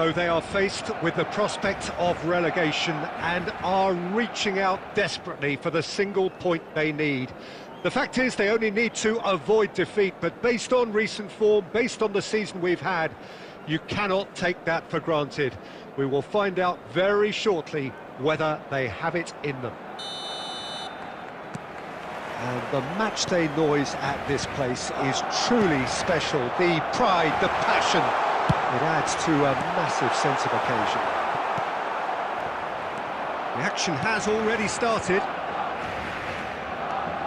So they are faced with the prospect of relegation and are reaching out desperately for the single point they need. The fact is they only need to avoid defeat, but based on recent form, based on the season we've had, you cannot take that for granted. We will find out very shortly whether they have it in them. And the matchday noise at this place is truly special. The pride, the passion, it adds to a massive sense of occasion. The action has already started.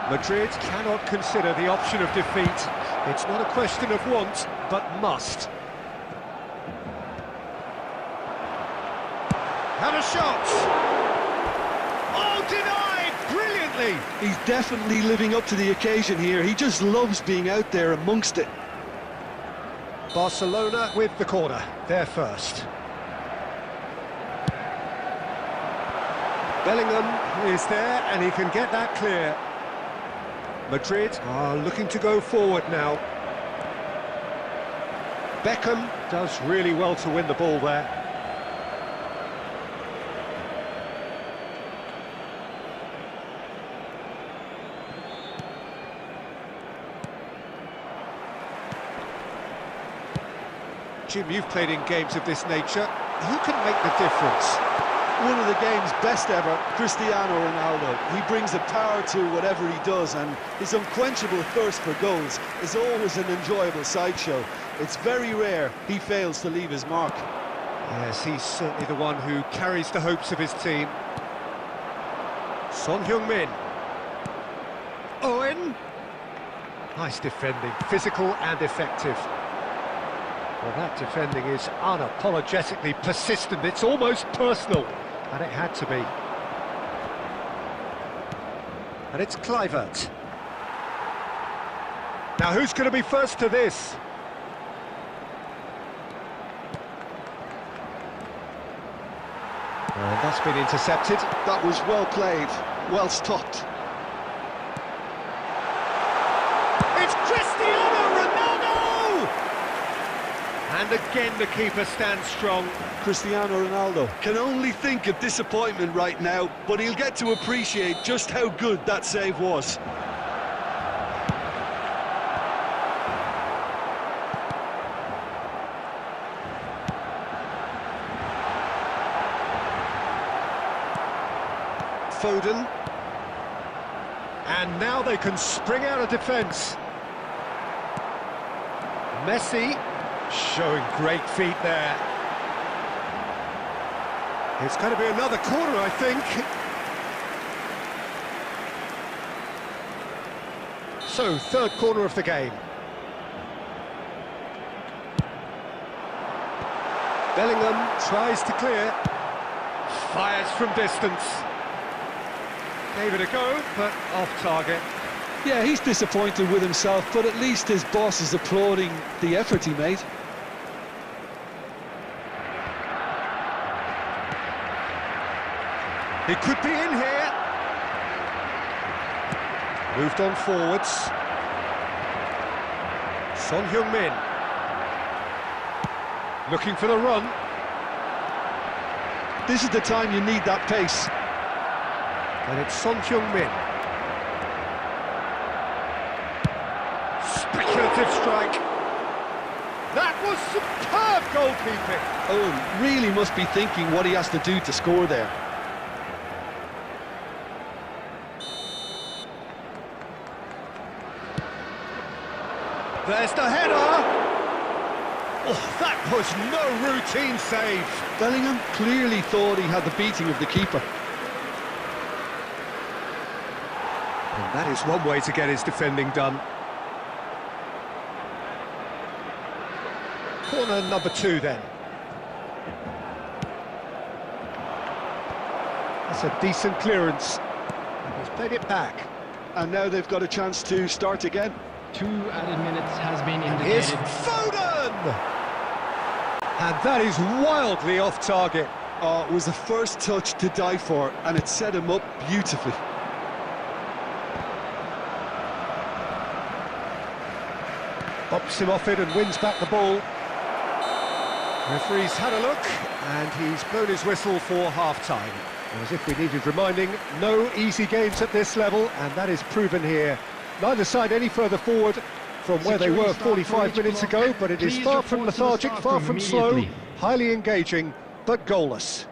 Madrid cannot consider the option of defeat. It's not a question of want, but must. Had a shot! Oh, denied! Brilliantly! He's definitely living up to the occasion here. He just loves being out there amongst it. Barcelona with the corner, they're first. Bellingham is there and he can get that clear. Madrid are looking to go forward now. Beckham does really well to win the ball there. Jim, you've played in games of this nature. Who can make the difference? One of the game's best ever, Cristiano Ronaldo. He brings a power to whatever he does, and his unquenchable thirst for goals is always an enjoyable sideshow. It's very rare he fails to leave his mark. Yes, he's certainly the one who carries the hopes of his team. Son Heung-min. Owen. Nice defending, physical and effective. Well, that defending is unapologetically persistent. It's almost personal, and it had to be. And it's Kluivert. Now, who's going to be first to this? And that's been intercepted. That was well played, well stopped. It's Cristiano Ronaldo! And again the keeper stands strong. Cristiano Ronaldo can only think of disappointment right now, but he'll get to appreciate just how good that save was. Foden. And now they can spring out of defence. Messi showing great feet there. It's going to be another corner, I think. So, third corner of the game. Bellingham tries to clear. Fires from distance. Gave it a go, but off target. Yeah, he's disappointed with himself, but at least his boss is applauding the effort he made. He could be in here. Moved on forwards. Son Heung-min. Looking for the run. This is the time you need that pace. And it's Son Heung-min. Speculative strike. That was superb goalkeeping. Oh, really must be thinking what he has to do to score there. There's the header. Oh, that was no routine save. Bellingham clearly thought he had the beating of the keeper. And that is one way to get his defending done. Corner number 2 then. That's a decent clearance. He's played it back. And now they've got a chance to start again. 2 added minutes has been Here's indicated. Foden! And that is wildly off target. Oh, it was the first touch to die for, and it set him up beautifully. Bops him off it and wins back the ball. Referee's had a look, and he's blown his whistle for half-time. As if we needed reminding, no easy games at this level, and that is proven here. Neither side any further forward from where they were 45 minutes ago, but it is far from lethargic, far from slow, highly engaging, but goalless.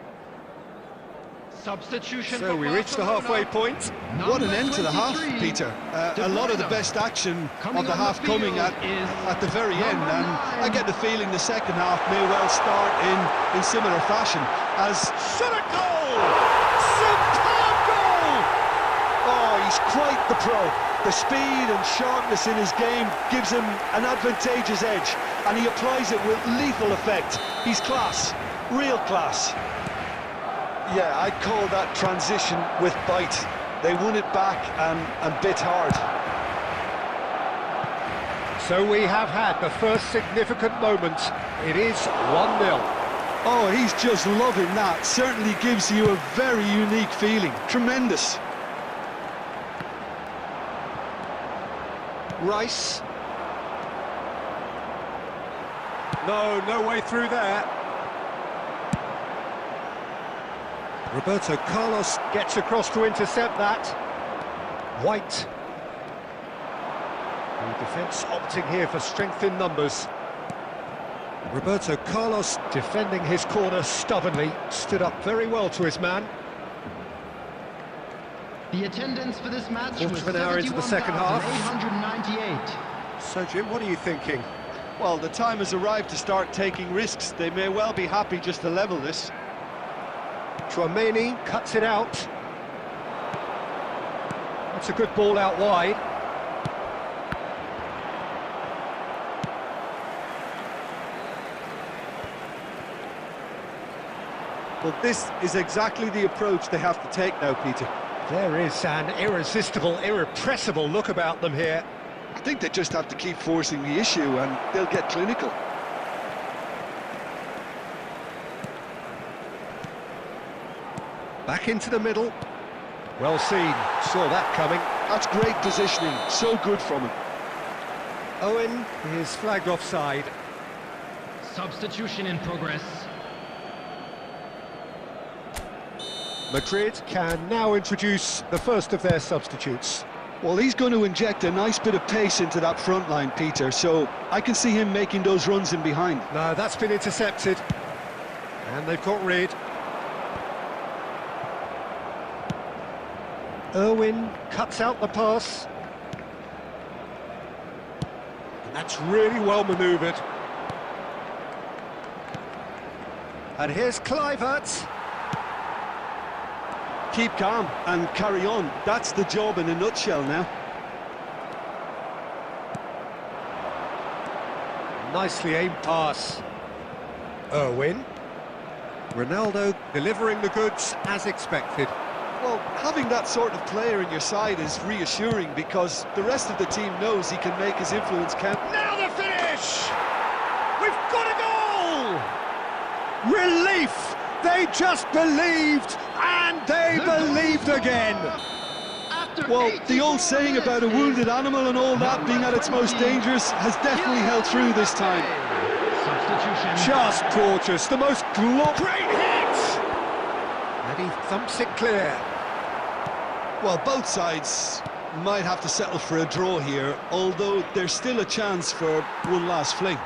Substitution. So we reach the halfway point. What an end to the half, Peter. A lot of the best action of the half coming at the very end, and I get the feeling the second half may well start in similar fashion. As shot a goal! Superb goal! Oh, he's quite the pro. The speed and sharpness in his game gives him an advantageous edge, and he applies it with lethal effect. He's class, real class. Yeah, I'd call that transition with bite. They won it back and bit hard. So we have had the first significant moment. It is 1-0. Oh, he's just loving that. Certainly gives you a very unique feeling. Tremendous. Rice. No way through there. Roberto Carlos gets across to intercept that. White. The defence opting here for strength in numbers. Roberto Carlos defending his corner stubbornly, stood up very well to his man. The attendance for this match Quarter was of an hour into the second half. 898. So Jim, what are you thinking? Well, the time has arrived to start taking risks. They may well be happy just to level this. Chouameni cuts it out. That's a good ball out wide. Well, this is exactly the approach they have to take now, Peter. There is an irresistible, irrepressible look about them here. I think they just have to keep forcing the issue and they'll get clinical. Back into the middle. Well seen, saw that coming. That's great positioning, so good from him. Owen is flagged offside. Substitution in progress. Madrid can now introduce the first of their substitutes. Well, he's going to inject a nice bit of pace into that front line, Peter, so I can see him making those runs in behind. No, that's been intercepted. And they've got rid. Irwin cuts out the pass. And that's really well manoeuvred. And here's Kluivert. Keep calm and carry on. That's the job in a nutshell now. Nicely aimed pass. Irwin. Ronaldo delivering the goods as expected. Well, having that sort of player in your side is reassuring because the rest of the team knows he can make his influence count. Now the finish! We've got a goal! Relief! They just believed, and they believed again! Well, the old saying about a wounded animal and all that being at its most dangerous has definitely held through this time. Substitution. Just gorgeous, the most great hit! And he thumps it clear. Well, both sides might have to settle for a draw here, although there's still a chance for one last fling.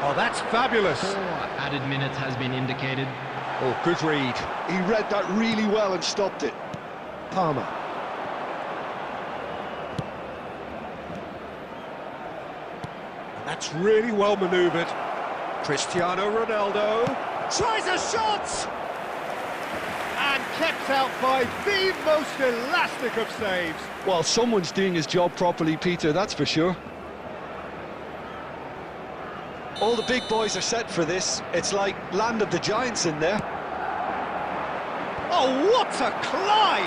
Oh, that's fabulous. 4 added minutes has been indicated. Oh, good read. He read that really well and stopped it. Palmer. And that's really well manoeuvred. Cristiano Ronaldo tries a shot! And kept out by the most elastic of saves. Well, someone's doing his job properly, Peter, that's for sure. All the big boys are set for this. It's like land of the giants in there. Oh, what a climb!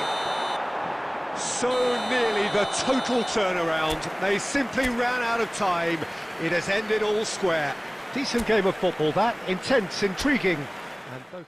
So nearly the total turnaround. They simply ran out of time. It has ended all square. Decent game of football, that. Intense, intriguing. And both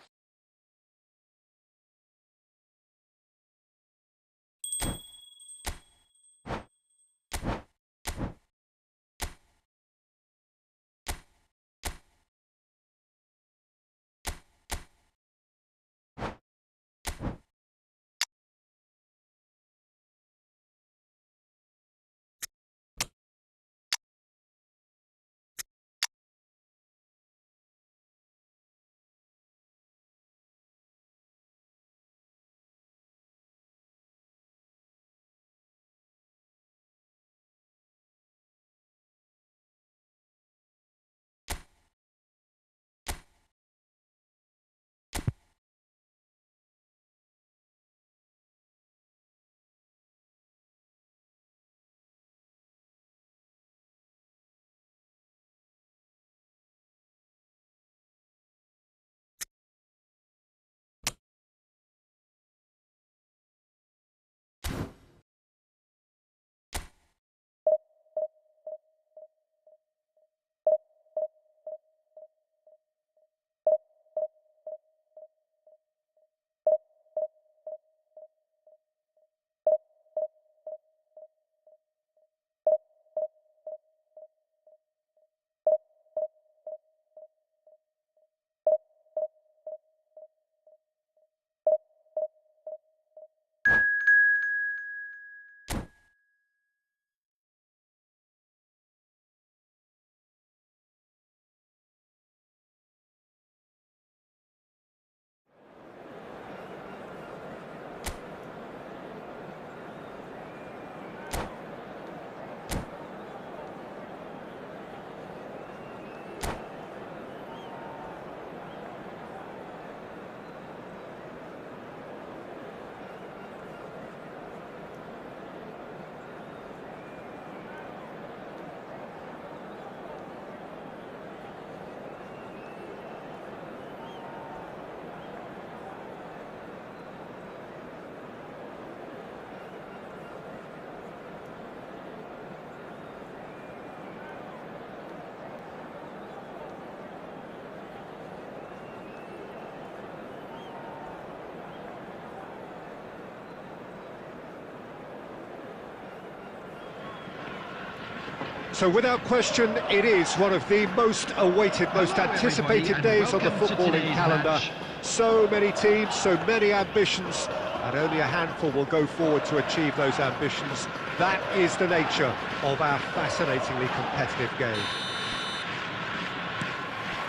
So without question, it is one of the most awaited, most anticipated days on the footballing calendar. Match. So many teams, so many ambitions, and only a handful will go forward to achieve those ambitions. That is the nature of our fascinatingly competitive game.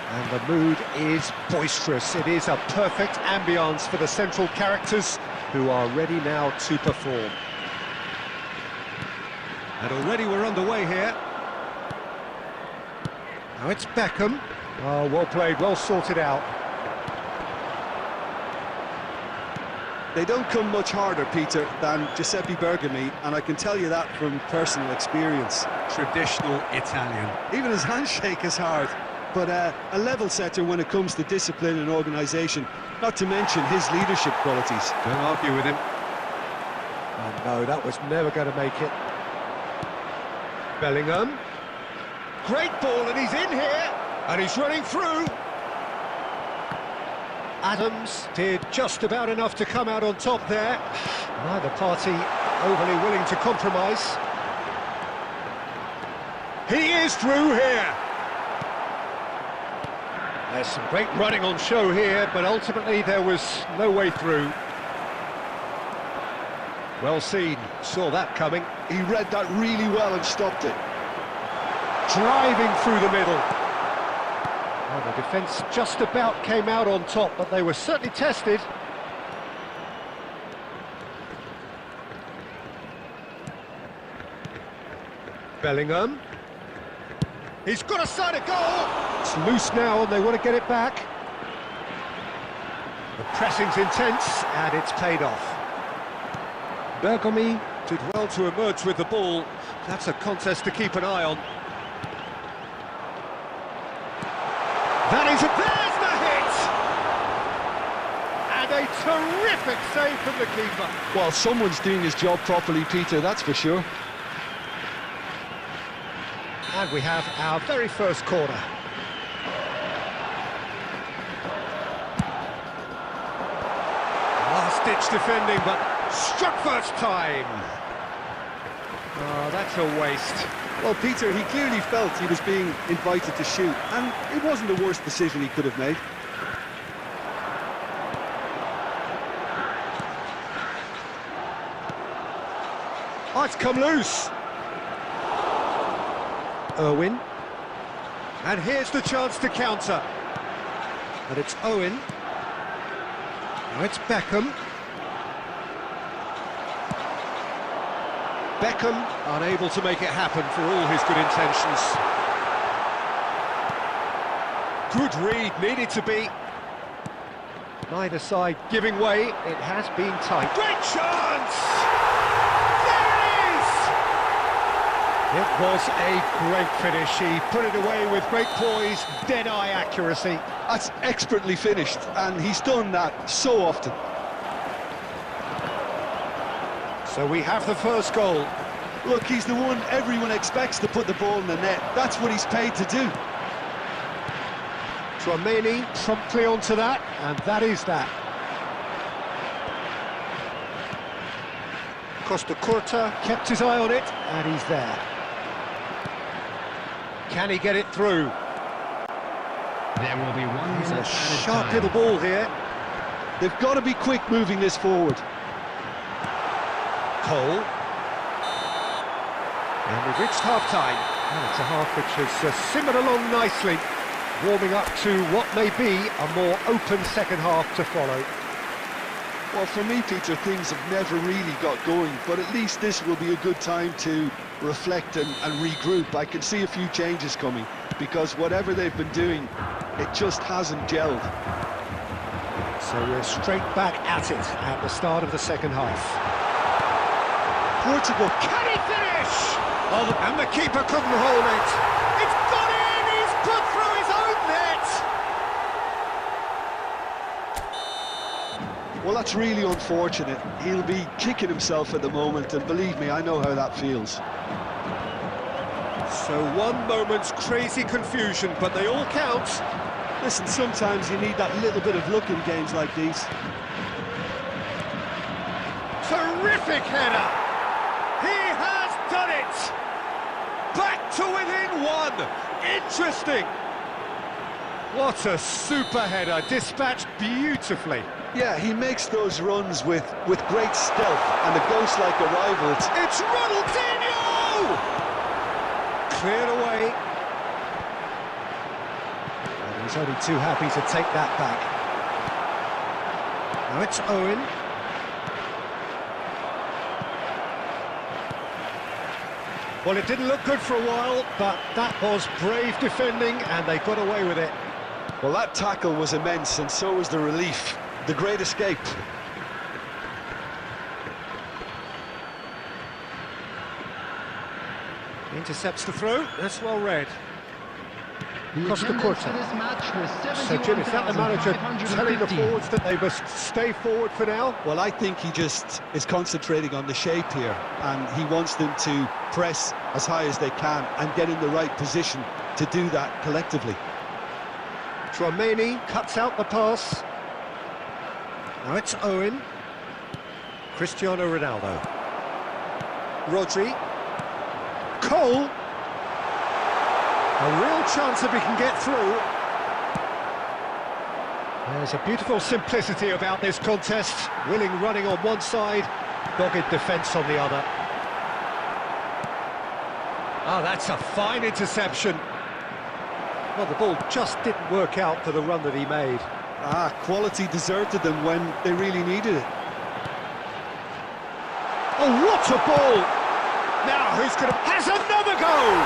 And the mood is boisterous. It is a perfect ambience for the central characters who are ready now to perform. And already we're underway here. Now it's Beckham. Oh, well played, well sorted out. They don't come much harder, Peter, than Giuseppe Bergomi, and I can tell you that from personal experience. Traditional Italian. Even his handshake is hard, but a level setter when it comes to discipline and organisation, not to mention his leadership qualities. Don't argue with him. Oh no, that was never going to make it. Bellingham. Great ball, and he's in here, and he's running through. Adams did just about enough to come out on top there. Neither party overly willing to compromise. He is through here. There's some great running on show here, but ultimately there was no way through. Well seen, saw that coming. He read that really well and stopped it. Driving through the middle. Well, the defence just about came out on top, but they were certainly tested. Bellingham. He's got a side of goal. It's loose now, and they want to get it back. The pressing's intense, and it's paid off. Bergomi did well to emerge with the ball. That's a contest to keep an eye on. That is there's the hit! And a terrific save from the keeper. Well, someone's doing his job properly, Peter, that's for sure. And we have our very first corner. Last-ditch defending, but struck first time. Oh, that's a waste. Well, Peter, he clearly felt he was being invited to shoot, and it wasn't the worst decision he could have made. Oh, it's come loose. Owen. And here's the chance to counter. And it's Owen. Now it's Beckham. Beckham unable to make it happen for all his good intentions. Good read, needed to be. Neither side giving way, it has been tight. Great chance! There it is! It was a great finish. He put it away with great poise, dead-eye accuracy. That's expertly finished, and he's done that so often. So we have the first goal. Look, he's the one everyone expects to put the ball in the net. That's what he's paid to do. Tchouameni promptly onto that, and that is that. Costa Curta kept his eye on it, and he's there. Can he get it through? There will be 1 It's minute a added sharp time. little ball here. They've got to be quick moving this forward. Cole. And we've reached half-time. And it's a half which has simmered along nicely, warming up to what may be a more open second half to follow. Well, for me, Peter, things have never really got going, but at least this will be a good time to reflect and regroup. I can see a few changes coming, because whatever they've been doing, it just hasn't gelled. So we're straight back at it at the start of the second half. Portugal, Can he finish? Oh, and the keeper couldn't hold it. It's gone in! He's put through his own net! well, that's really unfortunate. He'll be kicking himself at the moment, and believe me, I know how that feels. So one moment's crazy confusion, but they all count. Listen, sometimes you need that little bit of luck in games like these. Terrific header! He has done it! back to within one. Interesting. What a super header, dispatched beautifully. Yeah, he makes those runs with great stealth and a ghost-like arrival. It's Ronaldinho! Cleared away. And he's only too happy to take that back. Now it's Owen. Well, it didn't look good for a while, but that was brave defending, and they got away with it. Well, that tackle was immense, and so was the relief. The great escape. Intercepts the throw. That's well read. The Across the attendance quarter. for this match was So, Jim, is that the manager telling the 71,550. forwards that they must stay forward for now? Well, I think he just is concentrating on the shape here, and he wants them to press as high as they can and get in the right position to do that collectively. Tromeni cuts out the pass. Now it's Owen. Cristiano Ronaldo. Rodri. Cole. A real chance if he can get through. There's a beautiful simplicity about this contest. Willing running on one side, dogged defence on the other. Oh, that's a fine interception. Well, the ball just didn't work out for the run that he made. Quality deserted them when they really needed it. Oh, what a ball! Now, who's going to... has another goal!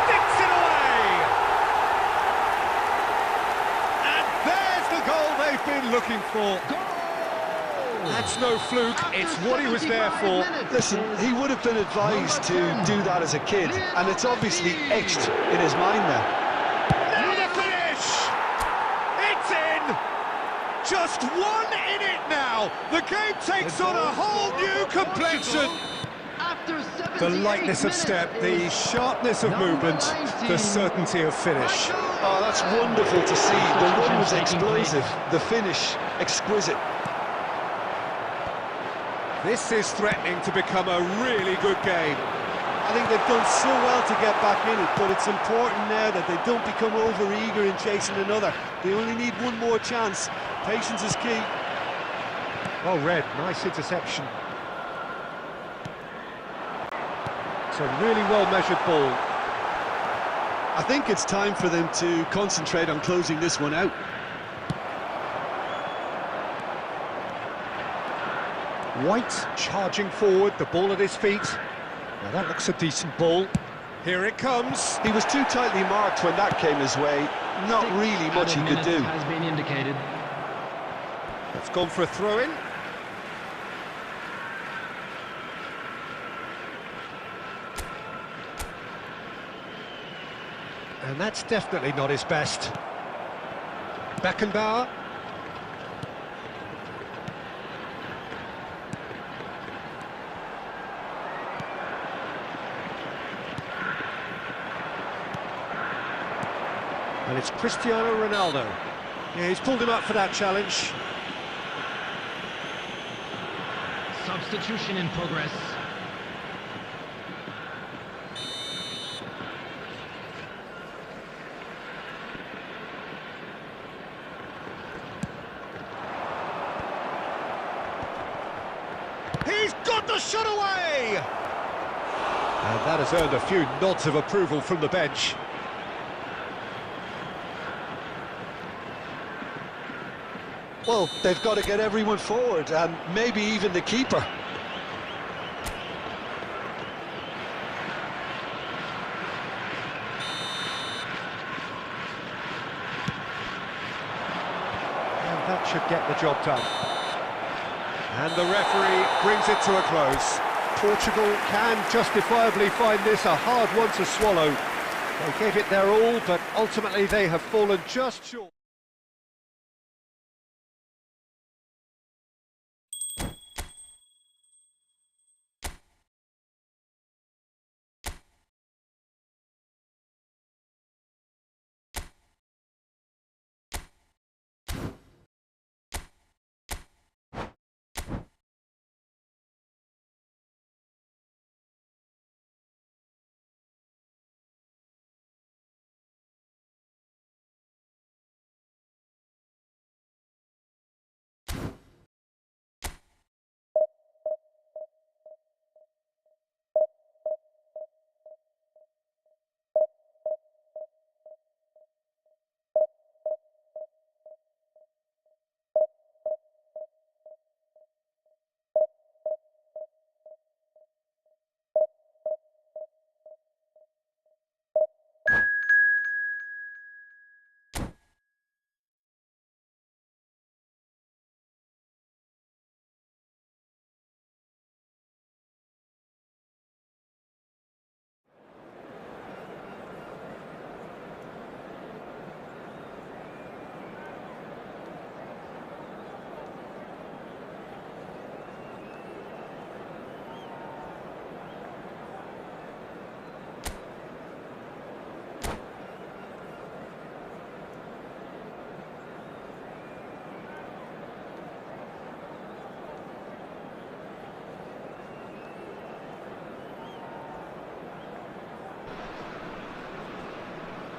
Sticks it away! And there's the goal they've been looking for. That's no fluke, it's what he was there for. Listen, he would have been advised to do that as a kid, and it's obviously etched in his mind now. Now the finish! It's in! Just 1 in it now! The game takes on a whole new complexion! The lightness of step, the sharpness of movement, the certainty of finish. Oh, that's wonderful to see. The run was explosive, the finish exquisite. This is threatening to become a really good game. I think they've done so well to get back in it, but it's important now that they don't become over-eager in chasing another. They only need one more chance. Patience is key. Well read, nice interception. It's a really well-measured ball. I think it's time for them to concentrate on closing this one out. White charging forward, the ball at his feet. Now that looks a decent ball. Here it comes. He was too tightly marked when that came his way. Not really much he could do. Has been indicated. It's gone for a throw-in. And that's definitely not his best. Beckenbauer. And it's Cristiano Ronaldo. Yeah, he's pulled him up for that challenge. Substitution in progress. He's got the shot away! And that has earned a few nods of approval from the bench. Well, they've got to get everyone forward, and maybe even the keeper. And that should get the job done. And the referee brings it to a close. Portugal can justifiably find this a hard one to swallow. They gave it their all, but ultimately they have fallen just short.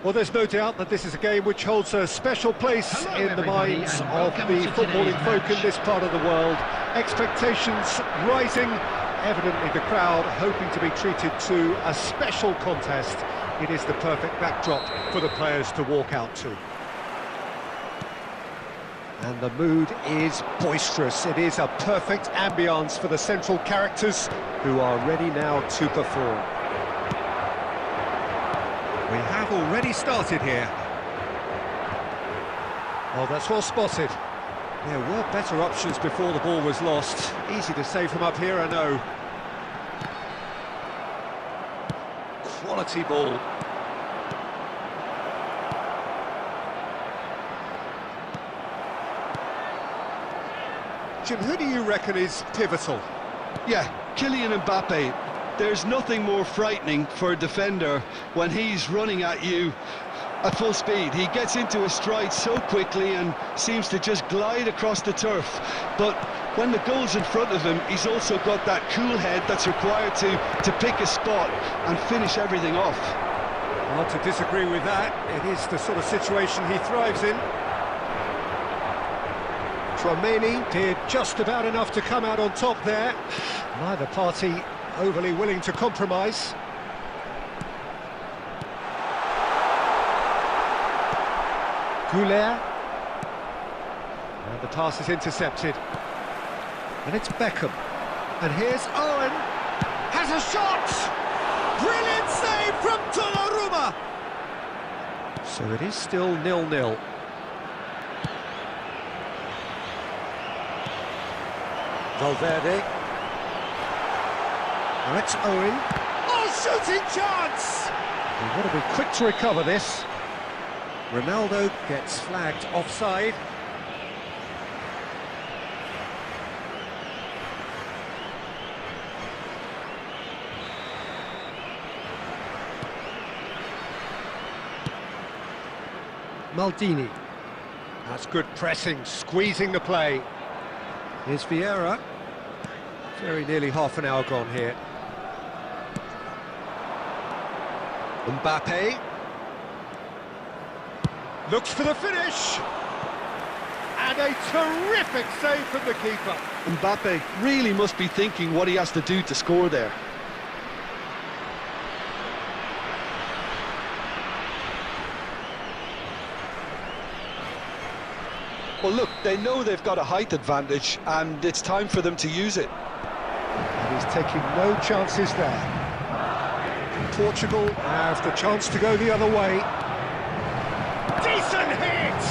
Well, there's no doubt that this is a game which holds a special place Hello, in the everybody, minds and of welcome the to footballing today's folk in match. this part of the world. Expectations rising, evidently the crowd hoping to be treated to a special contest. It is the perfect backdrop for the players to walk out to. And the mood is boisterous. It is a perfect ambience for the central characters who are ready now to perform. We have already started here. Oh, that's well spotted. There were better options before the ball was lost. Easy to say from up here, I know. Quality ball. Jim, who do you reckon is pivotal? Yeah, Kylian Mbappe. There's nothing more frightening for a defender when he's running at you at full speed. He gets into a stride so quickly and seems to just glide across the turf. But when the goal's in front of him, he's also got that cool head that's required to pick a spot and finish everything off. Hard to disagree with that. It is the sort of situation he thrives in. Tchouaméni did just about enough to come out on top there. Neither party overly willing to compromise. Goulet. And the pass is intercepted. And it's Beckham. And here's Owen. Has a shot! Brilliant save from Donnarumma! So it is still 0-0. Valverde. Now it's Owen. Oh, shooting chance! They've got to be quick to recover this. Ronaldo gets flagged offside. Maldini. That's good pressing, squeezing the play. Here's Vieira. Very nearly half an hour gone here. Mbappe. Looks for the finish. And a terrific save from the keeper. Mbappe really must be thinking what he has to do to score there. Well, look, they know they've got a height advantage, and it's time for them to use it. And he's taking no chances there. Portugal have the chance to go the other way. Decent hit!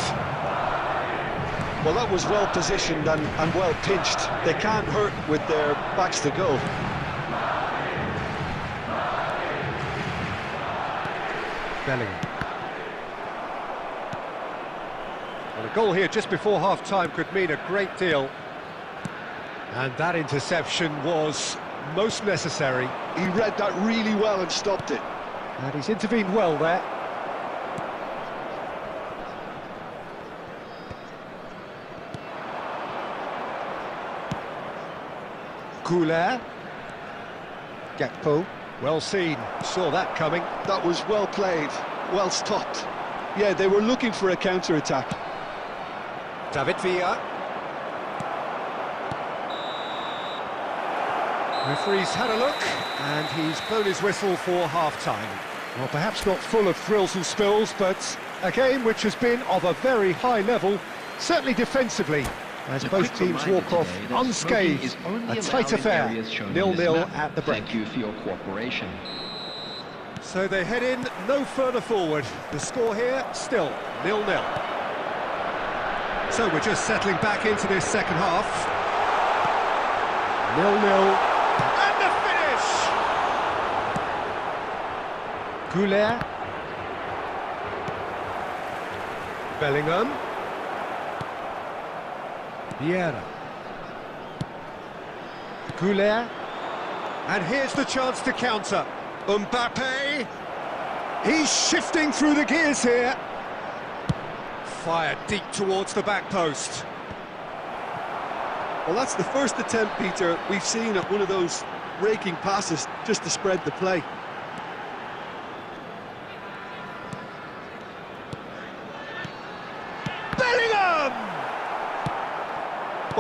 Well, that was well positioned and well pinched. They can't hurt with their backs to goal. Bellingham. Well, a goal here just before half-time could mean a great deal. And that interception was most necessary. He read that really well and stopped it. And he's intervened well there. Goulet. Gakpo. Well seen. Saw that coming. That was well played, well stopped. Yeah, they were looking for a counter-attack. David Villa. Referee's had a look, and he's blown his whistle for half-time. Well, perhaps not full of thrills and spills, but a game which has been of a very high level, certainly defensively, as both teams walk off unscathed. A tight affair, 0-0 at the break. Thank you for your cooperation. So they head in no further forward. The score here, still 0-0. So we're just settling back into this second half. 0-0. And the finish! Goulet. Bellingham. Vieira. Goulet. And here's the chance to counter. Mbappe. He's shifting through the gears here. Fired deep towards the back post. Well, that's the first attempt, Peter, we've seen at one of those raking passes just to spread the play.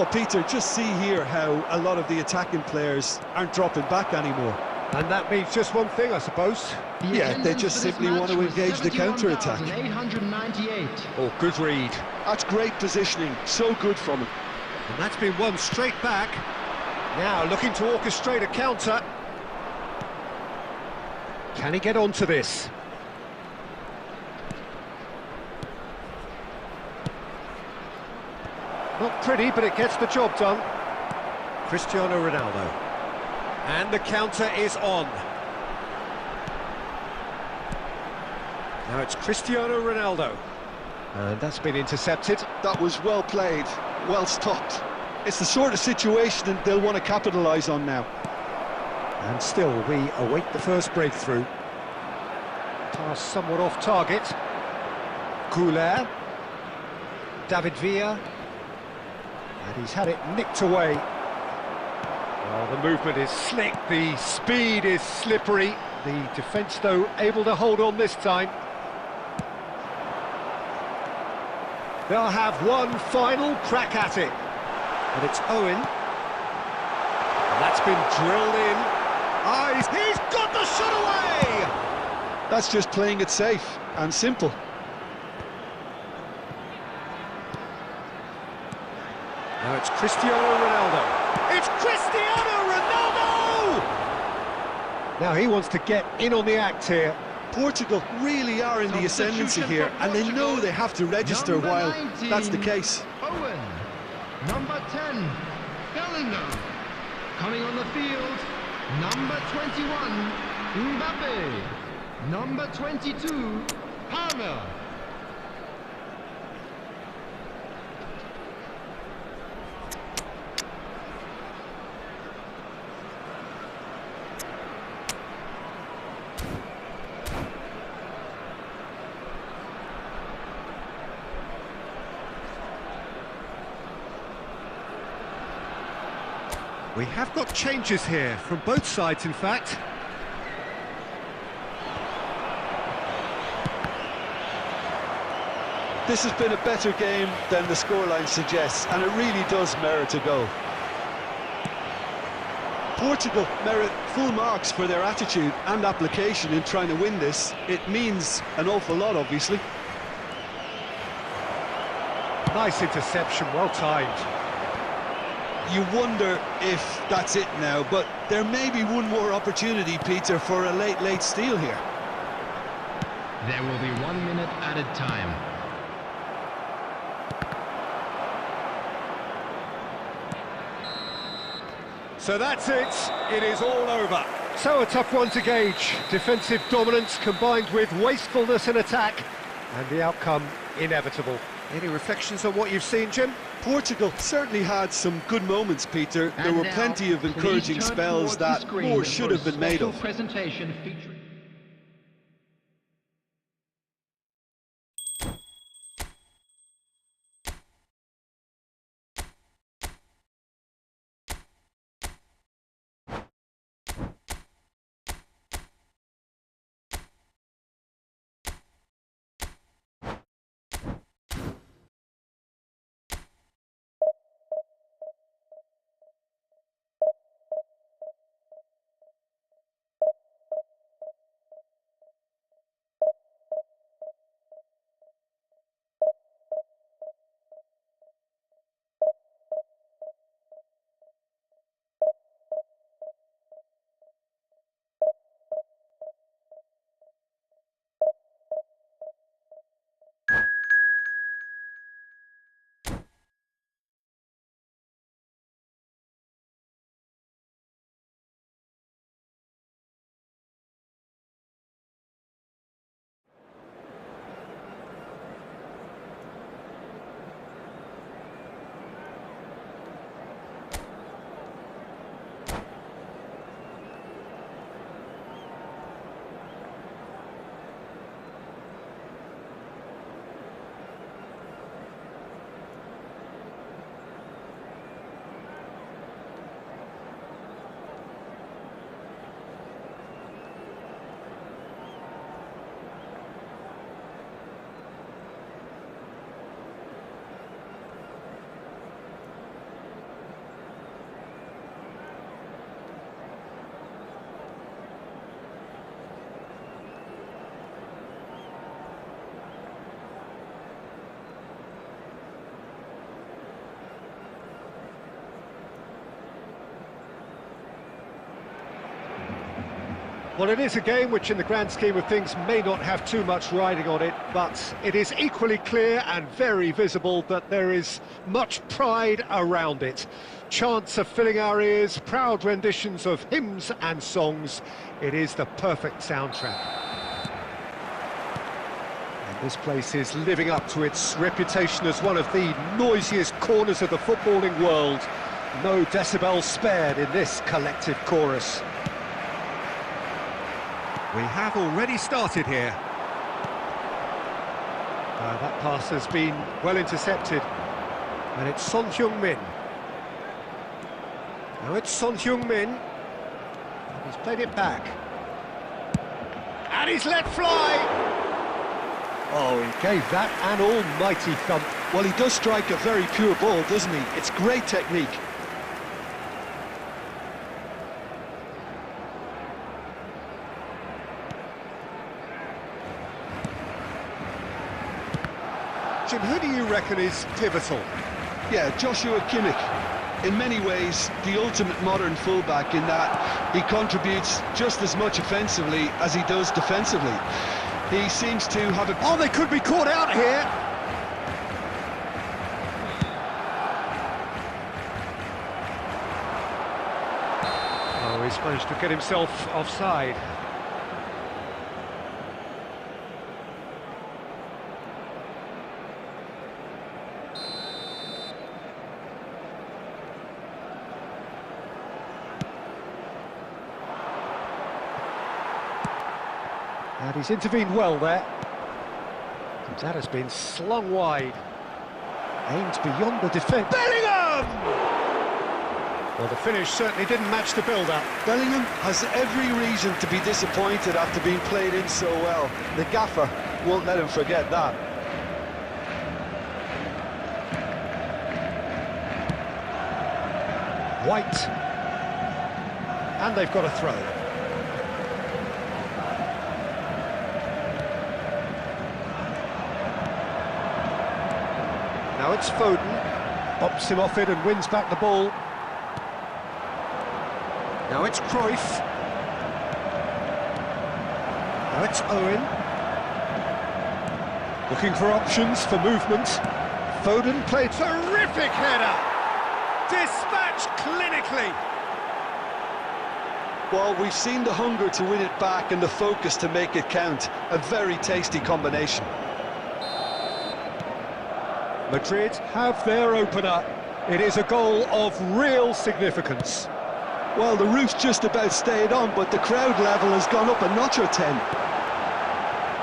Well, Peter, just see here how a lot of the attacking players aren't dropping back anymore. And that means just one thing, I suppose. Yeah, they just simply want to engage the counter-attack. 898. Oh, good read. That's great positioning, so good from him. And that's been won straight back. Now looking to orchestrate a counter. Can he get onto this? Not pretty, but it gets the job done. Cristiano Ronaldo. And the counter is on. Now it's Cristiano Ronaldo. And that's been intercepted. That was well played, well stopped. It's the sort of situation they'll want to capitalise on now. And still, we await the first breakthrough. Pass somewhat off target. Couler. David Villa. And he's had it nicked away. Well, the movement is slick, the speed is slippery. The defence, though, able to hold on this time. They'll have one final crack at it. And it's Owen. And that's been drilled in. Eyes, he's got the shot away! That's just playing it safe and simple. Now it's Cristiano Ronaldo. It's Cristiano Ronaldo! Now he wants to get in on the act here. Portugal really are in the ascendancy here, and they know they have to register while that's the case. Owen. Number 10, Bellingham. Coming on the field, number 21, Mbappe. Number 22, Palmer. We have got changes here, from both sides in fact. This has been a better game than the scoreline suggests, and it really does merit a goal. Portugal merit full marks for their attitude and application in trying to win this. It means an awful lot, obviously. Nice interception, well timed. You wonder if that's it now, but there may be one more opportunity, Peter, for a late steal here. There will be 1 minute added time. So that's it, it is all over. So a tough one to gauge. Defensive dominance combined with wastefulness in attack, and the outcome inevitable. Any reflections on what you've seen, Jim? Portugal certainly had some good moments, Peter. There were plenty of encouraging spells that more should have been made of. Presentation featuring Well, it is a game which in the grand scheme of things may not have too much riding on it, but it is equally clear and very visible that there is much pride around it. Chants are filling our ears, proud renditions of hymns and songs. It is the perfect soundtrack. And this place is living up to its reputation as one of the noisiest corners of the footballing world. No decibels spared in this collective chorus. We have already started here. That pass has been well intercepted. And it's Son Heung-min. Now it's Son Heung-min. And he's played it back. And he's let fly! Oh, he gave that an almighty thump. Well, he does strike a very pure ball, doesn't he? It's great technique. Jim, who do you reckon is pivotal? Yeah, Joshua Kimmich. In many ways, the ultimate modern fullback in that he contributes just as much offensively as he does defensively. He seems to have a... Oh, they could be caught out here! Oh, he's managed to get himself offside. And he's intervened well there. That has been slung wide. Aimed beyond the defence. Bellingham! Well, the finish certainly didn't match the build-up. Bellingham has every reason to be disappointed after being played in so well. The gaffer won't let him forget that. White. And they've got a throw. Now it's Foden, bops him off it and wins back the ball. Now it's Cruyff. Now it's Owen. Looking for options for movement. Foden played terrific header. Dispatched clinically. Well, we've seen the hunger to win it back and the focus to make it count. A very tasty combination. Madrid have their opener. It is a goal of real significance. Well, the roof's just about stayed on, but the crowd level has gone up a notch or 10.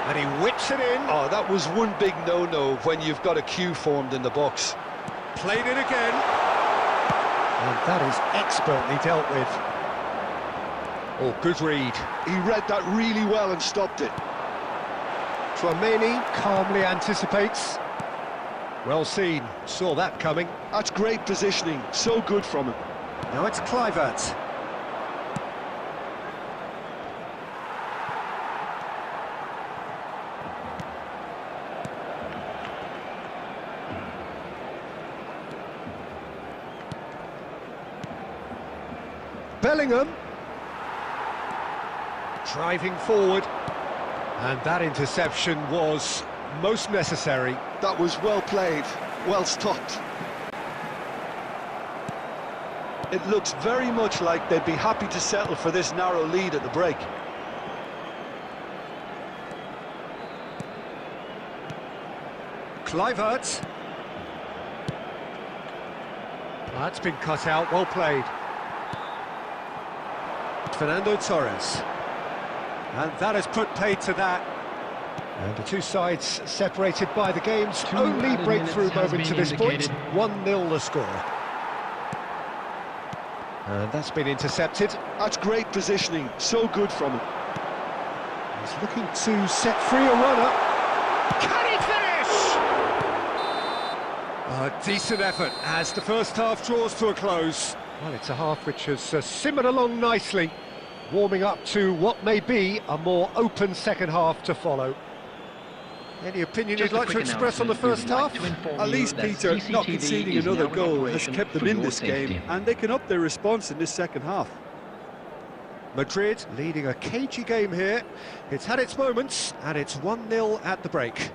And he whips it in. Oh, that was one big no-no when you've got a queue formed in the box. Played it again. And that is expertly dealt with. Oh, good read. He read that really well and stopped it. Tchouameni calmly anticipates. Well seen, saw that coming. That's great positioning, so good from him. Now it's Kluivert. Bellingham. Driving forward. And that interception was most necessary. That was well played, well stopped. It looks very much like they'd be happy to settle for this narrow lead at the break. Kluivert. That's been cut out, well played. Fernando Torres. And that has put paid to that. And the two sides separated by the game's only breakthrough moment to this point. 1-0 the score. And that's been intercepted. That's great positioning, so good from him. He's looking to set free a runner. Can he finish? A decent effort as the first half draws to a close. Well, it's a half which has simmered along nicely, warming up to what may be a more open second half to follow. Any opinion you'd like to express on the first half? At least, Peter, not conceding another goal has kept them in this game, and they can up their response in this second half. Madrid leading a cagey game here. It's had its moments, and it's 1-0 at the break.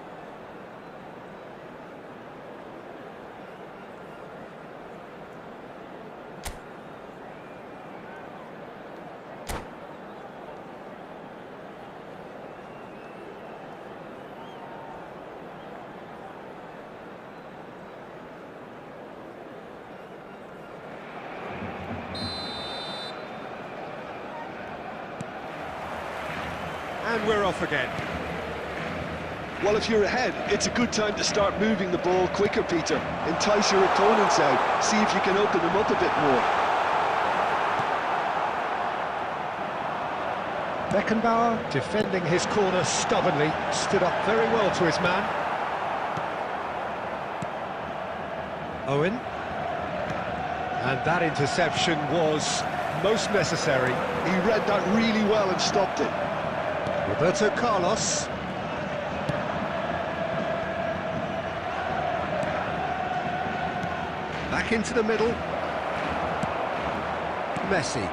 And we're off again. Well, if you're ahead, it's a good time to start moving the ball quicker, Peter. Entice your opponents out, see if you can open them up a bit more. Beckenbauer, defending his corner stubbornly, stood up very well to his man. Owen. And that interception was most necessary. He read that really well and stopped it. Roberto Carlos. Back into the middle. Messi.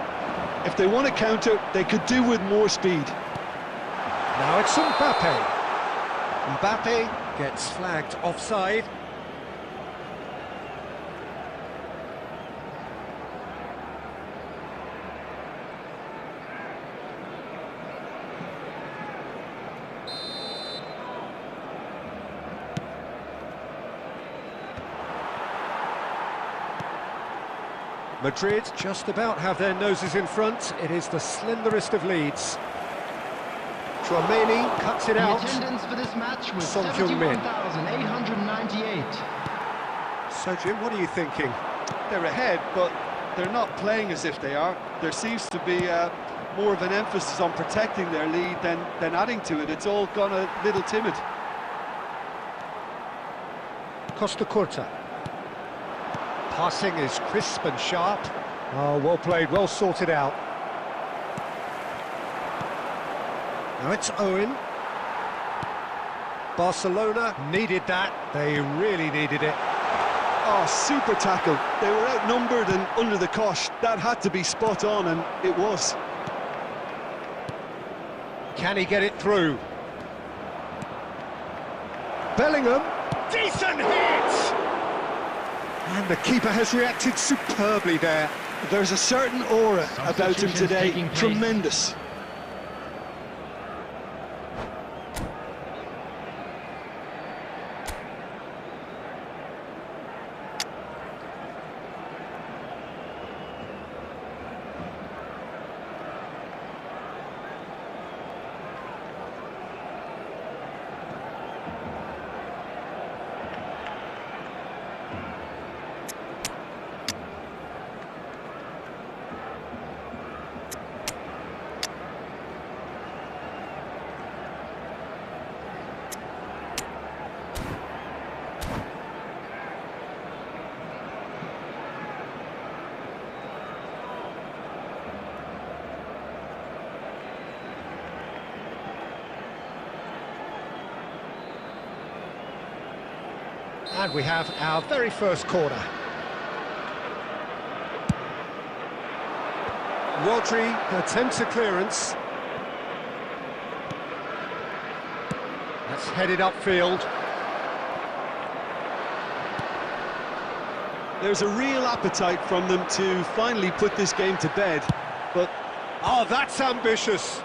If they want to counter, they could do with more speed. Now it's Mbappe. Mbappe gets flagged offside. Madrid just about have their noses in front. It is the slenderest of leads. Chouameni cuts it out. The attendance for this match was Son Heung-min. 71,898. So Jim, what are you thinking? They're ahead, but they're not playing as if they are. There seems to be more of an emphasis on protecting their lead than adding to it. It's all gone a little timid. Costa Curta. Passing is crisp and sharp. Oh, well played, well sorted out. Now it's Owen. Barcelona needed that. They really needed it. Oh, super tackle. They were outnumbered and under the cosh. That had to be spot on, and it was. Can he get it through? Bellingham. Decent hit! And the keeper has reacted superbly there. There's a certain aura about him Substitutions today. taking place. Tremendous. And we have our very first corner. Rodri attempts a clearance. That's headed upfield. There's a real appetite from them to finally put this game to bed, but... Oh, that's ambitious.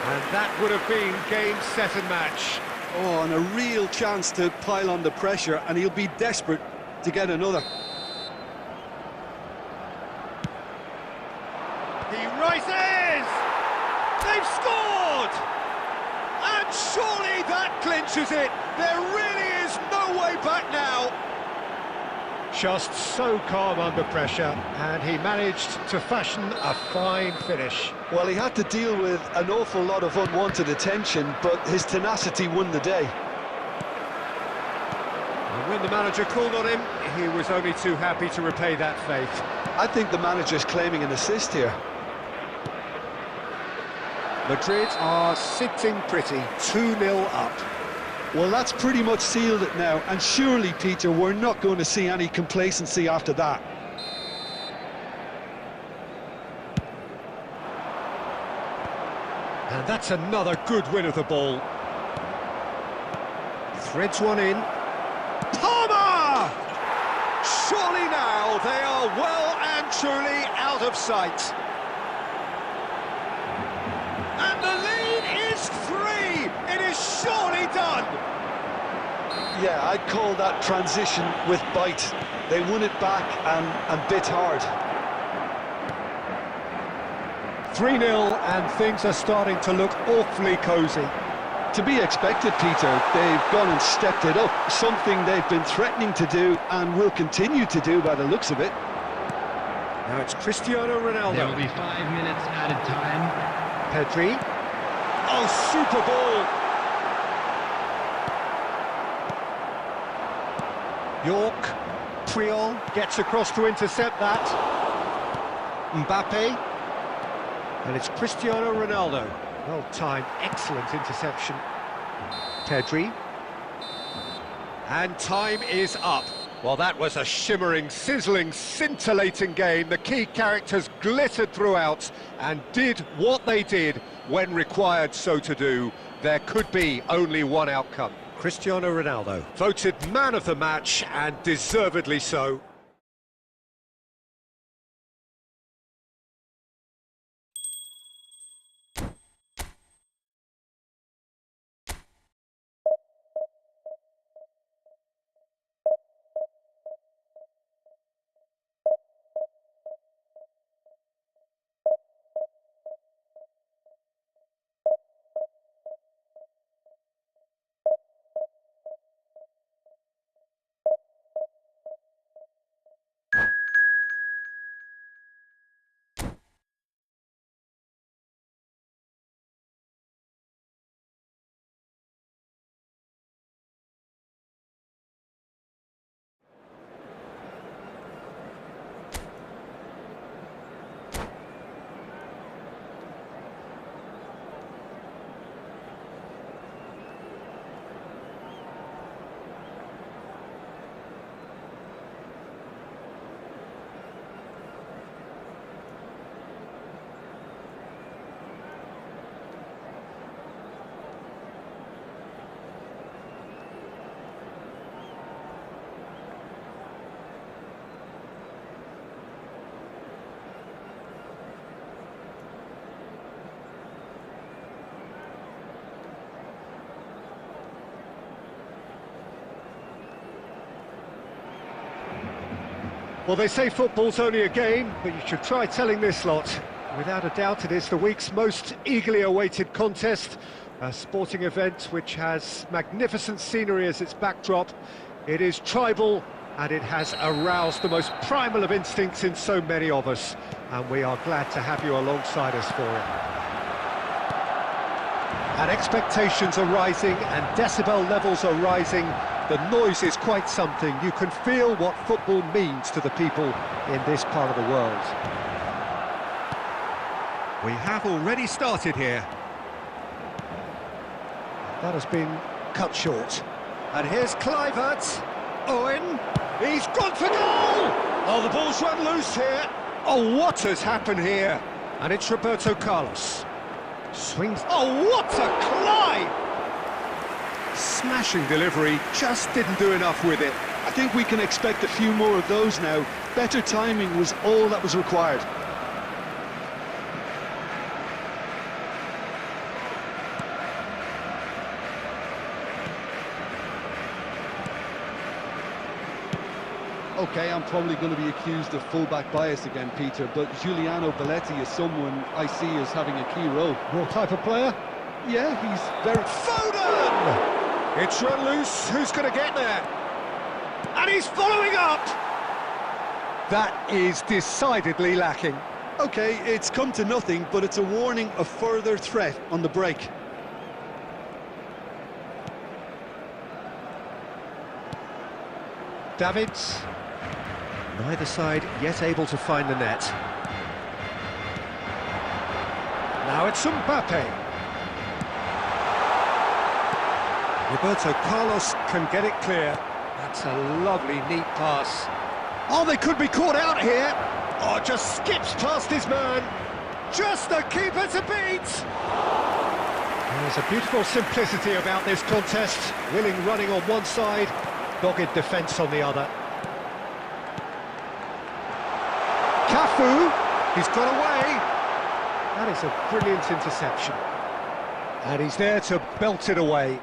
And that would have been game, set and match. Oh, and a real chance to pile on the pressure, and he'll be desperate to get another. He rises! They've scored! And surely that clinches it. There really is no way back now. Just so calm under pressure, and he managed to fashion a fine finish. Well, he had to deal with an awful lot of unwanted attention, but his tenacity won the day. And when the manager called on him, he was only too happy to repay that faith. I think the manager's claiming an assist here. Madrid are sitting pretty, 2-0 up. Well, that's pretty much sealed it now, and surely, Peter, we're not going to see any complacency after that. And that's another good win of the ball. Threads one in. Palmer! Surely now they are well and truly out of sight. And the lead is 3! It is surely done! Yeah, I'd call that transition with bite. They won it back and bit hard. 3-0 and things are starting to look awfully cosy. To be expected, Peter. They've gone and stepped it up, something they've been threatening to do and will continue to do by the looks of it. Now it's Cristiano Ronaldo. There will be 5 minutes added time. Pedri. Oh, super ball! York. Puyol gets across to intercept that. Mbappe. And it's Cristiano Ronaldo. Well-timed, excellent interception. Pedri. And time is up. Well, that was a shimmering, sizzling, scintillating game. The key characters glittered throughout and did what they did when required so to do. There could be only one outcome. Cristiano Ronaldo, voted man of the match, and deservedly so. Well, they say football's only a game, but you should try telling this lot. Without a doubt, it is the week's most eagerly awaited contest, a sporting event which has magnificent scenery as its backdrop. It is tribal, and it has aroused the most primal of instincts in so many of us, and we are glad to have you alongside us for it. And expectations are rising, and decibel levels are rising. The noise is quite something. You can feel what football means to the people in this part of the world. We have already started here. That has been cut short. And here's Kluivert. Owen. He's gone for goal! Oh, the ball's run loose here. Oh, what has happened here? And it's Roberto Carlos. Swings. Oh, what a climb! Smashing delivery, just didn't do enough with it. I think we can expect a few more of those now. Better timing was all that was required. Okay, I'm probably going to be accused of fullback bias again, Peter, but Giuliano Belletti is someone I see as having a key role. Your type of player? Yeah, he's very... Foden! It's run loose, who's going to get there? And he's following up! That is decidedly lacking. Okay, it's come to nothing, but it's a warning of further threat on the break. Davids. Neither side yet able to find the net. Now it's Mbappe. Roberto Carlos can get it clear. That's a lovely, neat pass. Oh, they could be caught out here. Oh, just skips past his man. Just the keeper to beat. There's a beautiful simplicity about this contest. Willing running on one side, dogged defence on the other. Cafu, he's got away. That is a brilliant interception. And he's there to belt it away.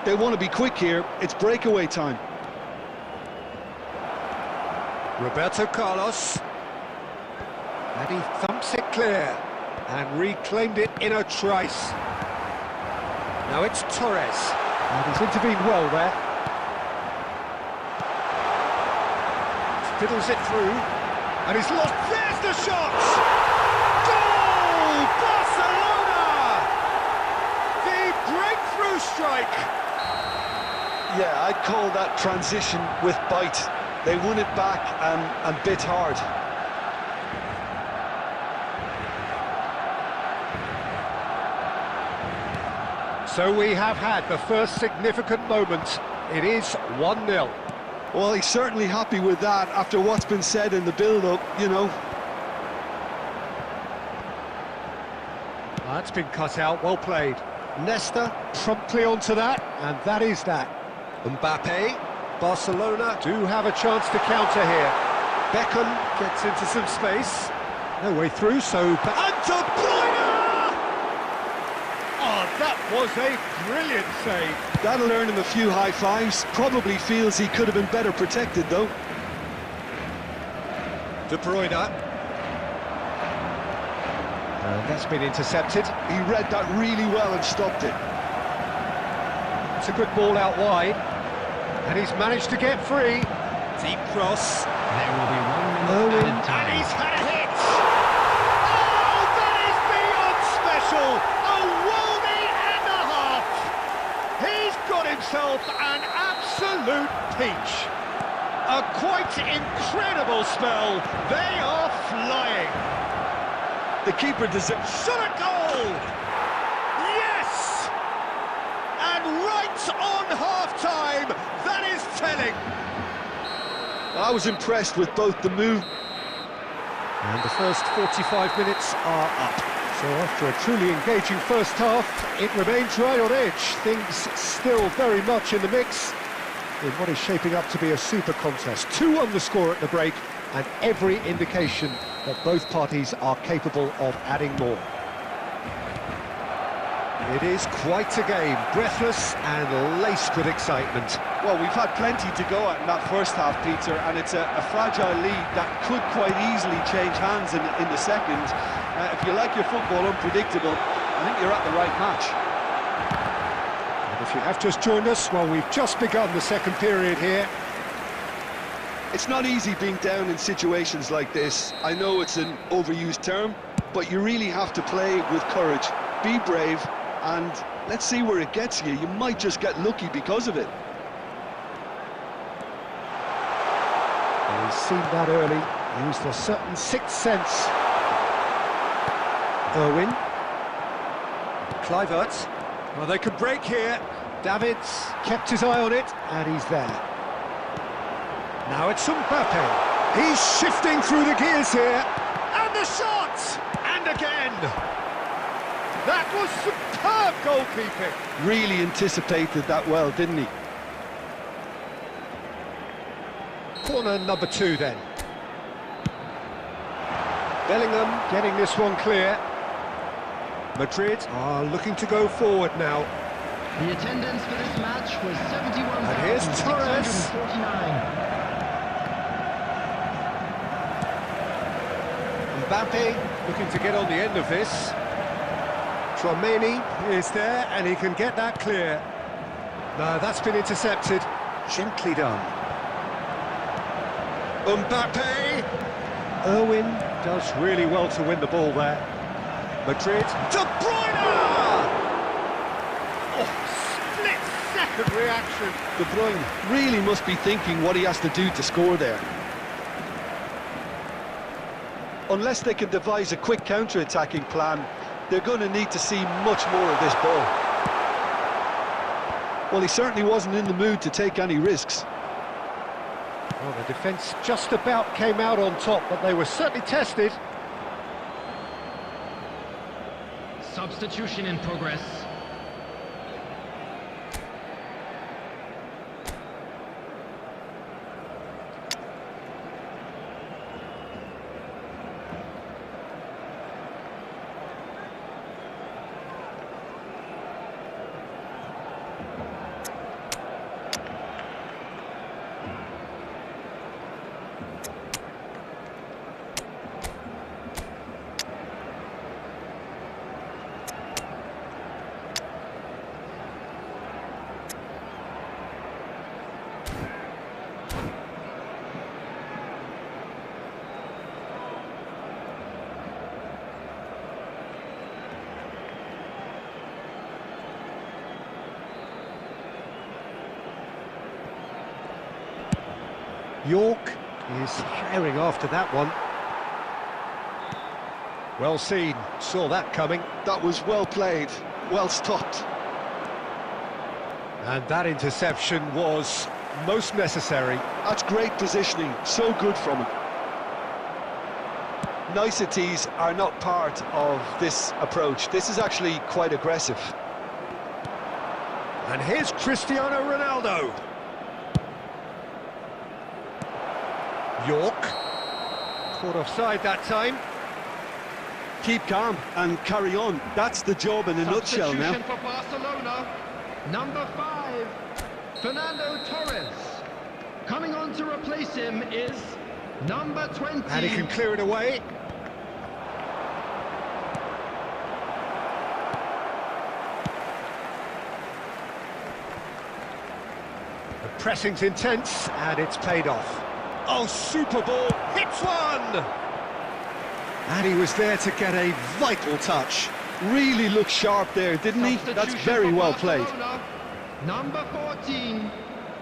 They want to be quick here. It's breakaway time. Roberto Carlos. And he thumps it clear. And reclaimed it in a trice. Now it's Torres. And he's intervened well there. Fiddles it through. And he's lost. There's the shot! Goal! Barcelona! The breakthrough strike! Yeah, I'd call that transition with bite. They won it back and bit hard. So we have had the first significant moment. It is 1-0. Well, he's certainly happy with that after what's been said in the build-up, you know. That's been cut out, well played. Nesta promptly onto that, and that is that. Mbappe, Barcelona do have a chance to counter here. Beckham gets into some space. No way through, so... And De Bruyne! Oh, that was a brilliant save. That'll earn him a few high fives. Probably feels he could have been better protected, though. De Bruyne. And that's been intercepted. He read that really well and stopped it. It's a good ball out wide. And he's managed to get free. Deep cross. There will be 1 minute added time. And he's had a hit! Oh, that is beyond special! A worldie and a half! He's got himself an absolute peach. A quite incredible spell. They are flying. The keeper deserves... Shot a goal! Yes! And right on half-time, that is telling. I was impressed with both the move... And the first 45 minutes are up. So after a truly engaging first half, it remains right on edge. Things still very much in the mix in what is shaping up to be a super contest. 2-1 the score at the break, and every indication that both parties are capable of adding more. It is quite a game, breathless and laced with excitement. Well, we've had plenty to go at in that first half, Peter, and it's a fragile lead that could quite easily change hands in the second. If you like your football unpredictable, I think you're at the right match. And if you have just joined us, well, we've just begun the second period here. It's not easy being down in situations like this. I know it's an overused term, but you really have to play with courage. Be brave, and let's see where it gets you. You might just get lucky because of it. Well, he's seen that early, used a certain sixth sense. Irwin. Kluivert. Well, they could break here. Davids kept his eye on it, and he's there. Now it's Mbappe. He's shifting through the gears here. And the shot! And again! That was superb goalkeeping. Really anticipated that well, didn't he? Corner number 2 then. Bellingham getting this one clear. Madrid are looking to go forward now. The attendance for this match was 71,649. And here's Torres. Mbappe looking to get on the end of this. Tchouaméni is there, and he can get that clear. No, that's been intercepted. Gently done. Mbappe! Irwin does really well to win the ball there. Madrid. De Bruyne! Oh, split-second reaction. De Bruyne really must be thinking what he has to do to score there. Unless they can devise a quick counter-attacking plan, they're going to need to see much more of this ball. Well, he certainly wasn't in the mood to take any risks. Well, the defence just about came out on top, but they were certainly tested. Substitution in progress. York is firing after that one. Well seen, saw that coming. That was well played, well stopped. And that interception was most necessary. That's great positioning, so good from him. Niceties are not part of this approach. This is actually quite aggressive. And here's Cristiano Ronaldo. York, caught offside that time. Keep calm and carry on. That's the job in a nutshell now. Substitution for Barcelona, number 5, Fernando Torres. Coming on to replace him is number 20. And he can clear it away. The pressing's intense, and it's paid off. Oh, super ball, hits one! And he was there to get a vital touch. Really looked sharp there, didn't he? That's very well played. Number 14.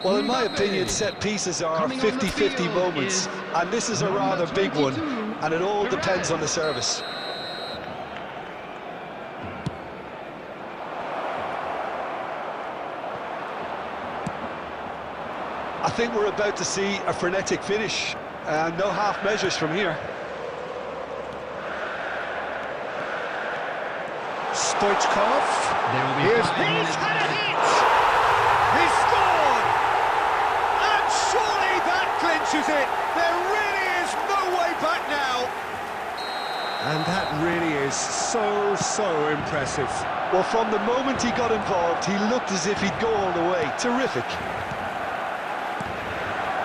Well, in my opinion, set pieces are 50-50 moments, and this is a rather big one, and it all depends on the service. I think we're about to see a frenetic finish, and no half measures from here. Stoichkov. There will be Here's 5 he's minutes had a added. hit! He's scored! And surely that clinches it! There really is no way back now! And that really is so impressive. Well, from the moment he got involved, he looked as if he'd go all the way. Terrific.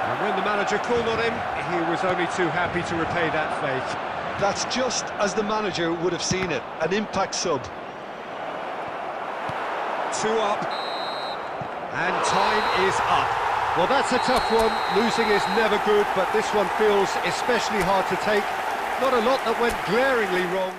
And when the manager called on him, he was only too happy to repay that faith. That's just as the manager would have seen it, an impact sub. 2 up, and time is up. Well, that's a tough one. Losing is never good, but this one feels especially hard to take. Not a lot that went glaringly wrong.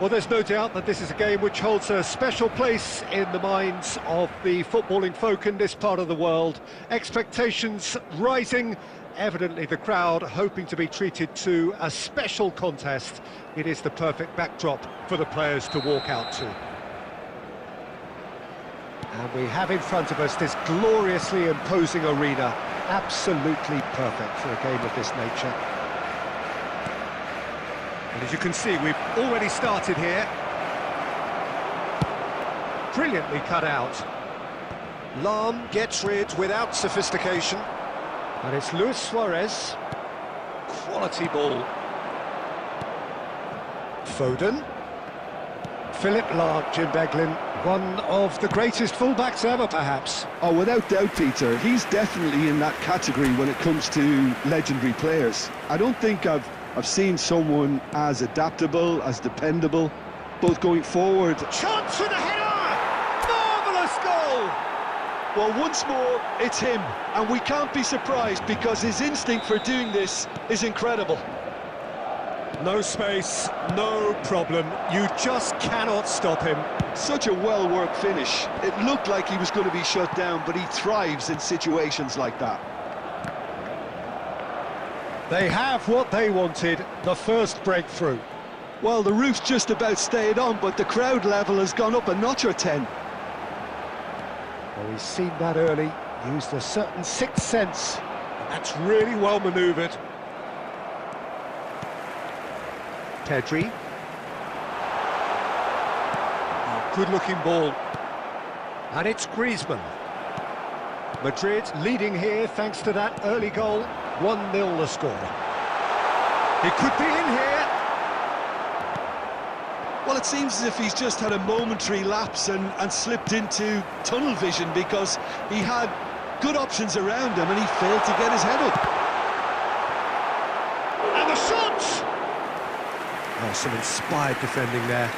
Well, there's no doubt that this is a game which holds a special place in the minds of the footballing folk in this part of the world. Expectations rising, evidently the crowd hoping to be treated to a special contest. It is the perfect backdrop for the players to walk out to. And we have in front of us this gloriously imposing arena, absolutely perfect for a game of this nature. And as you can see, we've already started here. Brilliantly cut out. Lahm gets rid without sophistication. And it's Luis Suarez. Quality ball. Foden. Philip Lahm, Jim Beglin, one of the greatest fullbacks ever, perhaps. Oh, without doubt, Peter, he's definitely in that category when it comes to legendary players. I don't think I've seen someone as adaptable, as dependable, both going forward. Chance for the header! Marvellous goal! Well, once more, it's him, and we can't be surprised because his instinct for doing this is incredible. No space, no problem. You just cannot stop him. Such a well-worked finish. It looked like he was going to be shut down, but he thrives in situations like that. They have what they wanted, the first breakthrough. Well, the roof's just about stayed on, but the crowd level has gone up a notch or 10. Well, we've seen that early, used a certain sixth sense, and that's really well manoeuvred. Pedri. Oh, good-looking ball. And it's Griezmann. Madrid leading here thanks to that early goal. 1-0 the score. He could be in here. Well, it seems as if he's just had a momentary lapse and slipped into tunnel vision because he had good options around him and he failed to get his head up. And the shot! Oh, some inspired defending there.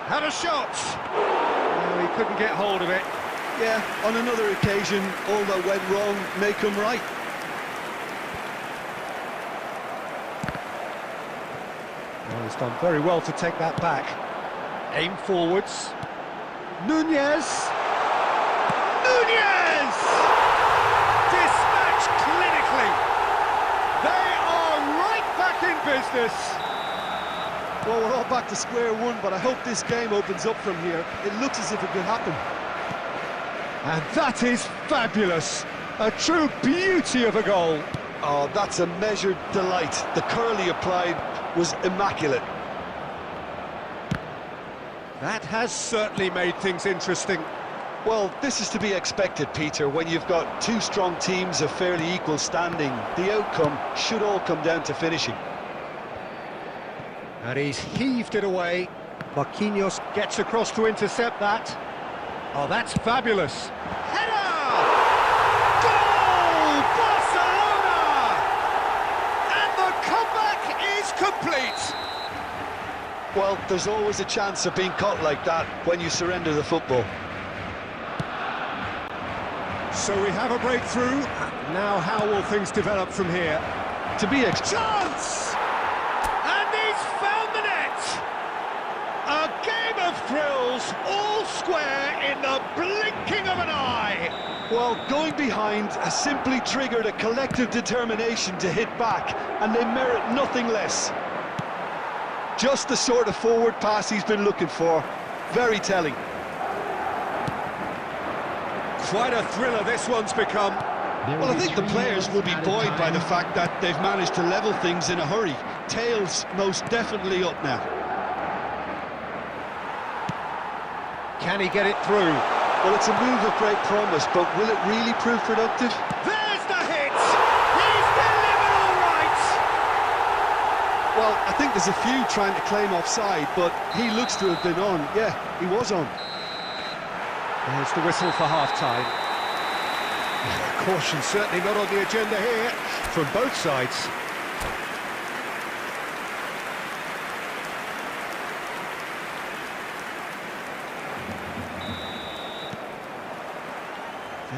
Had a shot! Well, he couldn't get hold of it. Yeah, on another occasion, all that went wrong may come right. Well, he's done very well to take that back. Aim forwards. Nunez! Nunez! Dispatched clinically. They are right back in business. Well, we're all back to square one, but I hope this game opens up from here. It looks as if it could happen. And that is fabulous. A true beauty of a goal. Oh, that's a measured delight. The curl he applied was immaculate. That has certainly made things interesting. Well, this is to be expected, Peter, when you've got two strong teams of fairly equal standing. The outcome should all come down to finishing. And he's heaved it away. Marquinhos gets across to intercept that. Oh, that's fabulous. Header! Goal! Barcelona! And the comeback is complete. Well, there's always a chance of being caught like that when you surrender the football. So we have a breakthrough. Now how will things develop from here? To be Chance! And he's found the net! A game of thrills, all square in the blinking of an eye! Well, going behind has simply triggered a collective determination to hit back, and they merit nothing less. Just the sort of forward pass he's been looking for. Very telling. Quite a thriller this one's become. Well, I think the players will be buoyed by the fact that they've managed to level things in a hurry. Tails most definitely up now. Can he get it through? Well, it's a move of great promise, but will it really prove productive? There's the hit! He's delivered all right! Well, I think there's a few trying to claim offside, but he looks to have been on. Yeah, he was on. There's the whistle for half-time. Caution certainly not on the agenda here from both sides.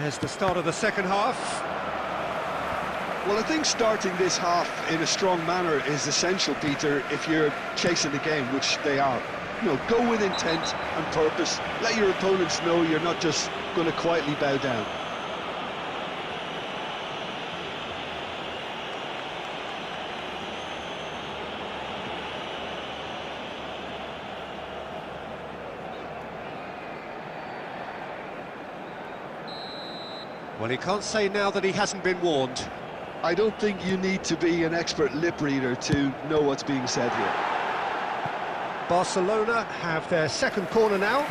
There's the start of the second half. Well, I think starting this half in a strong manner is essential, Peter, if you're chasing the game, which they are. You know, go with intent and purpose. Let your opponents know you're not just going to quietly bow down. Well, he can't say now that he hasn't been warned. I don't think you need to be an expert lip reader to know what's being said here. Barcelona have their second corner now.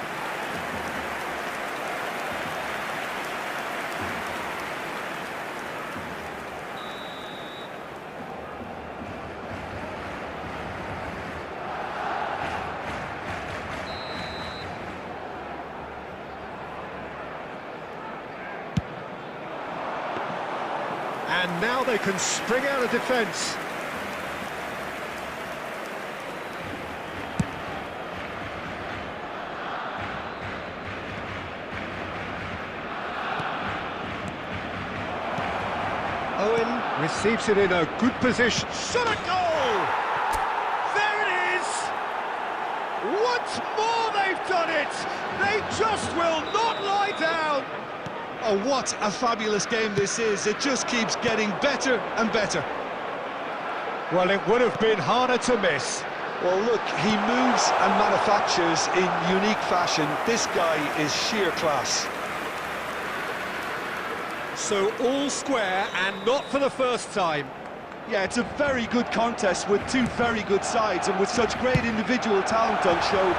And now they can spring out of defence. Owen receives it in a good position. Shot a goal! There it is! Once more they've done it! They just will not lie down! Oh, what a fabulous game this is. It just keeps getting better and better. Well, it would have been harder to miss. Well, look, he moves and manufactures in unique fashion. This guy is sheer class. So all square, and not for the first time. Yeah, it's a very good contest with two very good sides, and with such great individual talent on show,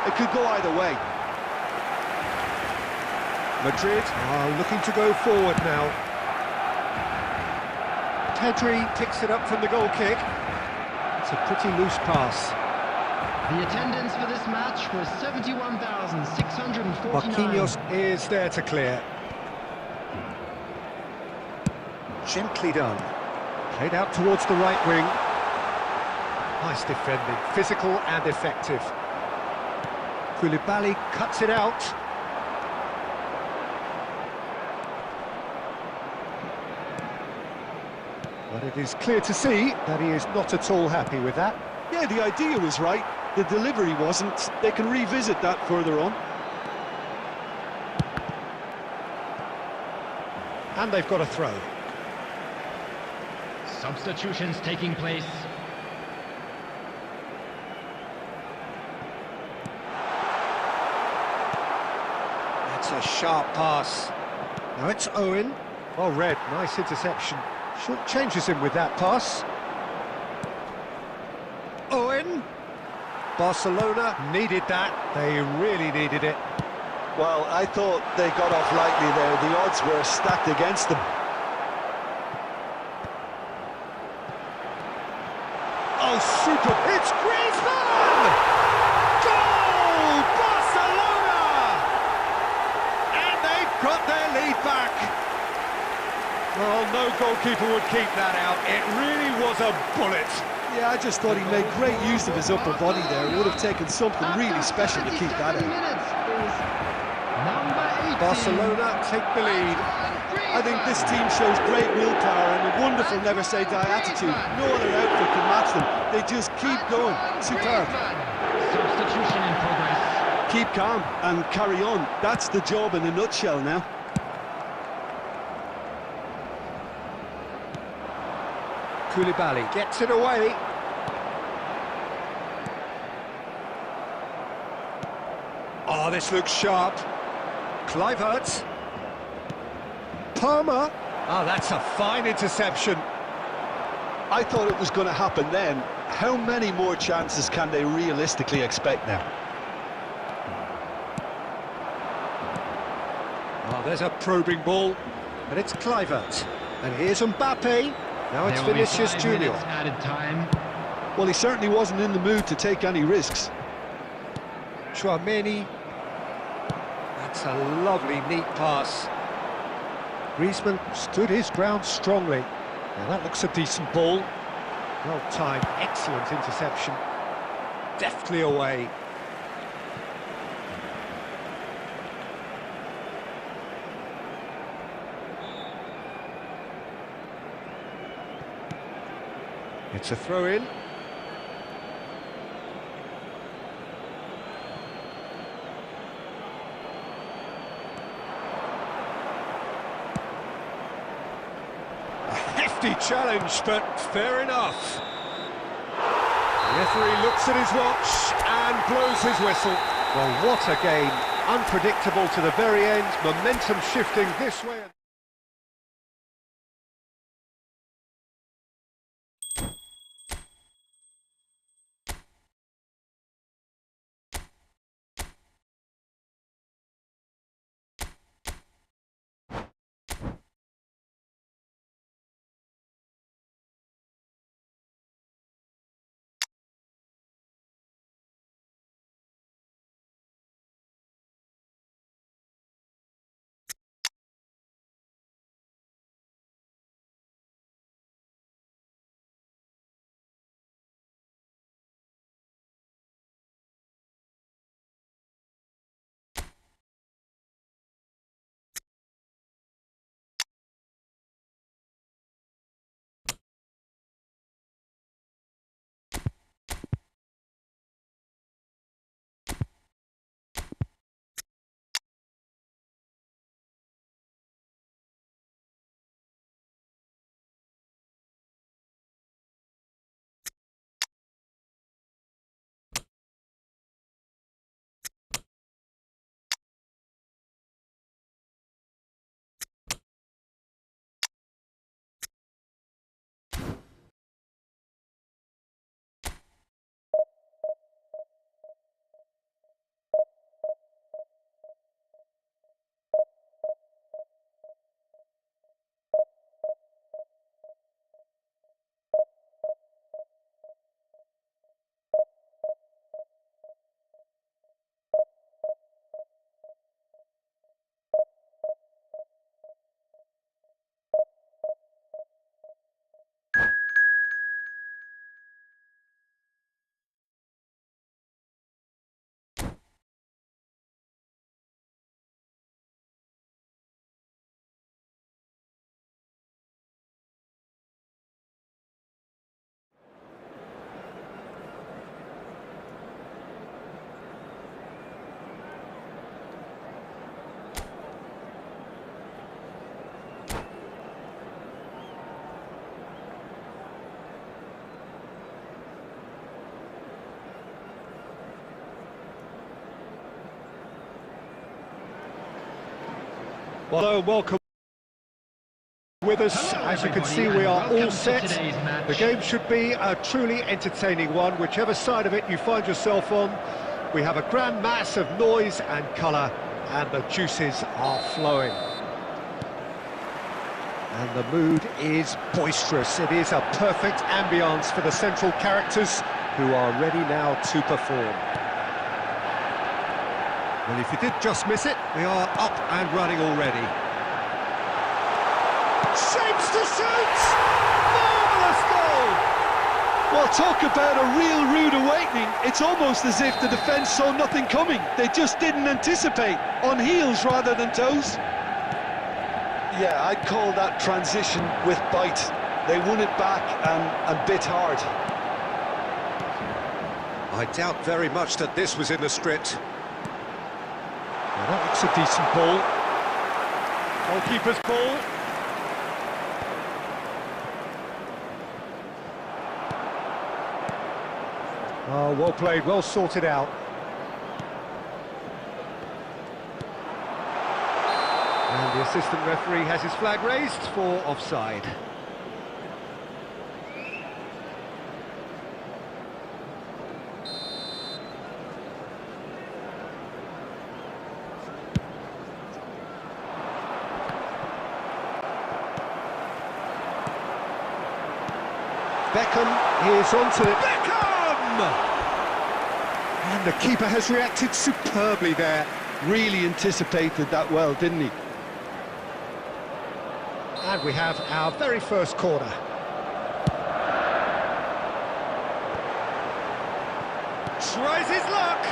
it could go either way. Madrid are looking to go forward now. Pedri picks it up from the goal kick. It's a pretty loose pass. The attendance for this match was 71,649. Marquinhos is there to clear. Gently done. Played out towards the right wing. Nice defending, physical and effective. Koulibaly cuts it out. But it is clear to see that he is not at all happy with that. Yeah, the idea was right. The delivery wasn't. They can revisit that further on. And they've got a throw. Substitutions taking place. That's a sharp pass. Now it's Owen. Well read, nice interception. Short changes him with that pass. Owen. Barcelona needed that. They really needed it. Well, I thought they got off lightly there. The odds were stacked against them. Oh, super! It's Griezmann! Goal! Barcelona! And they've got their lead back. Well, no goalkeeper would keep that out. It really was a bullet. Yeah, I just thought he made great use of his upper body there. It would have taken something really special to keep that out. Barcelona take the lead. I think this team shows great willpower and a wonderful never-say-die attitude. No other outfit can match them. They just keep going. Superb. Substitution in progress. Keep calm and carry on. That's the job in a nutshell now. Koulibaly gets it away. Oh, this looks sharp. Kluivert. Palmer. Oh, that's a fine interception. I thought it was going to happen then. How many more chances can they realistically expect now? Oh, there's a probing ball. And it's Kluivert. And here's Mbappe. Now it's Vinicius Junior. Added time. Well, he certainly wasn't in the mood to take any risks. Chouameni. That's a lovely, neat pass. Griezmann stood his ground strongly. Now that looks a decent ball. Well timed, excellent interception. Deftly away. It's a throw-in. A hefty challenge, but fair enough. The referee looks at his watch and blows his whistle. Well, what a game. Unpredictable to the very end, momentum shifting this way. Well, welcome with us. Hello, as you can see, everybody, we are and all welcome to set. today's match. The game should be a truly entertaining one, whichever side of it you find yourself on. We have a grand mass of noise and colour, and the juices are flowing. And the mood is boisterous. It is a perfect ambience for the central characters, who are ready now to perform. Well, if you did just miss it, we are up and running already. Shapes to shoot! Marvellous goal! Well, talk about a real rude awakening. It's almost as if the defence saw nothing coming. They just didn't anticipate, on heels rather than toes. Yeah, I'd call that transition with bite. They won it back and bit hard. I doubt very much that this was in the script. Well, that looks a decent ball. Goalkeeper's ball. Oh, well played, well sorted out. And the assistant referee has his flag raised for offside. Beckham is onto it. Beckham! And the keeper has reacted superbly there. Really anticipated that well, didn't he? And we have our very first corner. Tries his luck!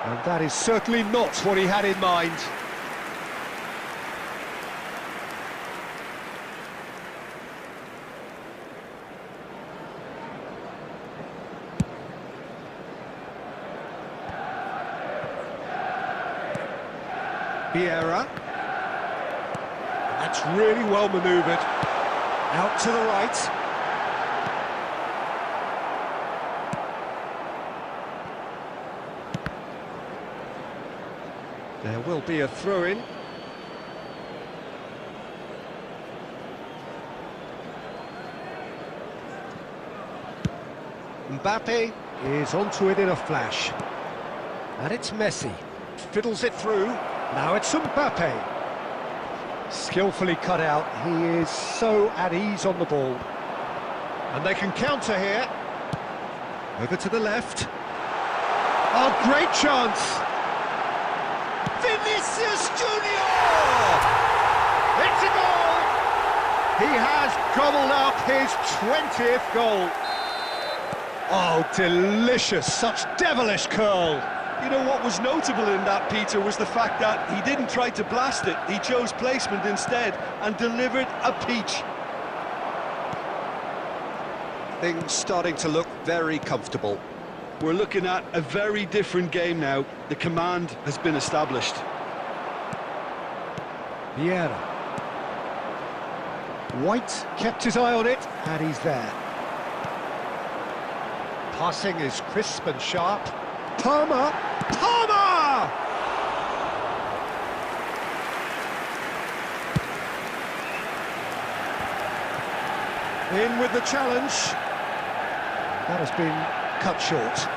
And that is certainly not what he had in mind. Vieira. That's really well manoeuvred. Out to the right. There will be a throw-in. Mbappe is onto it in a flash. And it's Messi. Fiddles it through. Now it's Mbappe. Skillfully cut out. He is so at ease on the ball. And they can counter here. Over to the left. Oh, great chance! Vinicius Junior! It's a goal! He has gobbled up his 20th goal. Oh, delicious, such devilish curl. You know what was notable in that, Peter, was the fact that he didn't try to blast it. He chose placement instead and delivered a peach. Things starting to look very comfortable. We're looking at a very different game now. The command has been established. Vieira. White kept his eye on it, and he's there. Passing is crisp and sharp. Palmer! Palmer! In with the challenge. That has been cut short.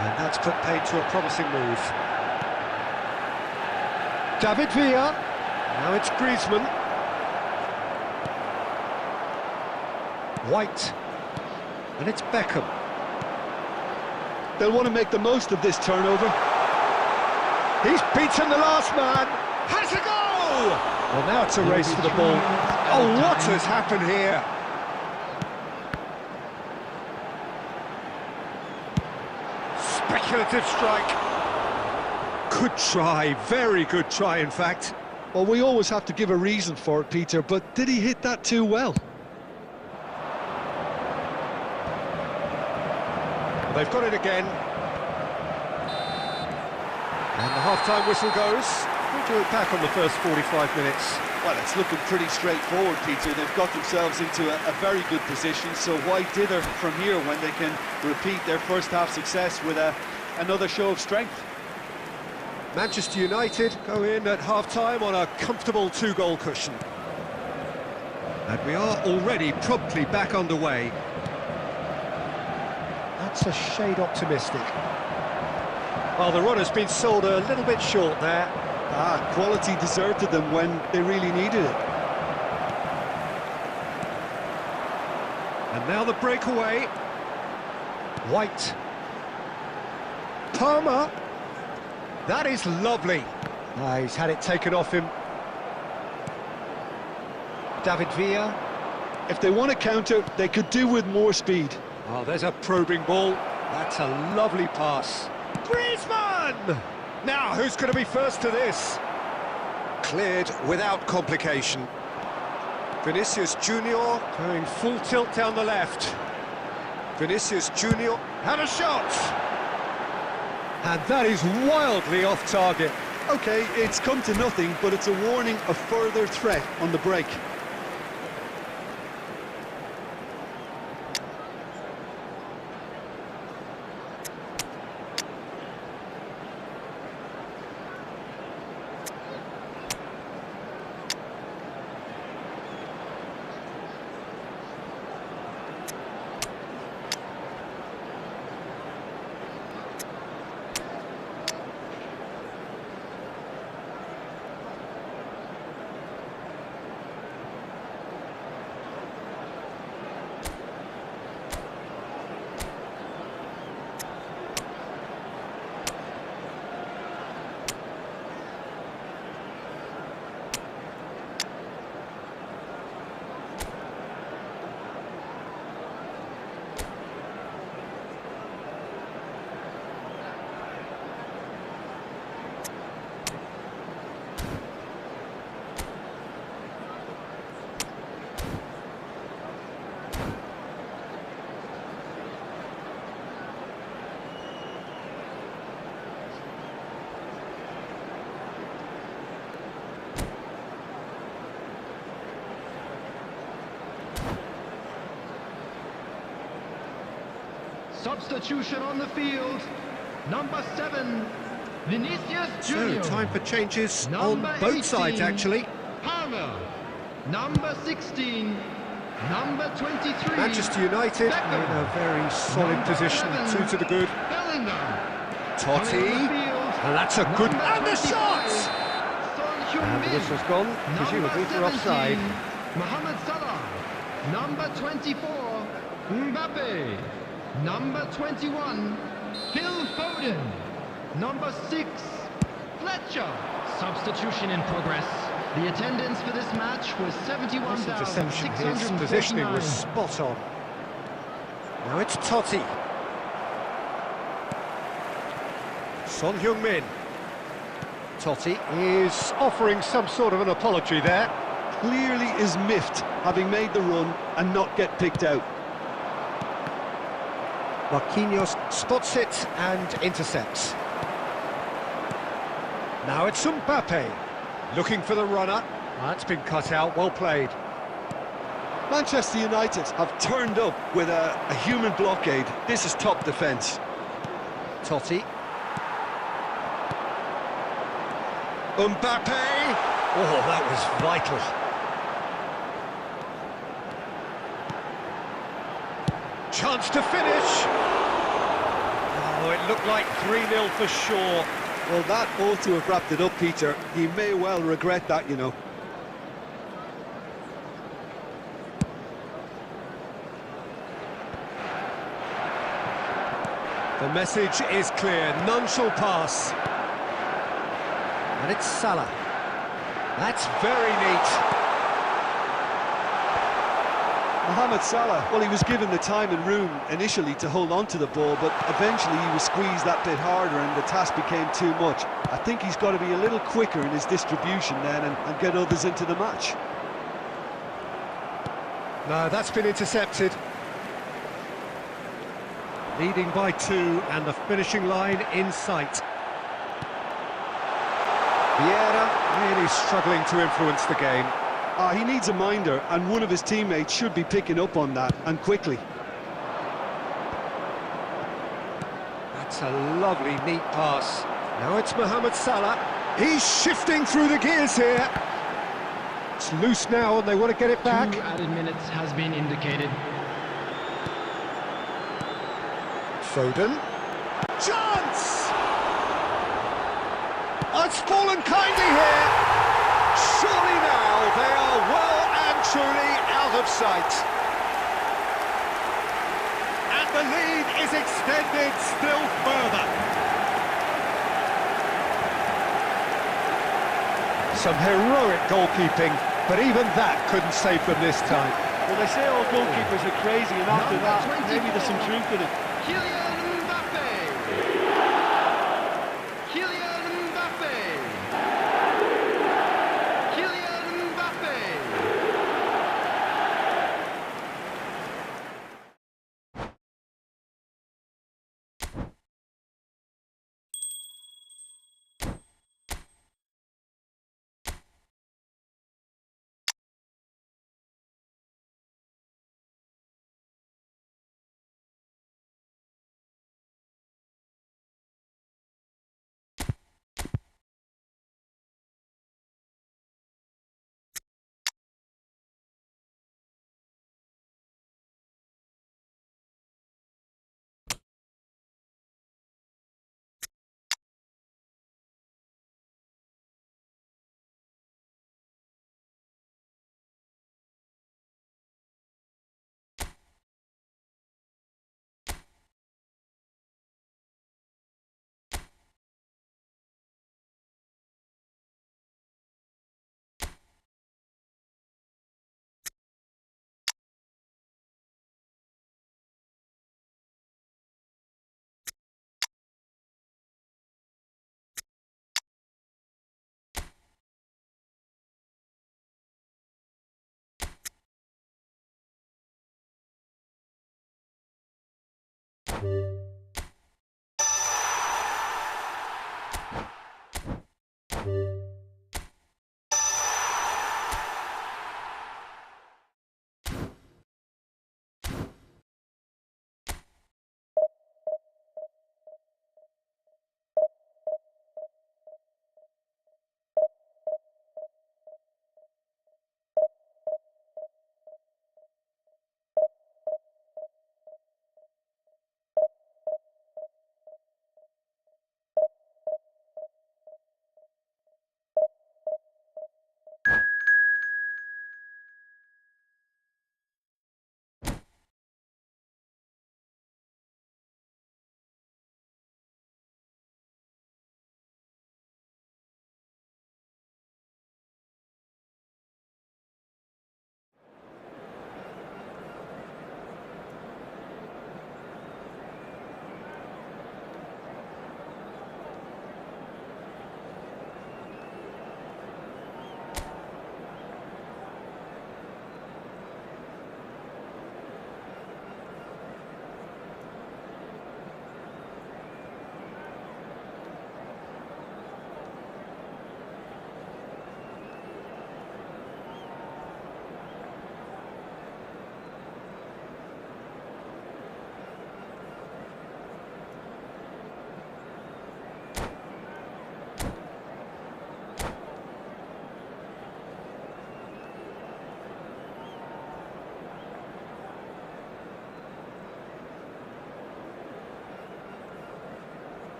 And that's put paid to a promising move. David Villa. Now it's Griezmann. White. And it's Beckham. They'll want to make the most of this turnover. He's beaten the last man. Has a goal! Well, now it's a race for the ball. Oh, what has happened here? Speculative strike. Good try, very good try, in fact. Well, we always have to give a reason for it, Peter, but did he hit that too well? They've got it again. And the half-time whistle goes. We'll do it back on the first 45 minutes. Well, it's looking pretty straightforward, Peter. They've got themselves into a very good position, so why dither from here when they can repeat their first-half success with another show of strength? Manchester United go in at half-time on a comfortable two-goal cushion. And we are already promptly back underway. That's a shade optimistic. Well, the run has been sold a little bit short there. Quality deserted them when they really needed it. And now the breakaway. White. Palmer. That is lovely. He's had it taken off him. David Villa. If they want to counter, they could do with more speed. Oh, there's a probing ball. That's a lovely pass. Griezmann! Now, who's going to be first to this? Cleared without complication. Vinicius Junior going full tilt down the left. Vinicius Junior had a shot! And that is wildly off target. OK, it's come to nothing, but it's a warning of further threat on the break. Substitution on the field. Number 7, Vinicius Junior. So, time for changes on Number both 18, sides, actually. Palmer. Number 16, number 23. Manchester United Beckham. in a very solid Number position, 11, 2 to the good. Bellingham. Totti, Coming on the field, and that's a good... number And the 25, shot! Son And the Heung-min. whistle's gone, presumably for Number offside. 17, Mohamed Salah. Number 24, Mbappe. Number 21, Phil Foden. Number 6, Fletcher. Substitution in progress. The attendance for this match was Decisive deception. His 71,649. positioning was spot on. Now it's Totti. Son Heung-min. Totti is offering some sort of an apology there. Clearly is miffed, having made the run and not get picked out. Marquinhos spots it and intercepts. Now it's Mbappe, looking for the runner. That's been cut out, well played. Manchester United have turned up with a human blockade. This is top defence. Totti. Mbappe! Oh, that was vital. Chance to finish. Oh, it looked like 3-0 for sure. Well, that ought to have wrapped it up, Peter. He may well regret that, you know. The message is clear, none shall pass. And it's Salah. That's very neat. Mohamed Salah, well, he was given the time and room initially to hold on to the ball, but eventually he was squeezed that bit harder and the task became too much. I think he's got to be a little quicker in his distribution then and get others into the match. No, that's been intercepted. Leading by 2 and the finishing line in sight. Vieira really struggling to influence the game. He needs a minder, and one of his teammates should be picking up on that, and quickly. That's a lovely, neat pass. Now it's Mohamed Salah. He's shifting through the gears here. It's loose now and they want to get it back. 2 added minutes has been indicated. Foden. Chance! Oh, it's fallen kindly here. Surely now they are well and truly out of sight. And the lead is extended still further. Some heroic goalkeeping, but even that couldn't save them this time. Well, they say all goalkeepers are crazy, and after Number that, 24. maybe there's some truth in it. Kylian Mbappe. Kylian Mbappe. Kylian Mbappe.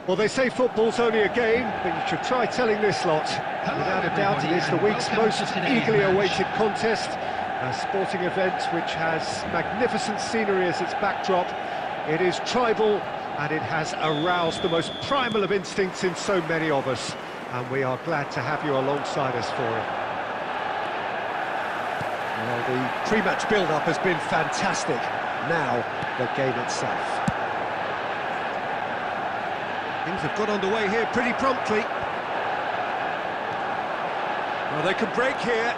Well, they say football's only a game, but you should try telling this lot. Without a doubt, it is the week's most eagerly awaited contest. A sporting event which has magnificent scenery as its backdrop. It is tribal, and it has aroused the most primal of instincts in so many of us. And we are glad to have you alongside us for it. Well, the pre-match build-up has been fantastic. Now, the game itself. Things have got underway here pretty promptly. Well, they can break here.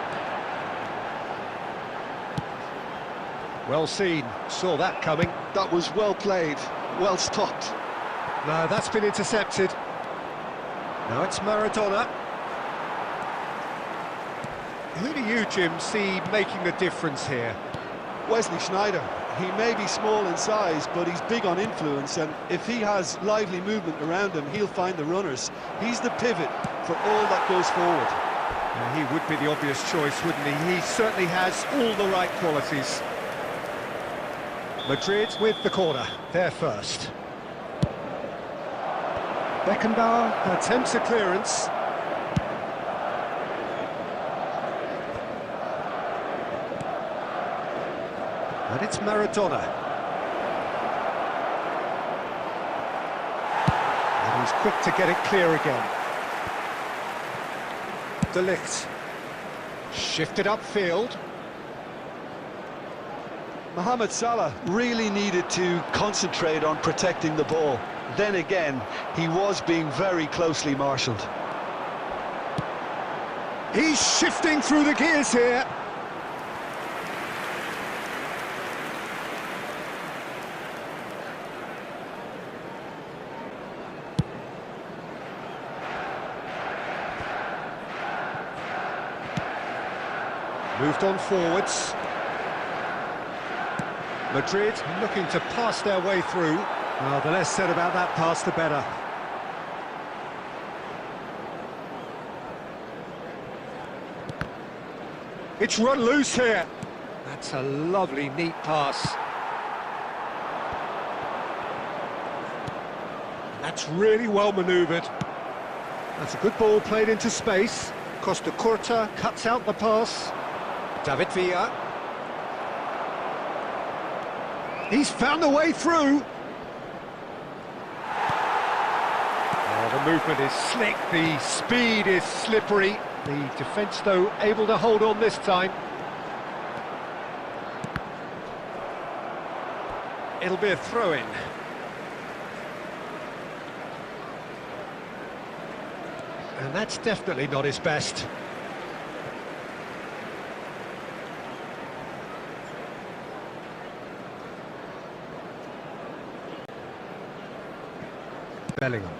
Well seen, saw that coming. That was well played, well stopped. No, that's been intercepted. Now it's Maradona. Who do you, Jim, see making the difference here? Wesley Sneijder. He may be small in size, but he's big on influence, and if he has lively movement around him, he'll find the runners. He's the pivot for all that goes forward. He would be the obvious choice, wouldn't he? He certainly has all the right qualities. Madrid with the corner, there first. Beckenbauer attempts a clearance. And it's Maradona. And he's quick to get it clear again. De Ligt. Shifted upfield. Mohamed Salah really needed to concentrate on protecting the ball. Then again, he was being very closely marshalled. He's shifting through the gears here. Moved on forwards. Madrid looking to pass their way through. Well, the less said about that pass, the better. It's run loose here. That's a lovely, neat pass. That's really well manoeuvred. That's a good ball played into space. Costa Curta cuts out the pass. David Villa. He's found a way through. Oh, the movement is slick, the speed is slippery. The defence, though, able to hold on this time. It'll be a throw-in. And that's definitely not his best. Bellingham.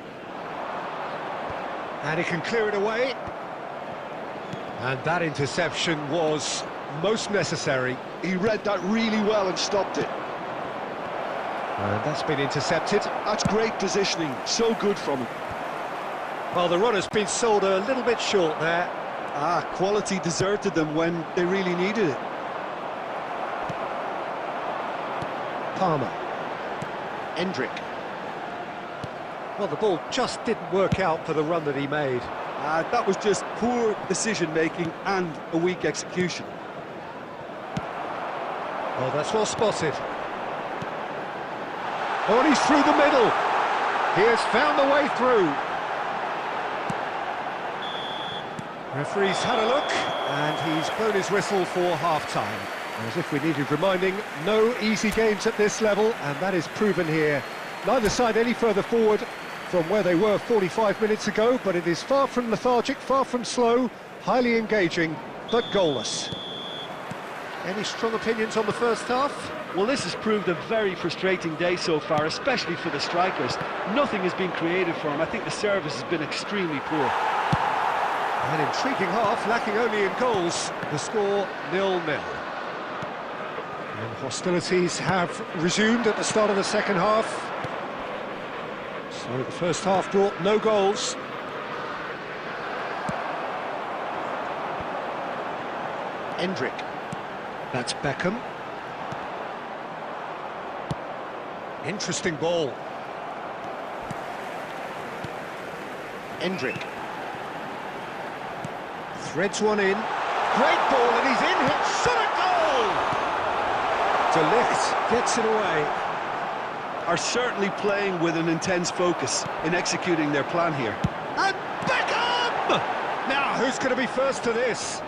And he can clear it away. And that interception was most necessary. He read that really well and stopped it. And that's been intercepted. That's great positioning, so good from him. Well, the runner's been sold a little bit short there. Quality deserted them when they really needed it. Palmer. Endrick. Well, the ball just didn't work out for the run that he made. That was just poor decision-making and a weak execution. Oh, that's well spotted. Oh, and he's through the middle. He has found the way through. Referee's had a look, and he's blown his whistle for half-time. As if we needed reminding, no easy games at this level, and that is proven here. Neither side any further forward from where they were 45 minutes ago, but it is far from lethargic, far from slow, highly engaging, but goalless. Any strong opinions on the first half? Well, this has proved a very frustrating day so far, especially for the strikers. Nothing has been created for them. I think the service has been extremely poor. An intriguing half, lacking only in goals. The score 0-0. And hostilities have resumed at the start of the second half. So the first half brought no goals. Endrick. That's Beckham. Interesting ball. Endrick. Threads one in. Great ball, and he's in here. Shot a goal! De Ligt gets it away. Are certainly playing with an intense focus in executing their plan here. And Beckham! Now, who's going to be first to this?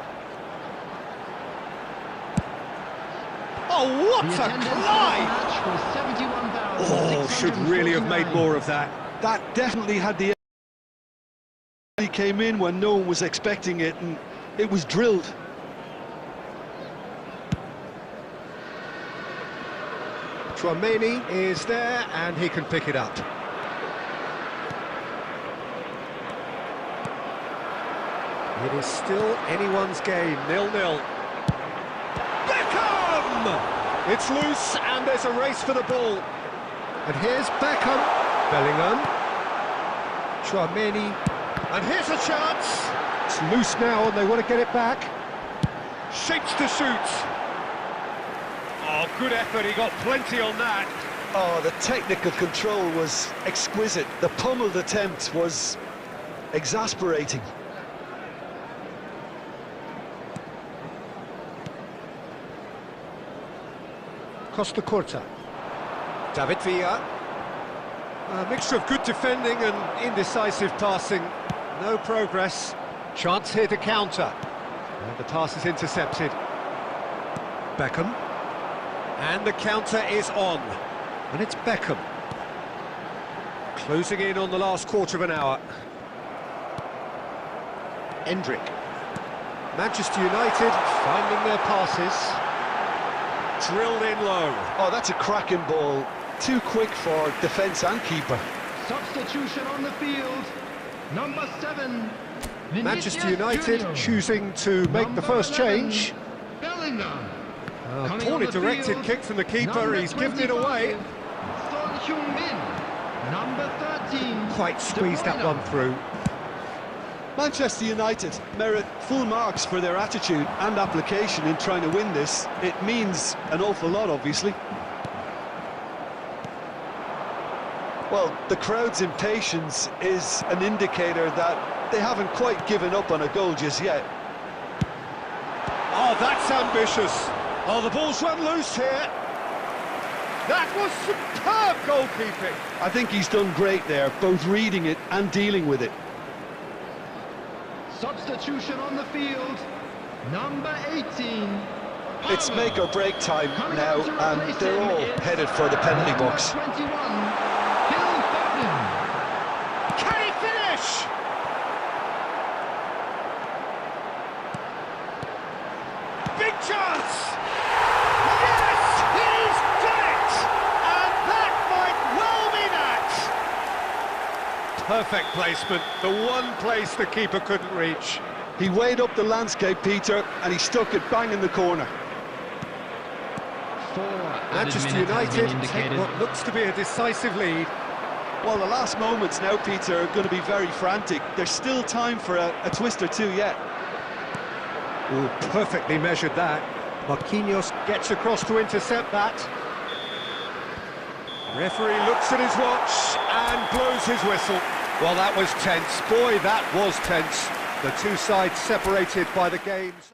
Oh, what a glide! Oh, should really have made more of that. That definitely had the... He came in when no one was expecting it, and it was drilled. Chouameni is there, and he can pick it up. It is still anyone's game, 0-0. Beckham! It's loose, and there's a race for the ball. And here's Beckham. Bellingham. Chouameni. And here's a chance. It's loose now, and they want to get it back. Shapes to shoot. Oh, good effort, he got plenty on that. Oh, the technical control was exquisite. The pummeled attempt was exasperating. Costa Curta. David Villa. A mixture of good defending and indecisive passing. No progress. Chance here to counter. And the pass is intercepted. Beckham. And the counter is on. And it's Beckham. Closing in on the last quarter of an hour. Endrick. Manchester United finding their passes. Drilled in low. Oh, that's a cracking ball. Too quick for defence and keeper. Substitution on the field. Number 7. Manchester United Junior. choosing to make Number the first 11, change. Bellingham. Coming Poorly on the directed field, kick from the keeper, number he's given it 25, away. Son Heung-min. Number 13. Quite squeezed that one through. Manchester United merit full marks for their attitude and application in trying to win this. It means an awful lot, obviously. Well, the crowd's impatience is an indicator that they haven't quite given up on a goal just yet. Oh, that's ambitious. Oh, the ball's run loose here. That was superb goalkeeping. I think he's done great there, both reading it and dealing with it. Substitution on the field. Number 18. It's make or break time now, and they're all headed for the penalty box. 21. Phil Foden. Can he finish? Big chance! Yes, he's done it! And that might well be that! Perfect placement, the one place the keeper couldn't reach. He weighed up the landscape, Peter, and he stuck it bang in the corner. Manchester United take what looks to be a decisive lead. Well, the last moments now, Peter, are going to be very frantic. There's still time for a twist or two yet. Oh, perfectly measured that. Marquinhos gets across to intercept that. Referee looks at his watch and blows his whistle. Well, that was tense. Boy, that was tense. The two sides separated by the games.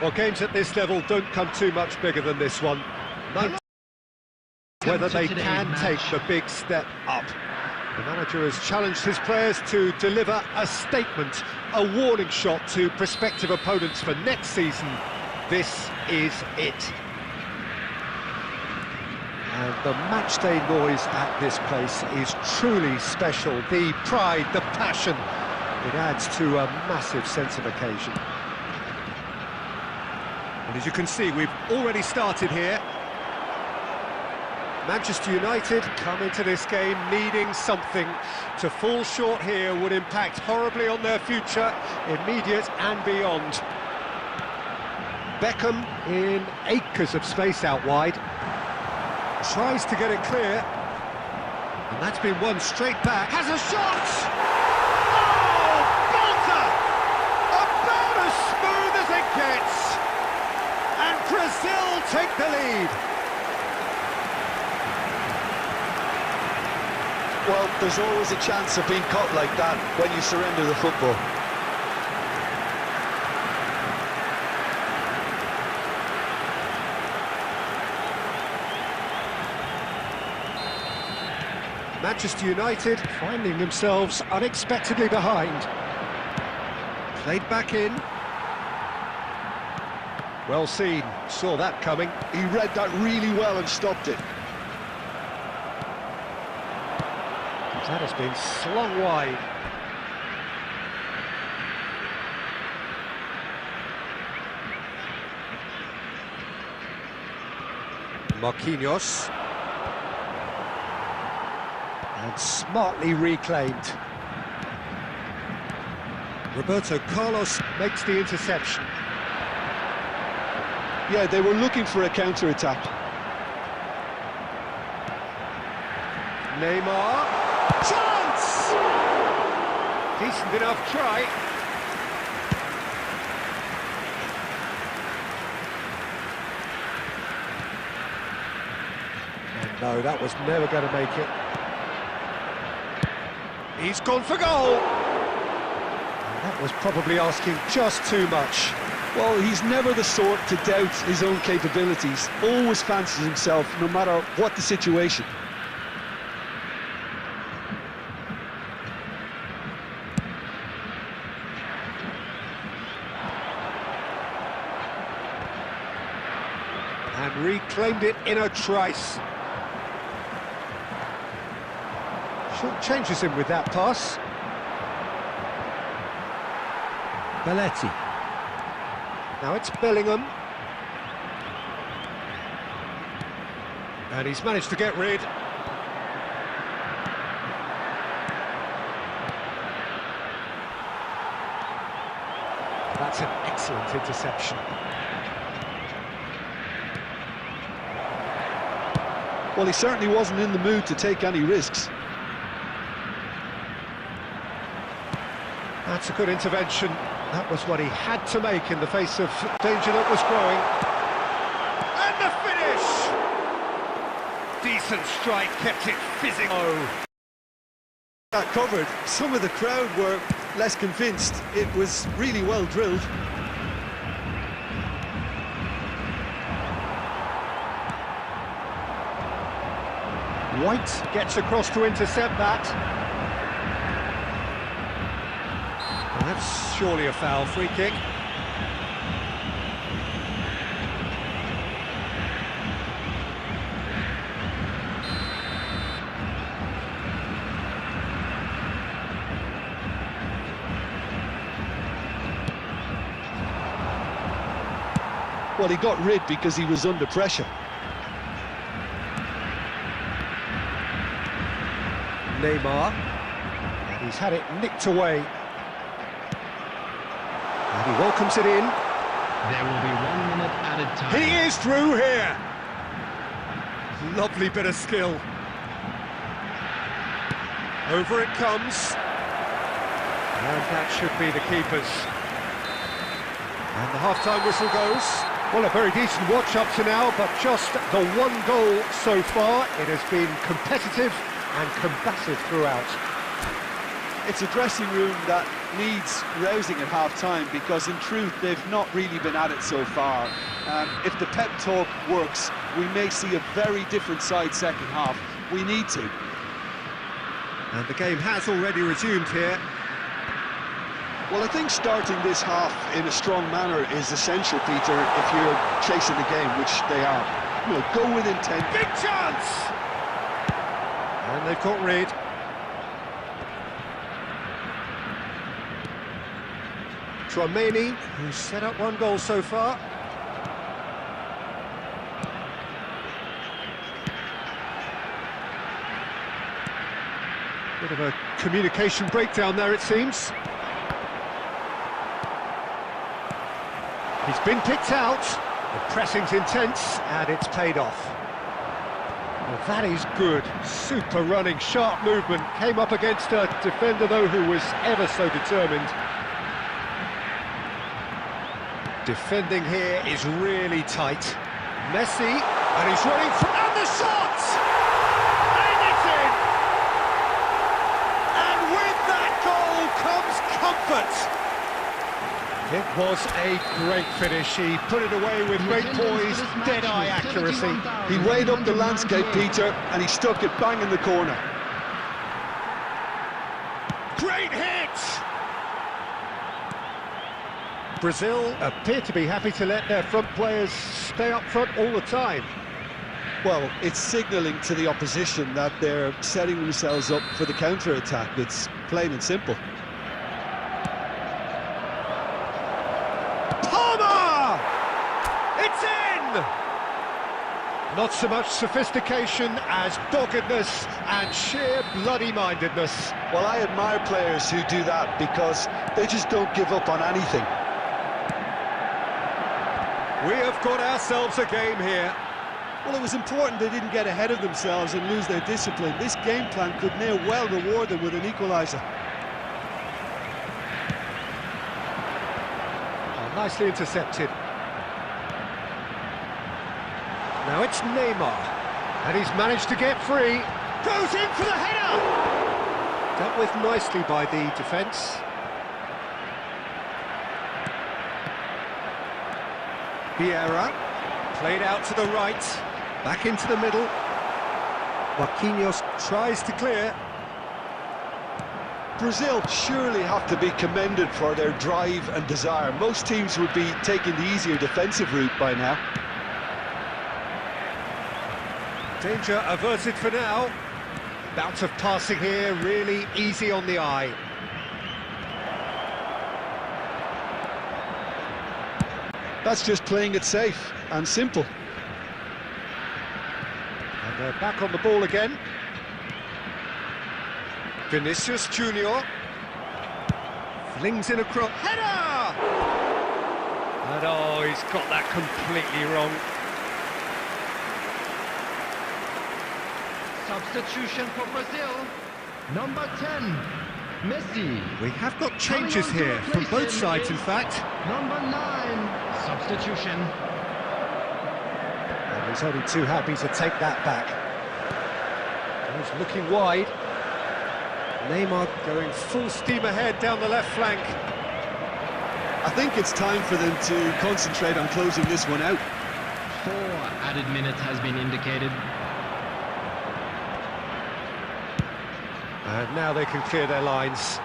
Well, games at this level don't come too much bigger than this one. Whether they can take the big step up. The manager has challenged his players to deliver a statement, a warning shot to prospective opponents for next season. This is it. And the matchday noise at this place is truly special. The pride, the passion, it adds to a massive sense of occasion. And as you can see, we've already started here. Manchester United come into this game needing something. To fall short here would impact horribly on their future, immediate and beyond. Beckham in acres of space out wide. Tries to get it clear. And that's been won straight back. Has a shot! Oh, bolter! About as smooth as it gets. And Brazil take the lead. Well, there's always a chance of being caught like that when you surrender the football. Manchester United finding themselves unexpectedly behind. Played back in. Well seen, saw that coming. He read that really well and stopped it. That has been slung wide. Marquinhos. And smartly reclaimed. Roberto Carlos makes the interception. Yeah, they were looking for a counter-attack. Neymar. Chance! Decent enough try. And no, that was never going to make it. He's gone for goal! And that was probably asking just too much. Well, he's never the sort to doubt his own capabilities. Always fancies himself, no matter what the situation. And reclaimed it in a trice. Short changes him with that pass. Belletti. Now it's Bellingham. And he's managed to get rid. That's an excellent interception. Well, he certainly wasn't in the mood to take any risks. That's a good intervention. That was what he had to make in the face of danger that was growing. And the finish! Decent strike, kept it fizzing. Oh. That covered. Some of the crowd were less convinced. It was really well drilled. White gets across to intercept that. Well, that's surely a foul, free kick. Well, he got rid because he was under pressure. Neymar. And he's had it nicked away. And he welcomes it in. There will be 1 minute added time. He is through here. Lovely bit of skill. Over it comes. And that should be the keeper's. And the half-time whistle goes. Well, a very decent watch up to now, but just the 1 goal so far. It has been competitive and combative throughout. It's a dressing room that needs rousing at half-time, because in truth they've not really been at it so far. If the pep talk works, we may see a very different side second half. We need to. And the game has already resumed here. Well, I think starting this half in a strong manner is essential, Peter, if you're chasing the game, which they are. You know, go with intent. Big chance! And they've caught Reed. Tromeni, who's set up one goal so far. Bit of a communication breakdown there, it seems. He's been picked out. The pressing's intense, and it's paid off. Well, that is good. Super running, sharp movement. Came up against a defender, though, who was ever so determined. Defending here is really tight. Messi, and he's running for... And the shot! And it's in! And with that goal comes comfort. It was a great finish. He put it away with great poise, dead-eye accuracy. He weighed up the landscape, Peter, and he stuck it bang in the corner. Great hit! Brazil appear to be happy to let their front players stay up front all the time. Well, it's signalling to the opposition that they're setting themselves up for the counter-attack. It's plain and simple. It's in! Not so much sophistication as doggedness and sheer bloody-mindedness. Well, I admire players who do that, because they just don't give up on anything. We have got ourselves a game here. Well, it was important they didn't get ahead of themselves and lose their discipline. This game plan could now well reward them with an equaliser. Oh, nicely intercepted. Now it's Neymar, and he's managed to get free. Goes in for the header! Dealt with nicely by the defence. Vieira, played out to the right, back into the middle. Marquinhos tries to clear. Brazil surely have to be commended for their drive and desire. Most teams would be taking the easier defensive route by now. Danger averted for now. Bout of passing here, really easy on the eye. That's just playing it safe and simple. And they're back on the ball again. Vinicius Junior flings in a cross. Header! And oh, he's got that completely wrong. Substitution for Brazil. Number 10, Messi. We have got changes here from both sides, in fact. Number 9, substitution. And he's only too happy to take that back. He's looking wide. Neymar going full steam ahead down the left flank. I think it's time for them to concentrate on closing this one out. 4 added minutes has been indicated. And now they can clear their lines.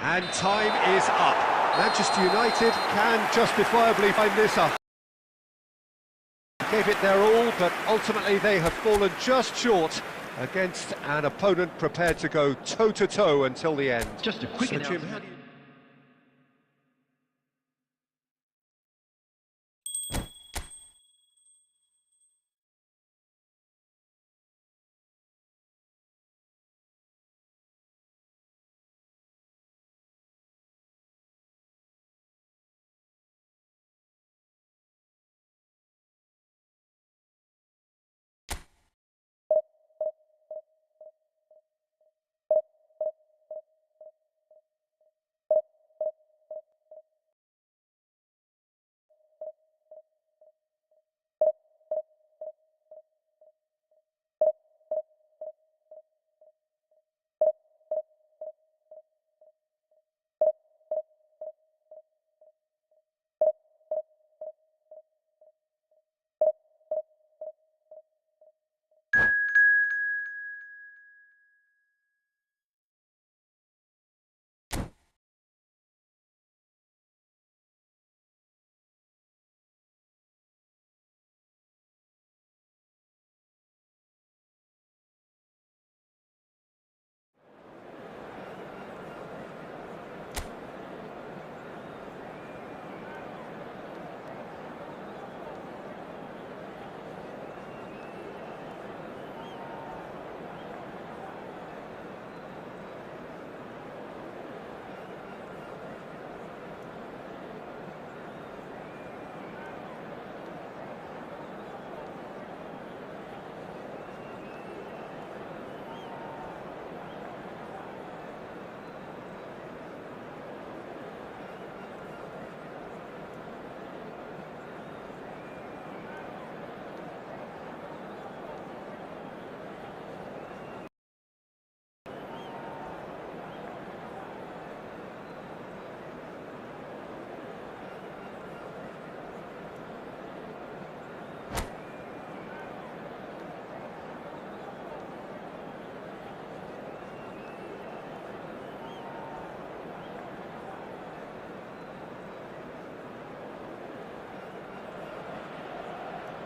And time is up. Manchester United can justifiably find this up. Gave it their all, but ultimately they have fallen just short against an opponent prepared to go toe-to-toe until the end. Just a quick So, Jim, announcement. how do you...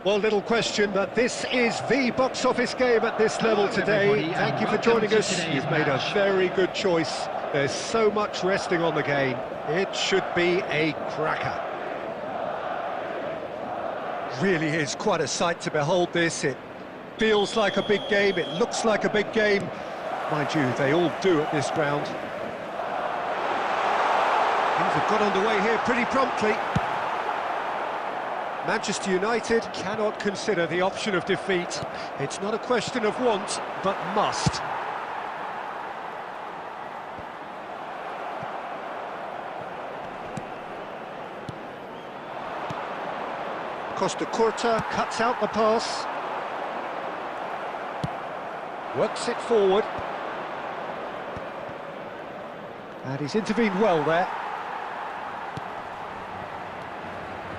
Well, little question that this is the box office game at this level today. Thank you for joining us. You've made a very good choice. There's so much resting on the game. It should be a cracker. Really is quite a sight to behold this. It feels like a big game. It looks like a big game. Mind you, they all do at this ground. Things have got underway here pretty promptly. Manchester United cannot consider the option of defeat. It's not a question of want, but must. Costa Curta cuts out the pass. Works it forward. And he's intervened well there.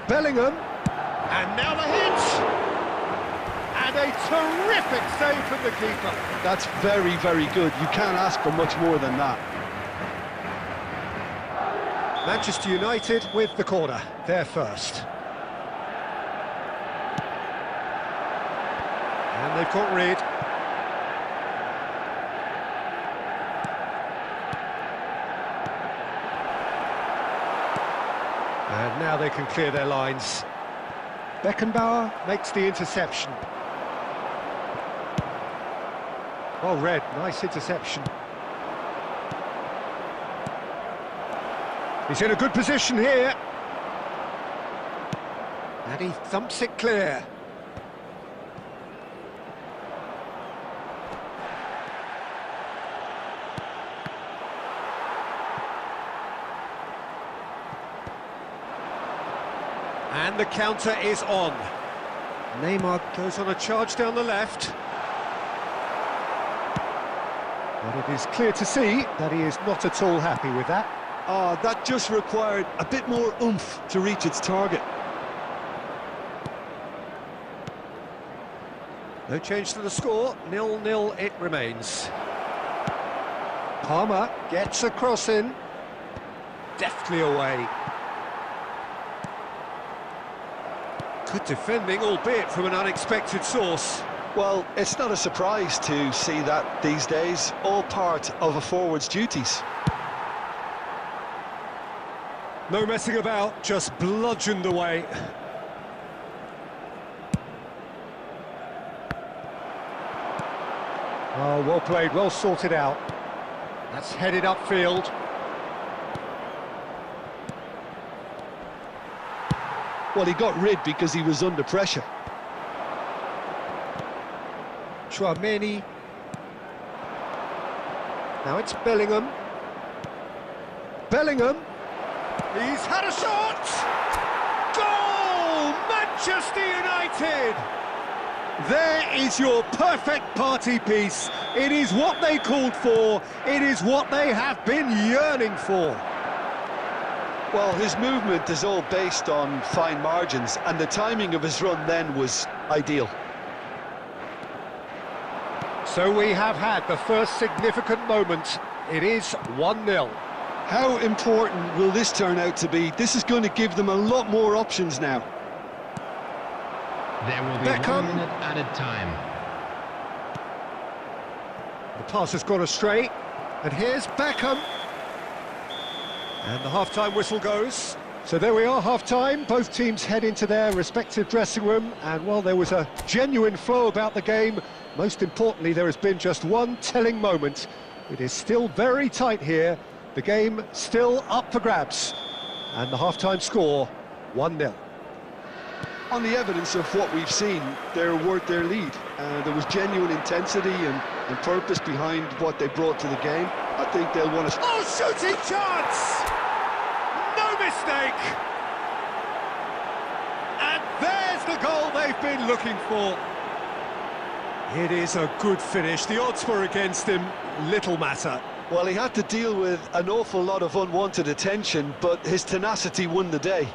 Bellingham. And now the hit! And a terrific save from the keeper. That's very, very good. You can't ask for much more than that. Manchester United with the corner. They're first. And they've got rid. And now they can clear their lines. Beckenbauer makes the interception. Well read, nice interception. He's in a good position here. And he thumps it clear. And the counter is on. Neymar goes on a charge down the left. But it is clear to see that he is not at all happy with that. That just required a bit more oomph to reach its target. No change to the score, 0-0 it remains. Palmer gets a cross in. Deftly away. Good defending, albeit from an unexpected source. Well, it's not a surprise to see that these days, all part of a forward's duties. No messing about, just bludgeoned away. Oh, well played, well sorted out. That's headed upfield. Well, he got rid because he was under pressure. Chouameni. Now it's Bellingham. Bellingham. He's had a shot! Goal! Manchester United! There is your perfect party piece. It is what they called for. It is what they have been yearning for. Well, his movement is all based on fine margins, and the timing of his run then was ideal. So we have had the first significant moment. It is 1-0. How important will this turn out to be? This is going to give them a lot more options now. There will be Beckham. 1 minute added time. The pass has gone astray. And here's Beckham. And the half-time whistle goes. So there we are, half-time. Both teams head into their respective dressing room. And while there was a genuine flow about the game, most importantly, there has been just one telling moment. It is still very tight here. The game still up for grabs. And the half-time score, 1-0. On the evidence of what we've seen, they're worth their lead. There was genuine intensity and purpose behind what they brought to the game. I think they'll want to... Oh, shooting chance! No mistake! And there's the goal they've been looking for. It is a good finish. The odds were against him, little matter. Well, he had to deal with an awful lot of unwanted attention, but his tenacity won the day.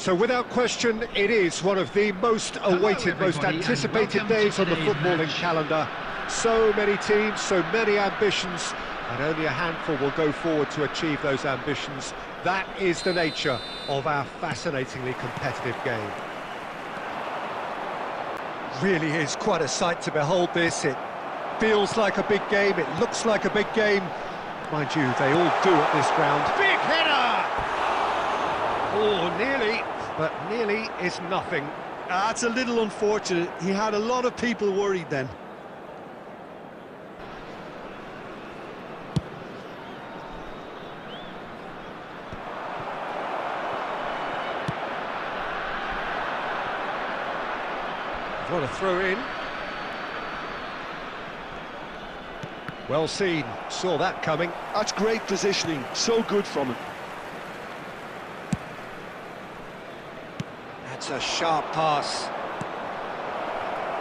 So without question, it is one of the most awaited, most everybody, and anticipated welcome days to on the today's footballing match. calendar. So many teams, so many ambitions, and only a handful will go forward to achieve those ambitions. That is the nature of our fascinatingly competitive game. Really is quite a sight to behold this. It feels like a big game, it looks like a big game. Mind you, they all do at this ground. Big header! Oh, nearly, but nearly is nothing. That's a little unfortunate. He had a lot of people worried then. What a throw in. Well seen, saw that coming. That's great positioning, so good from him. That's a sharp pass.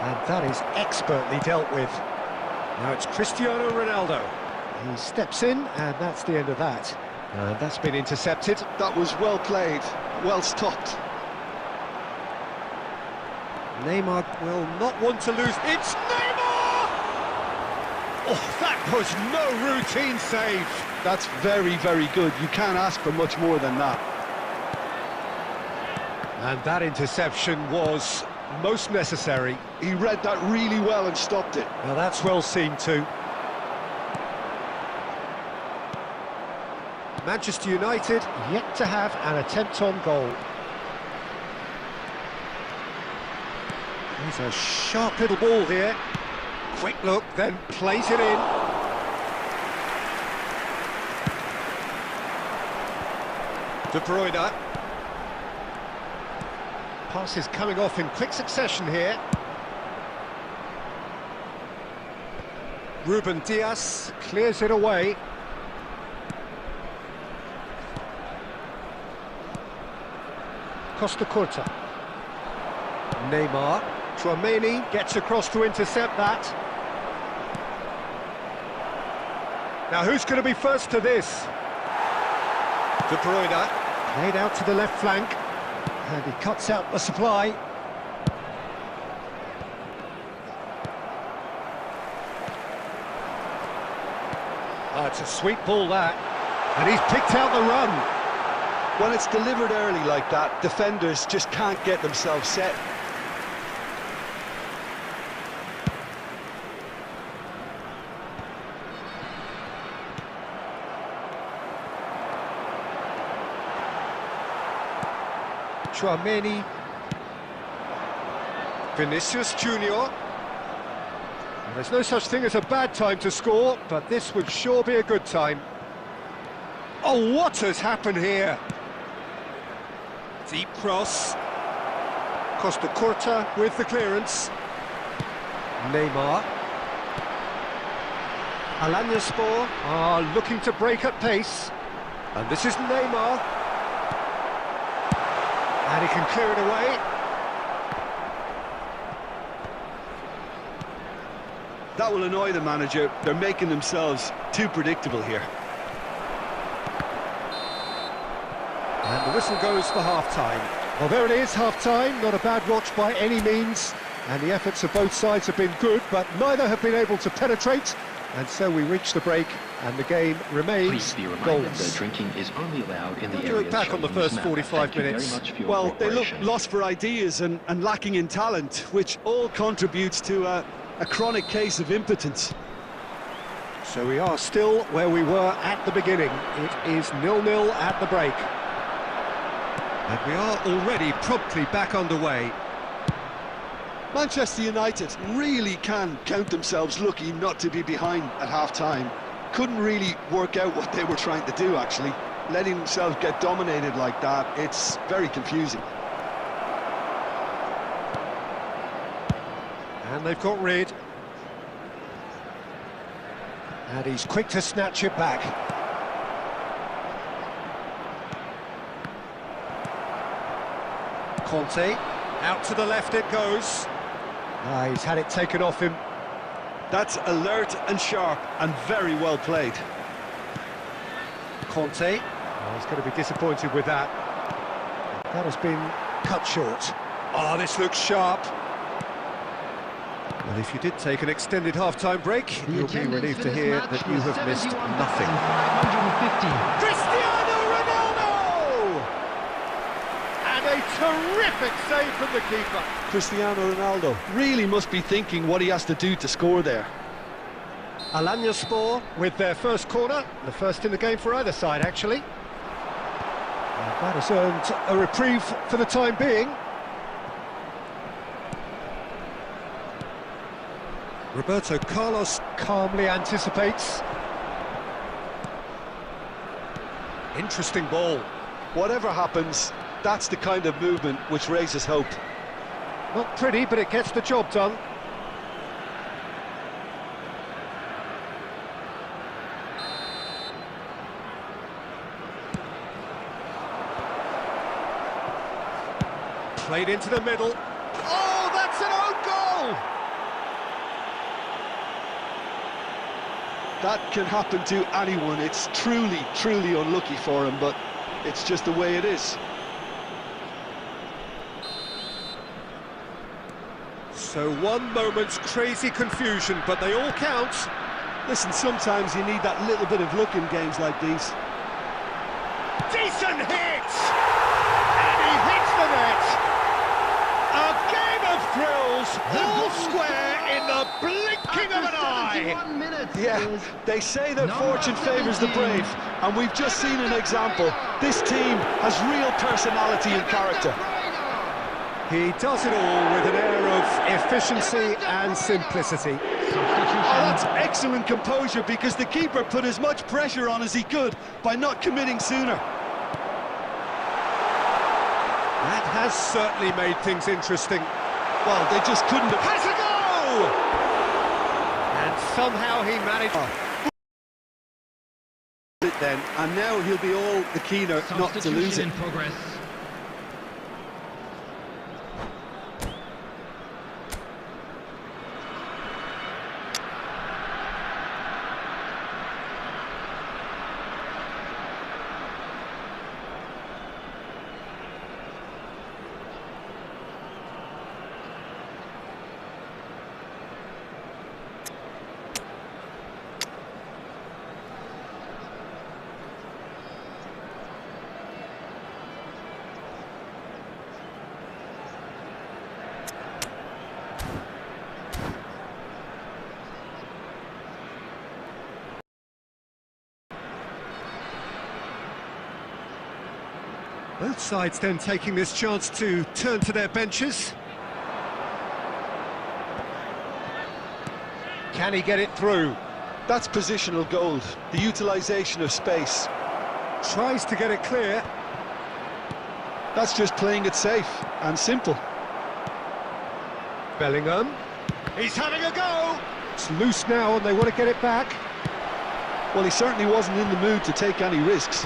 And that is expertly dealt with. Now it's Cristiano Ronaldo. He steps in, and that's the end of that. And that's been intercepted. That was well played, well stopped. Neymar will not want to lose. It's Neymar! Oh, that was no routine save. That's very, very good. You can't ask for much more than that. And that interception was most necessary. He read that really well and stopped it. Now that's well seen too. Manchester United yet to have an attempt on goal. He's a sharp little ball here. Quick look, then plays it in. De Bruyne. Pass is coming off in quick succession here. Ruben Dias clears it away. Costa Curta. Neymar. Tchouaméni gets across to intercept that. Now who's going to be first to this? De Bruyne. Played out to the left flank. And he cuts out the supply. It's a sweet ball that. And he's picked out the run. When it's delivered early like that, defenders just can't get themselves set. Tchouaméni. Vinicius Junior. There's no such thing as a bad time to score, but this would sure be a good time. Oh, what has happened here? Deep cross. Costa Curta with the clearance. Neymar. Alanyaspor are looking to break at pace. And this is Neymar. And he can clear it away. That will annoy the manager. They're making themselves too predictable here. And the whistle goes for half-time. Well, there it is, half-time. Not a bad watch by any means. And the efforts of both sides have been good, but neither have been able to penetrate. And so we reach the break, and the game remains Please be reminded goalless. that drinking is only allowed in the We'll do it areas back on the shown this first map. 45 Thank you very minutes. much for your Well, they look cooperation. lost for ideas and lacking in talent, which all contributes to a chronic case of impotence. So we are still where we were at the beginning. It is 0-0 at the break. And we are already promptly back underway. Manchester United really can count themselves lucky not to be behind at half-time. Couldn't really work out what they were trying to do, actually. Letting themselves get dominated like that, it's very confusing. And they've got rid. And he's quick to snatch it back. Conte, out to the left it goes. He's had it taken off him. That's alert and sharp and very well played. Conte, he's going to be disappointed with that. That has been cut short. Oh, this looks sharp. Well, if you did take an extended half-time break, you'll be relieved to hear that you have missed nothing. 550. Cristiano Ronaldo! And a terrific save from the keeper. Cristiano Ronaldo really must be thinking what he has to do to score there. Alanyaspor with their first corner, the first in the game for either side, actually. And that has earned a reprieve for the time being. Roberto Carlos calmly anticipates. Interesting ball. Whatever happens, that's the kind of movement which raises hope. Not pretty, but it gets the job done. Played into the middle. Oh, that's an own goal! That can happen to anyone. It's truly, truly unlucky for him, but it's just the way it is. So one moment's crazy confusion, but they all count. Listen, sometimes you need that little bit of luck in games like these. Decent hit! And he hits the net! A game of thrills, all square in the blinking of an eye! 71 minutes Yeah, is they say that number fortune favours the 17. brave, and we've just seen an example. This team has real personality and character. He does it all with an air of efficiency and simplicity. Oh, that's excellent composure, because the keeper put as much pressure on as he could by not committing sooner. That has certainly made things interesting. Well, they just couldn't have... Has a go! And somehow he managed... it then, and now he'll be all the keener not to lose it. In progress. Both sides then taking this chance to turn to their benches. Can he get it through? That's positional gold, the utilisation of space. Tries to get it clear. That's just playing it safe and simple. Bellingham. He's having a go! It's loose now and they want to get it back. Well, he certainly wasn't in the mood to take any risks.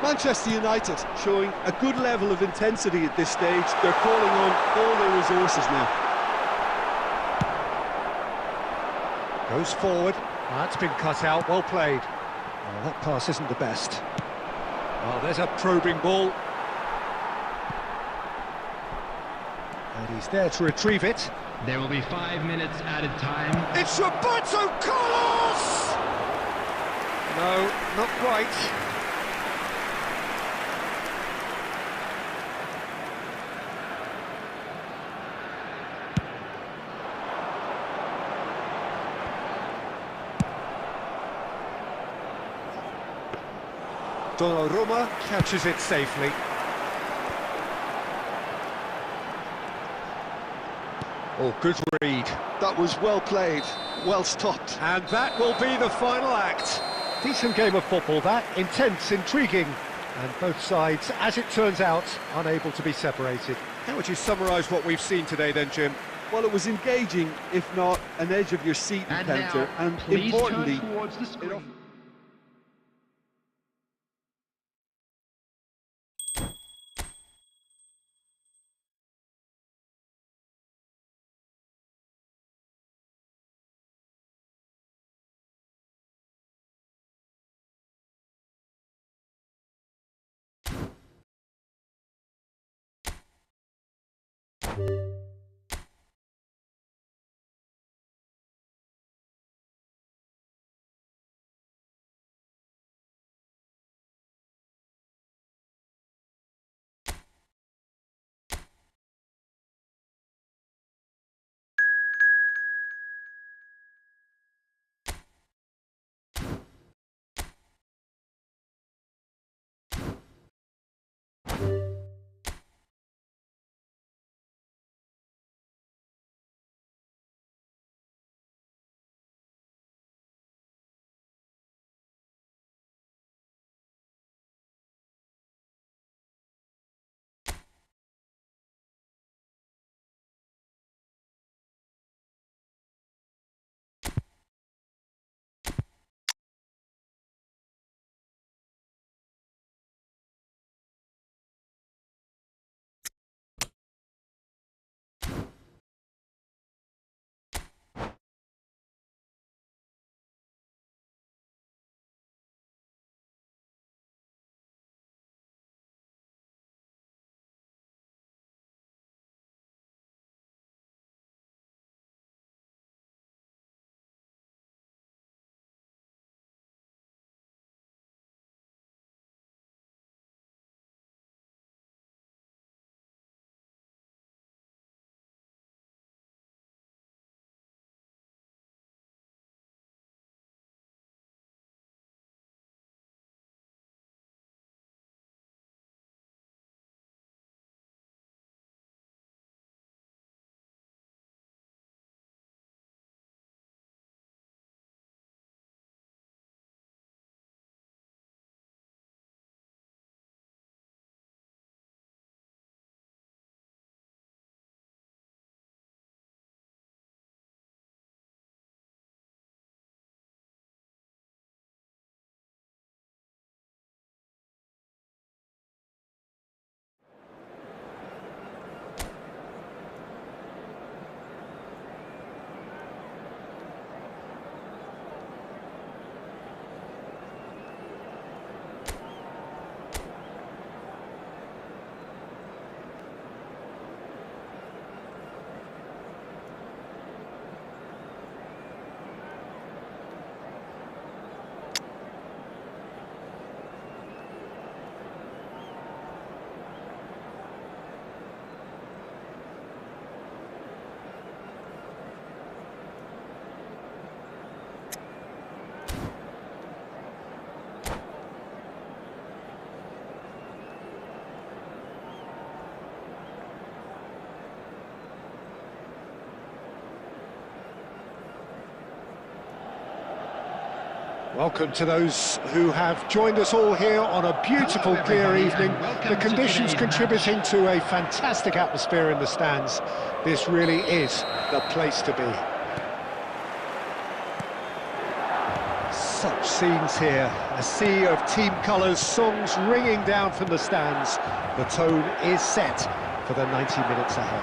Manchester United showing a good level of intensity at this stage. They're calling on all their resources now. Goes forward. That's been cut out, well played. Oh, that pass isn't the best. Oh, there's a probing ball. And he's there to retrieve it. There will be 5 minutes added time. It's Roberto Carlos! No, not quite. Donnarumma catches it safely. Oh, good read. That was well played, well stopped. And that will be the final act. Decent game of football, that. Intense, intriguing. And both sides, as it turns out, unable to be separated. How would you summarise what we've seen today then, Jim? Well, it was engaging, if not an edge of your seat And encounter. now, And please importantly, turn towards the screen. Welcome to those who have joined us all here on a beautiful, clear evening. The conditions contributing to a fantastic atmosphere in the stands. This really is the place to be. Such scenes here, a sea of team colours, songs ringing down from the stands. The tone is set for the 90 minutes ahead.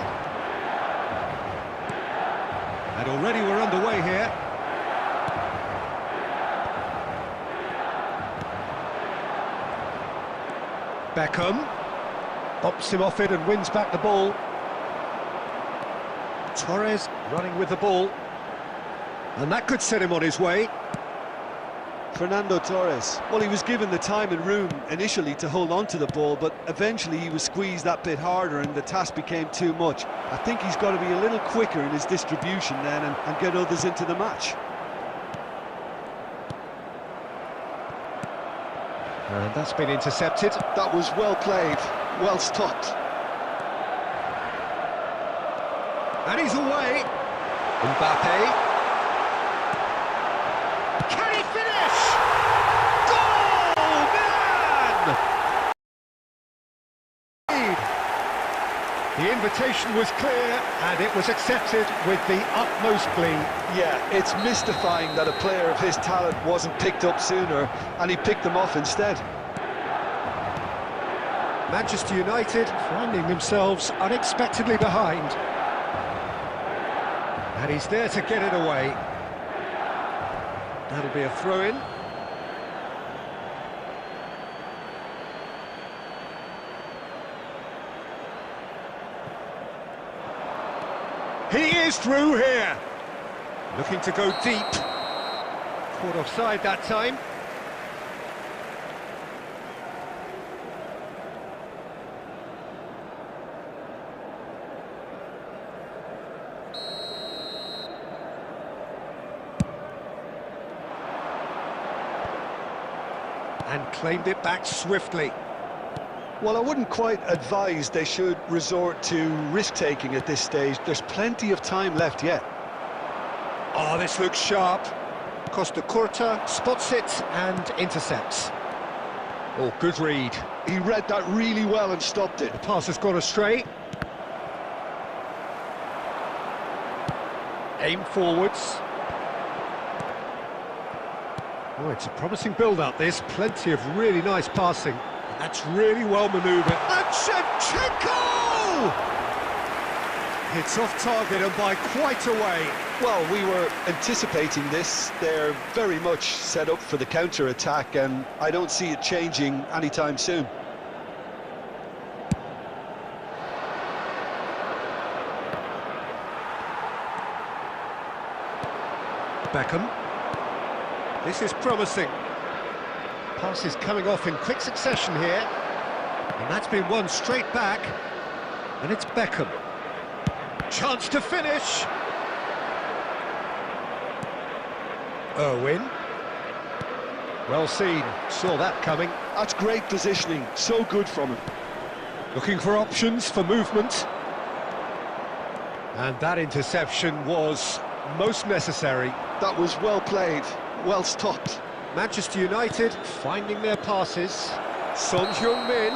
And already we're underway here. Beckham bops him off it and wins back the ball. Torres running with the ball, and that could set him on his way. Fernando Torres, well, he was given the time and room initially to hold on to the ball, but eventually he was squeezed that bit harder and the task became too much. I think he's got to be a little quicker in his distribution then and get others into the match. And that's been intercepted. That was well played, well stopped. And he's away. Mbappe. Can he finish? Goal, man! The invitation was clear and it was accepted with the utmost glee. Yeah, it's mystifying that a player of his talent wasn't picked up sooner, and he picked them off instead. Manchester United finding themselves unexpectedly behind. And he's there to get it away. That'll be a throw-in. He is through here. Looking to go deep. Caught offside that time. And claimed it back swiftly. Well, I wouldn't quite advise they should resort to risk-taking at this stage. There's plenty of time left yet. Oh, this looks sharp. Costa Curta spots it and intercepts. Oh, good read. He read that really well and stopped it. The pass has gone astray. Aim forwards. Oh, it's a promising build-up, this. Plenty of really nice passing. That's really well manoeuvred. And Shevchenko! It's off target and by quite a way. Well, we were anticipating this. They're very much set up for the counter-attack, and I don't see it changing anytime soon. Beckham. This is promising. Pass is coming off in quick succession here. And that's been won straight back. And it's Beckham. Chance to finish. Irwin. Well seen. Saw that coming. That's great positioning. So good from him. Looking for options for movement. And that interception was most necessary. That was well played, well stopped. Manchester United finding their passes. Son Heung-min.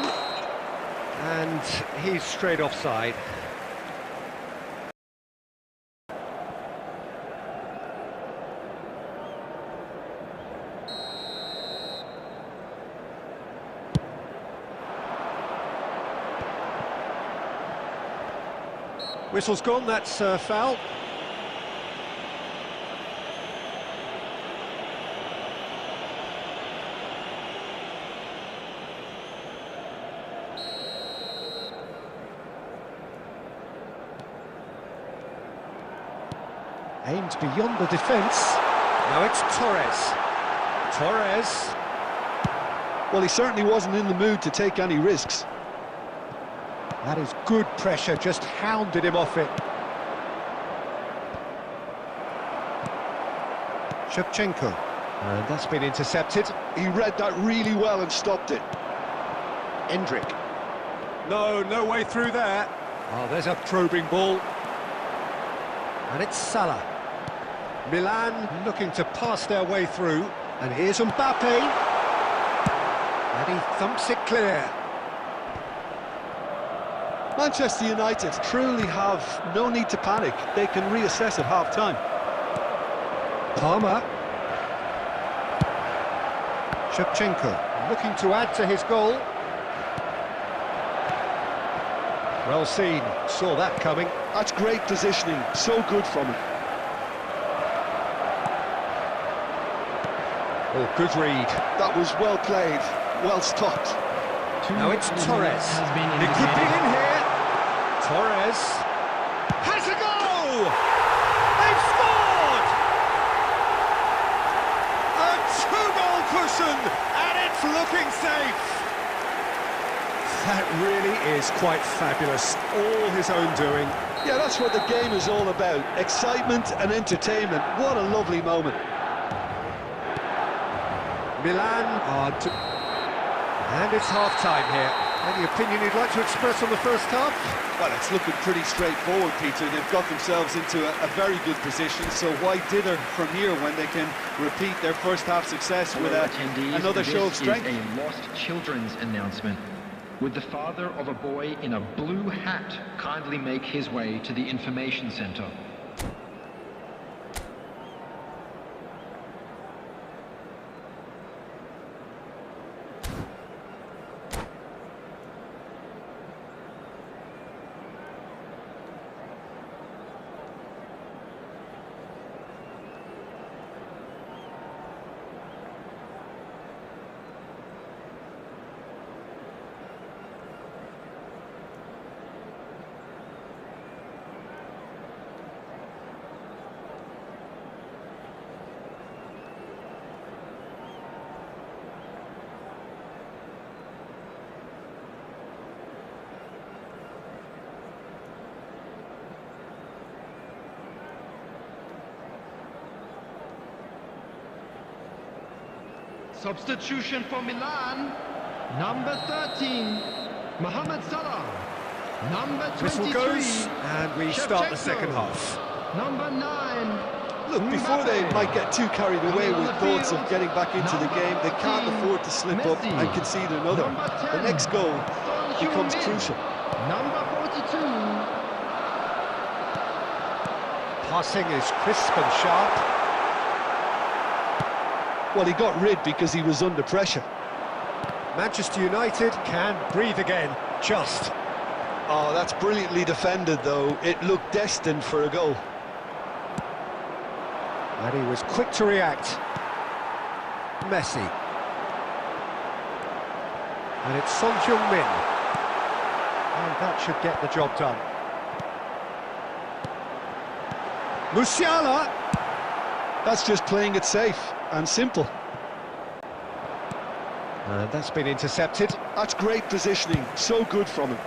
And he's straight offside. Whistle's gone, that's foul. Aimed beyond the defence. Now it's Torres. Torres. Well, he certainly wasn't in the mood to take any risks. That is good pressure, just hounded him off it. Shevchenko. And that's been intercepted. He read that really well and stopped it. Endrick. No way through there. Oh, there's a probing ball. And it's Salah. Milan looking to pass their way through. And here's Mbappe. And he thumps it clear. Manchester United truly have no need to panic. They can reassess at half-time. Palmer. Shevchenko looking to add to his goal. Well seen, saw that coming. That's great positioning, so good from him. Oh, good read. That was well played, well stopped. Now it's Torres. It could be in here. Torres has a goal! They've scored! A two-goal cushion, and it's looking safe. That really is quite fabulous. All his own doing. Yeah, that's what the game is all about. Excitement and entertainment. What a lovely moment. Milan are to... And it's half-time here. Any opinion you'd like to express on the first half? Well, it's looking pretty straightforward, Peter. They've got themselves into a very good position, so why dither from here when they can repeat their first half success with another show of strength? This is a lost children's announcement. Would the father of a boy in a blue hat kindly make his way to the information center? Substitution for Milan, number 13, Mohamed Salah. Number 23, Whistle goes, and we start the second half. Number 9. Look, before they might get too carried away with thoughts of getting back into the game, they can't afford to slip up and concede another. The next goal becomes crucial. Number 42. Passing is crisp and sharp. Well, he got rid because he was under pressure. Manchester United can breathe again, just. Oh, that's brilliantly defended, though. It looked destined for a goal. And he was quick to react. Messi. And it's Son Heung-min. And that should get the job done. Musiala. That's just playing it safe and simple. And that's been intercepted. That's great positioning, so good from him.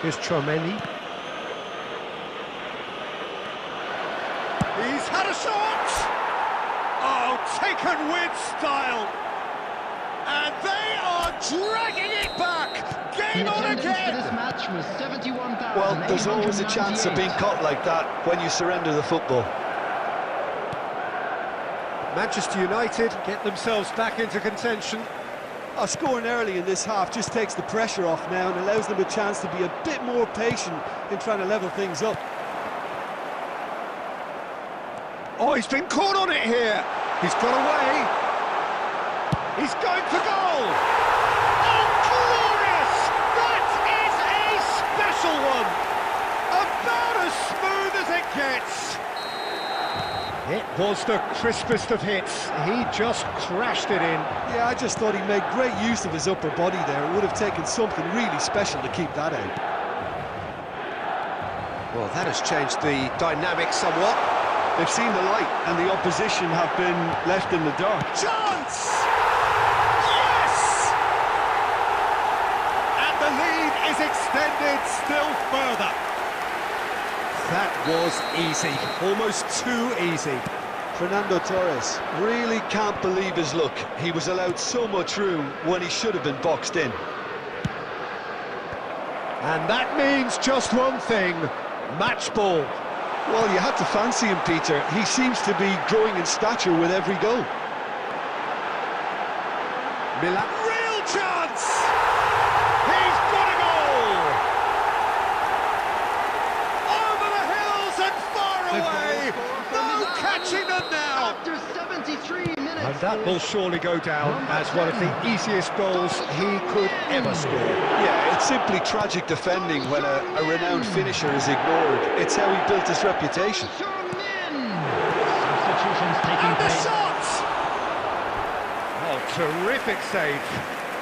Here's Chouameni. He's had a shot! Oh, taken with style! And they are dragging it back! Game on again! This match was 71,000. Well, there's always a chance of being caught like that when you surrender the football. Manchester United get themselves back into contention. Scoring early in this half just takes the pressure off now and allows them a chance to be a bit more patient in trying to level things up. Oh, he's been caught on it here. He's got away. He's going for goal. Oh, glorious! That is a special one. About as smooth as it gets. It was the crispest of hits. He just crashed it in. Yeah, I just thought he made great use of his upper body there. It would have taken something really special to keep that out. Well, that has changed the dynamic somewhat. They've seen the light and the opposition have been left in the dark. Chance! Yes! And the lead is extended still further. That was easy, almost too easy. Fernando Torres really can't believe his luck. He was allowed so much room when he should have been boxed in. And that means just one thing, match ball. Well, you had to fancy him, Peter. He seems to be growing in stature with every goal. Milan, real chance! He's got a goal! Over the hills and far away! No catching them now! After 73 minutes. And that will surely go down as one of the easiest goals he could ever score. Yeah, it's simply tragic defending when a renowned finisher is ignored. It's how he built his reputation. Substitutions taking And the place. shot! Oh, terrific save.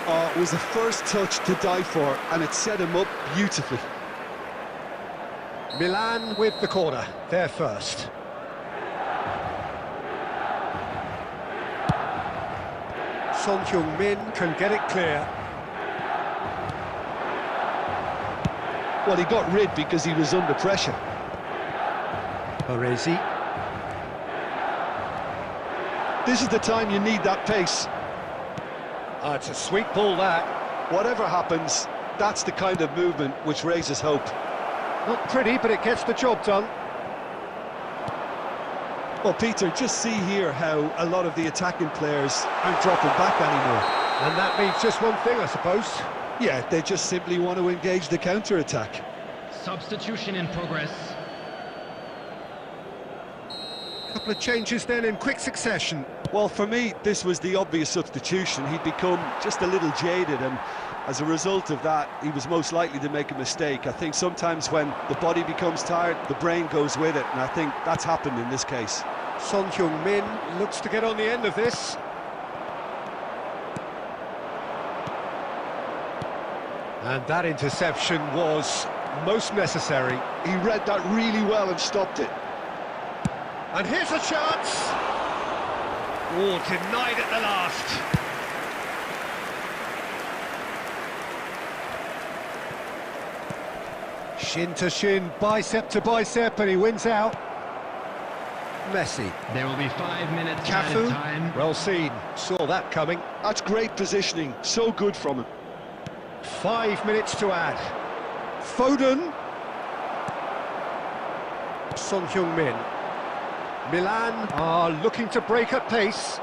Oh, it was the first touch to die for, and it set him up beautifully. Milan with the corner, they're first. Son Heung-min can get it clear. Well, he got rid because he was under pressure. Baresi. This is the time you need that pace. Oh, it's a sweet ball, that. Whatever happens, that's the kind of movement which raises hope. Not pretty, but it gets the job done. Well, Peter, just see here how a lot of the attacking players aren't dropping back anymore. And that means just one thing, I suppose. Yeah, they just simply want to engage the counter-attack. Substitution in progress. Couple of changes then in quick succession. Well, for me, this was the obvious substitution. He'd become just a little jaded, and as a result of that, he was most likely to make a mistake. I think sometimes when the body becomes tired, the brain goes with it, and I think that's happened in this case. Son Heung-min looks to get on the end of this. And that interception was most necessary. He read that really well and stopped it. And here's a chance. Oh, denied at the last. Shin to shin, bicep to bicep, and he wins out. Messi. There will be 5 minutes Cafu. added time. Well seen, saw that coming. That's great positioning, so good from him. 5 minutes to add. Foden. Son Heung-min. Milan are looking to break at pace.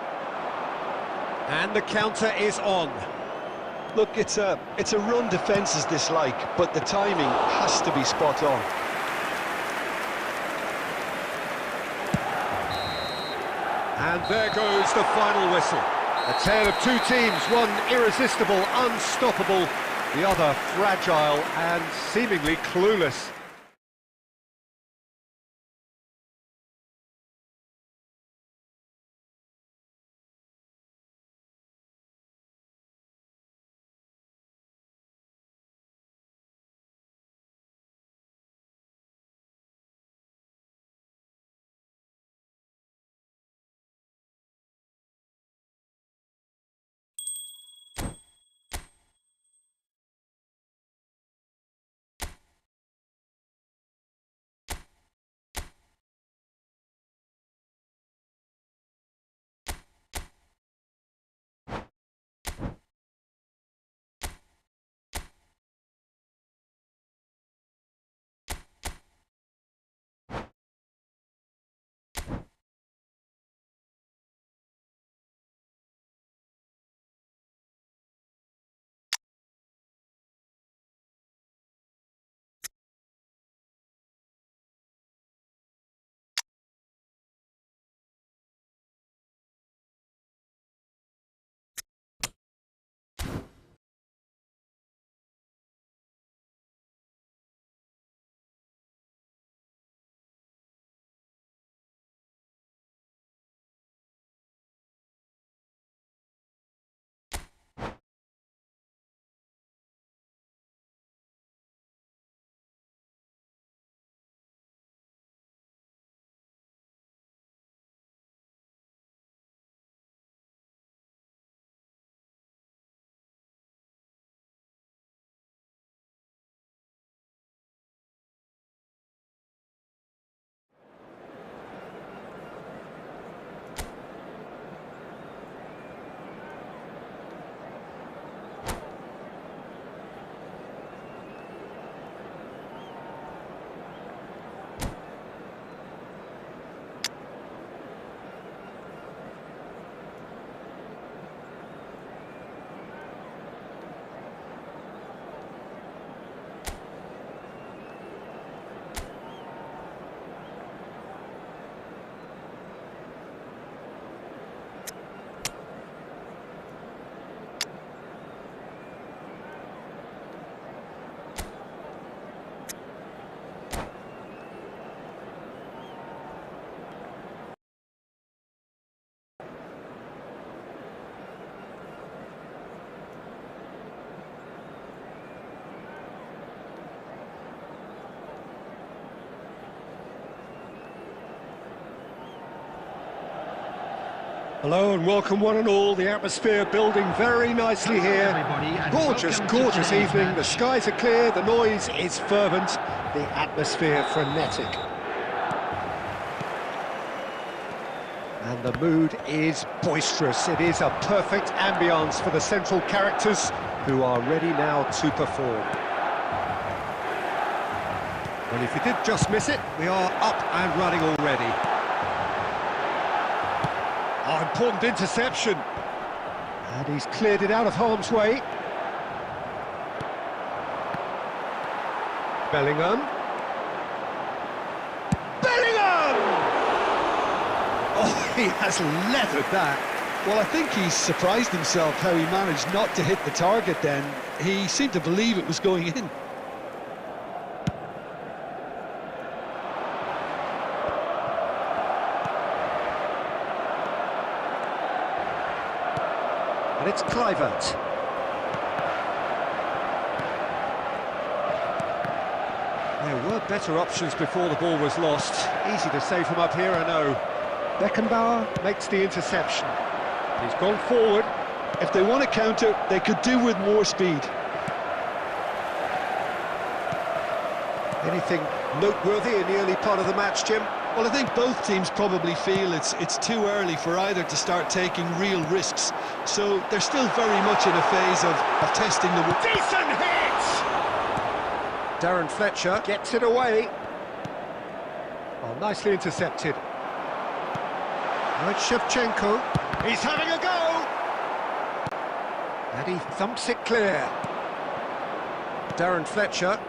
And the counter is on. Look, it's a run defence's dislike, but the timing has to be spot on. And there goes the final whistle. A tale of two teams, one irresistible, unstoppable, the other fragile and seemingly clueless. Hello and welcome one and all, the atmosphere building very nicely here. Gorgeous, gorgeous evening, the skies are clear, the noise is fervent, the atmosphere frenetic. And the mood is boisterous, it is a perfect ambience for the central characters who are ready now to perform. Well, if you did just miss it, we are up and running already. Oh, important interception. And he's cleared it out of harm's way. Bellingham. Bellingham! Oh, he has leathered that. Well, I think he's surprised himself how he managed not to hit the target then. He seemed to believe it was going in. And it's Kluivert. There were better options before the ball was lost. Easy to say from up here, I know. Beckenbauer makes the interception. He's gone forward. If they want to counter, they could do with more speed. Anything noteworthy in the early part of the match, Jim? Well, I think both teams probably feel it's too early for either to start taking real risks. So they're still very much in a phase of testing the... Decent hit! Darren Fletcher gets it away. Oh, nicely intercepted. Now it's Shevchenko. He's having a go! And he thumps it clear. Darren Fletcher.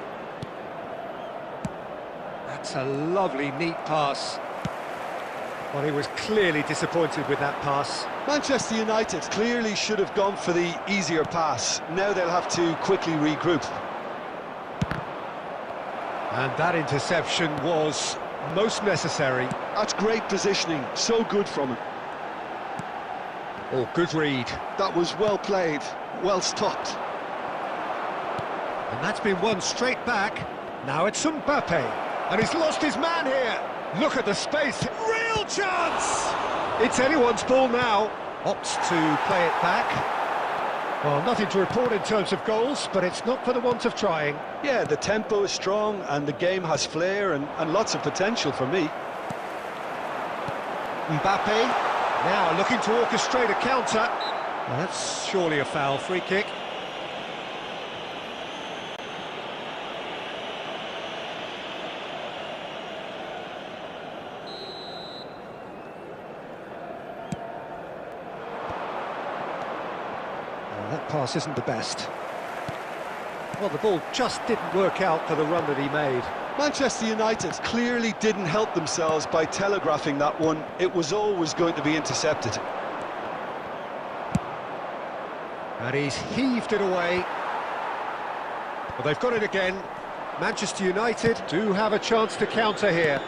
That's a lovely, neat pass. Well, he was clearly disappointed with that pass. Manchester United clearly should have gone for the easier pass. Now they'll have to quickly regroup. And that interception was most necessary. That's great positioning, so good from him. Oh, good read. That was well played, well stopped. And that's been won straight back. Now it's Mbappe. And he's lost his man here. Look at the space. Real chance! It's anyone's ball now. Opts to play it back. Well, nothing to report in terms of goals, but it's not for the want of trying. Yeah, the tempo is strong and the game has flair and lots of potential for me. Mbappe now looking to orchestrate a counter. Well, that's surely a foul. Free kick. That pass isn't the best. Well, the ball just didn't work out for the run that he made. Manchester United clearly didn't help themselves by telegraphing that one. It was always going to be intercepted. And he's heaved it away. Well, they've got it again. Manchester United do have a chance to counter here.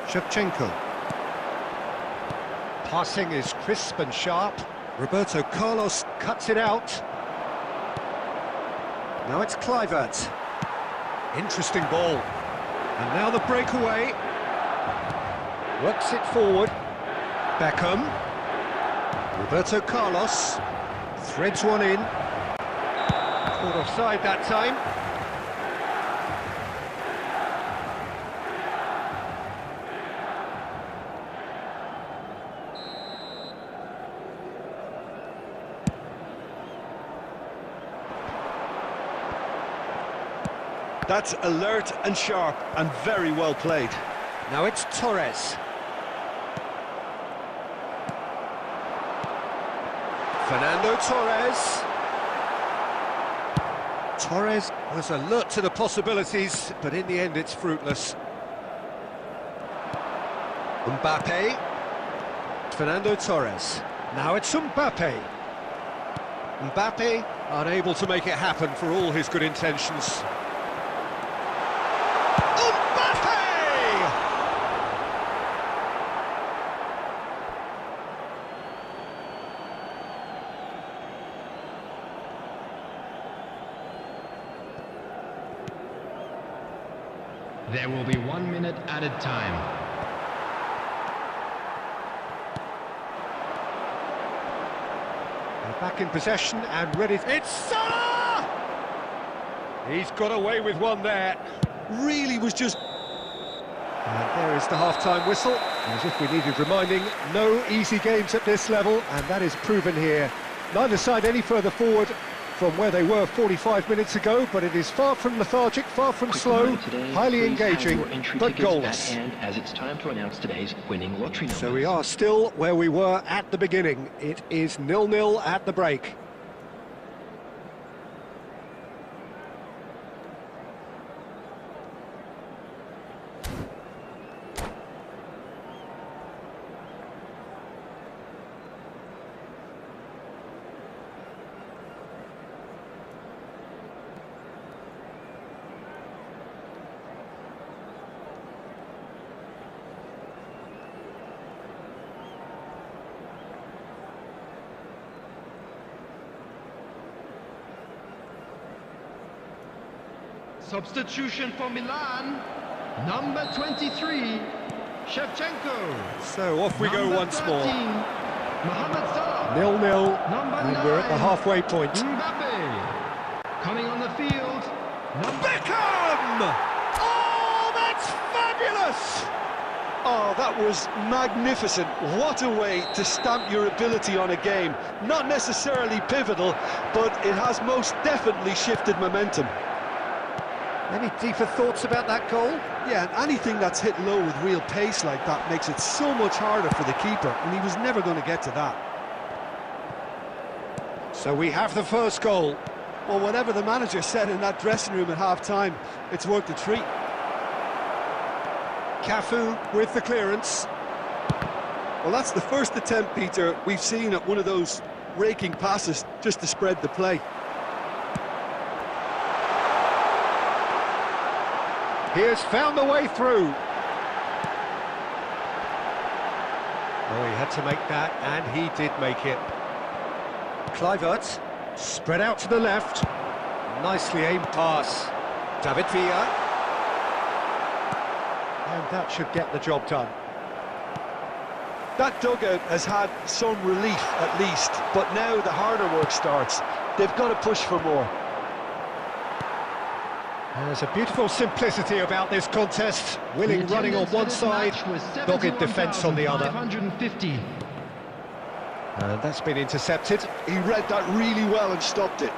Shevchenko. Passing is crisp and sharp. Roberto Carlos cuts it out. Now it's Kluivert. Interesting ball. And now the breakaway. Works it forward. Beckham. Roberto Carlos. Threads one in. Caught offside that time. That's alert and sharp and very well played. Now it's Torres. Fernando Torres. Torres was alert to the possibilities, but in the end it's fruitless. Mbappe. Fernando Torres. Now it's Mbappe. Mbappe unable to make it happen for all his good intentions. There will be 1 minute added time. They're back in possession and ready. It's Salah! He's got away with one there. Really was just... And there is the half-time whistle. As if we needed reminding, no easy games at this level, and that is proven here. Neither side any further forward from where they were 45 minutes ago, but it is far from lethargic, far from slow, highly engaging, but goalless. As it's time to announce today's winning lottery numbers. So we are still where we were at the beginning. It is 0-0 at the break. Substitution for Milan, number 23, Shevchenko. So off we go once more. Mohamed Salah. 0-0, and we're at the halfway point. Mbappe. Coming on the field, Beckham! Oh, that's fabulous! Oh, that was magnificent. What a way to stamp your ability on a game. Not necessarily pivotal, but it has most definitely shifted momentum. Any deeper thoughts about that goal? Yeah, and anything that's hit low with real pace like that makes it so much harder for the keeper, and he was never going to get to that. So we have the first goal. Well, whatever the manager said in that dressing room at half-time, it's worth a treat. Cafu with the clearance. Well, that's the first attempt, Peter, we've seen at one of those raking passes just to spread the play. He has found the way through. Oh, he had to make that, and he did make it. Kluivert, spread out to the left. Nicely aimed pass. David Villa. And that should get the job done. That dugout has had some relief, at least, but now the harder work starts. They've got to push for more. There's a beautiful simplicity about this contest. Willing running on one side, dogged defence on the other. And that's been intercepted. He read that really well and stopped it.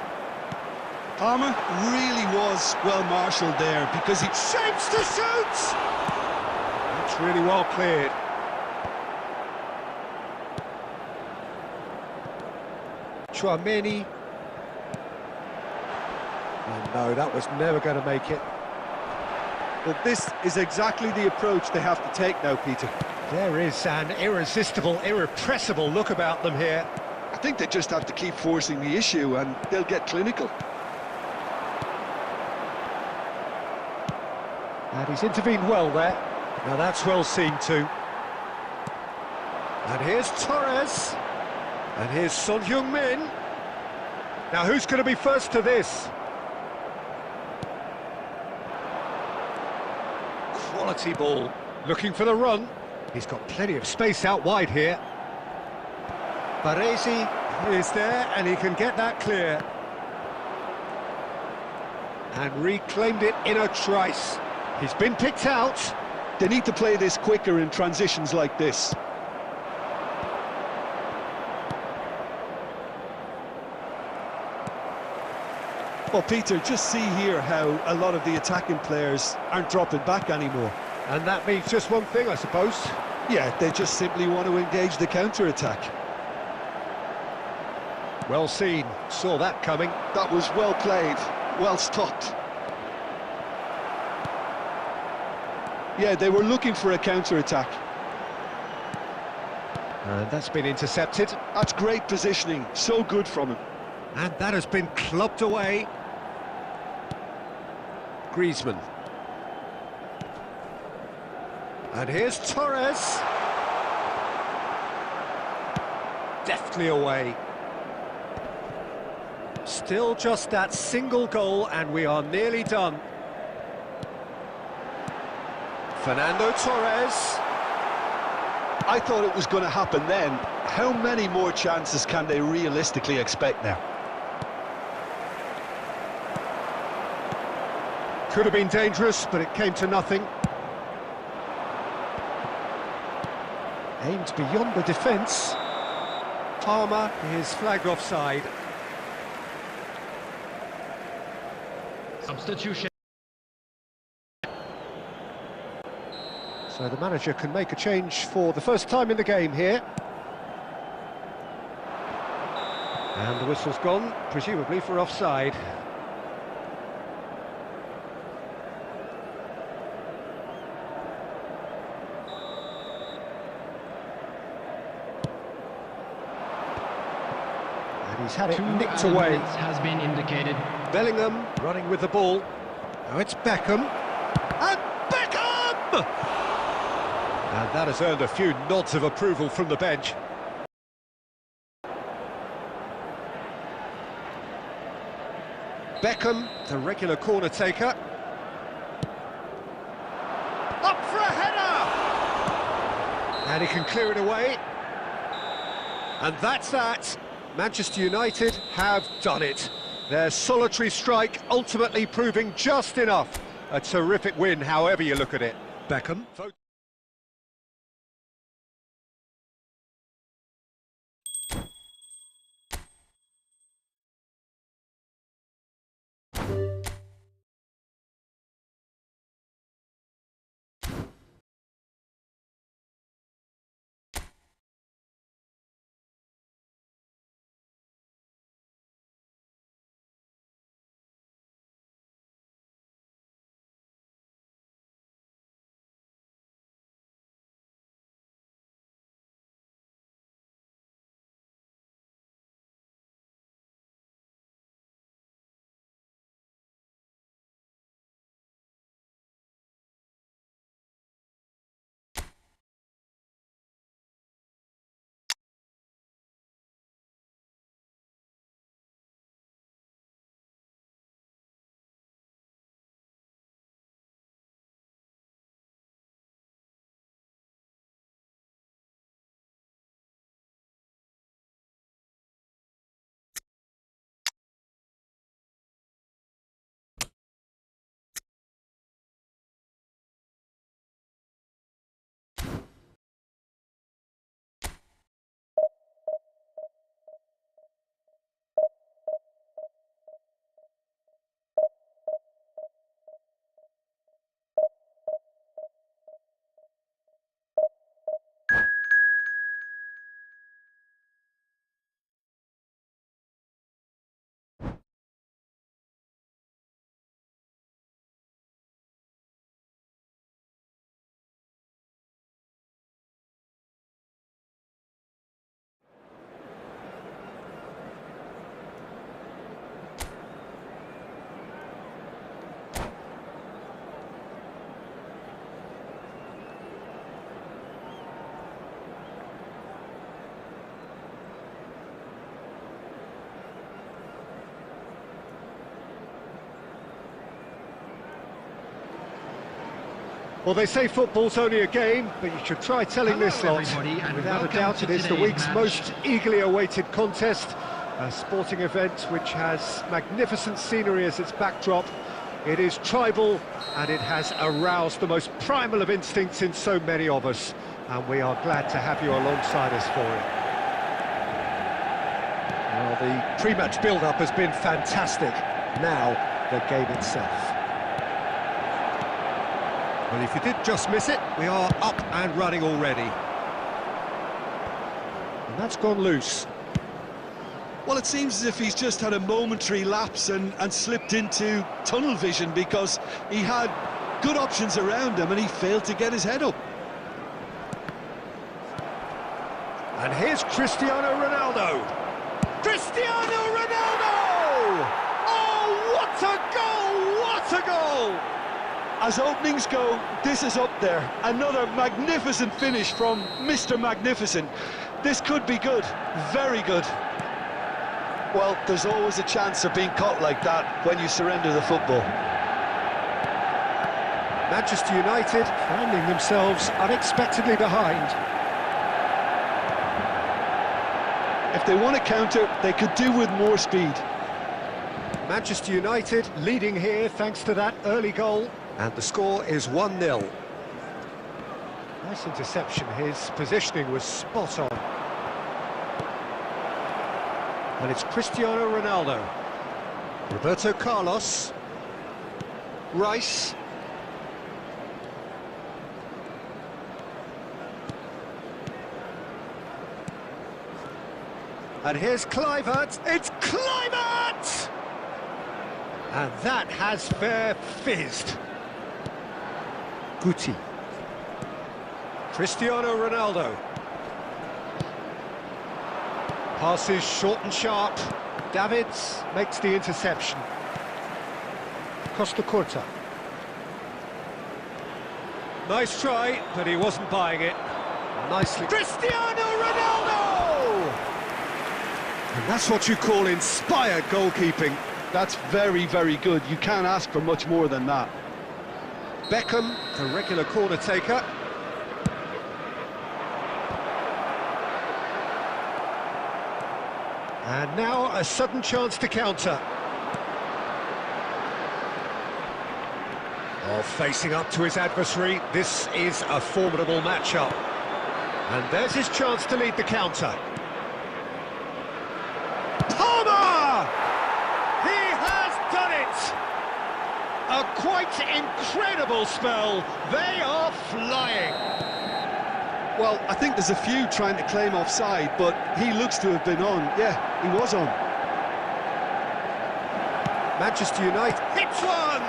Palmer really was well marshalled there because he shapes to shoot! That's really well cleared. Chouameni. Oh no, that was never going to make it. Well, this is exactly the approach they have to take now, Peter. There is an irresistible, irrepressible look about them here. I think they just have to keep forcing the issue and they'll get clinical. And he's intervened well there. Now that's well seen too. And here's Torres. And here's Son Heung-min. Now who's going to be first to this? Quality ball. Looking for the run. He's got plenty of space out wide here. Baresi is there and he can get that clear. And reclaimed it in a trice. He's been picked out. They need to play this quicker in transitions like this. Well, Peter, just see here how a lot of the attacking players aren't dropping back anymore. And that means just one thing, I suppose. Yeah, they just simply want to engage the counter-attack. Well seen, saw that coming. That was well played, well stopped. Yeah, they were looking for a counter-attack. And that's been intercepted. That's great positioning, so good from him. And that has been clubbed away. Griezmann. And here's Torres. Deftly away. Still just that single goal and we are nearly done. Fernando Torres. I thought it was going to happen then. How many more chances can they realistically expect now? Could have been dangerous, but it came to nothing. Aimed beyond the defence. Palmer is flagged offside. Substitution. So the manager can make a change for the first time in the game here. And the whistle's gone, presumably for offside. And he's had it nicked away. Has been indicated. Bellingham running with the ball. Now it's Beckham. And Beckham! And that has earned a few nods of approval from the bench. Beckham, the regular corner taker. Up for a header! And he can clear it away. And that's that. Manchester United have done it. Their solitary strike ultimately proving just enough. A terrific win, however you look at it. Beckham. Well, they say football's only a game, but you should try telling this lot. Without a doubt, it is the week's most eagerly awaited contest. A sporting event which has magnificent scenery as its backdrop. It is tribal, and it has aroused the most primal of instincts in so many of us. And we are glad to have you alongside us for it. Well, the pre-match build-up has been fantastic. Now, the game itself. Well, if you did just miss it, we are up and running already. And that's gone loose. Well, it seems as if he's just had a momentary lapse and slipped into tunnel vision, because he had good options around him and he failed to get his head up. And here's Cristiano Ronaldo. Cristiano Ronaldo! Oh, what a goal! What a goal! As openings go, this is up there. Another magnificent finish from Mr. Magnificent. This could be good, very good. Well, there's always a chance of being caught like that when you surrender the football. Manchester United finding themselves unexpectedly behind. If they want to counter, they could do with more speed. Manchester United leading here thanks to that early goal. And the score is 1-0. Nice interception, his positioning was spot on. And it's Cristiano Ronaldo. Roberto Carlos. Rice. And here's Kluivert. It's Kluivert! And that has fair fizzed. Guti. Cristiano Ronaldo. Passes short and sharp. Davids makes the interception. Costa Curta. Nice try, but he wasn't buying it. Nicely. Cristiano Ronaldo! And that's what you call inspired goalkeeping. That's very, very good. You can't ask for much more than that. Beckham, the regular corner taker. And now a sudden chance to counter. Oh, facing up to his adversary, this is a formidable matchup. And there's his chance to lead the counter. Palmer! He has done it! A quite incredible spell. They are flying. Well, I think there's a few trying to claim offside, but he looks to have been on. Yeah, he was on. Manchester United hits one!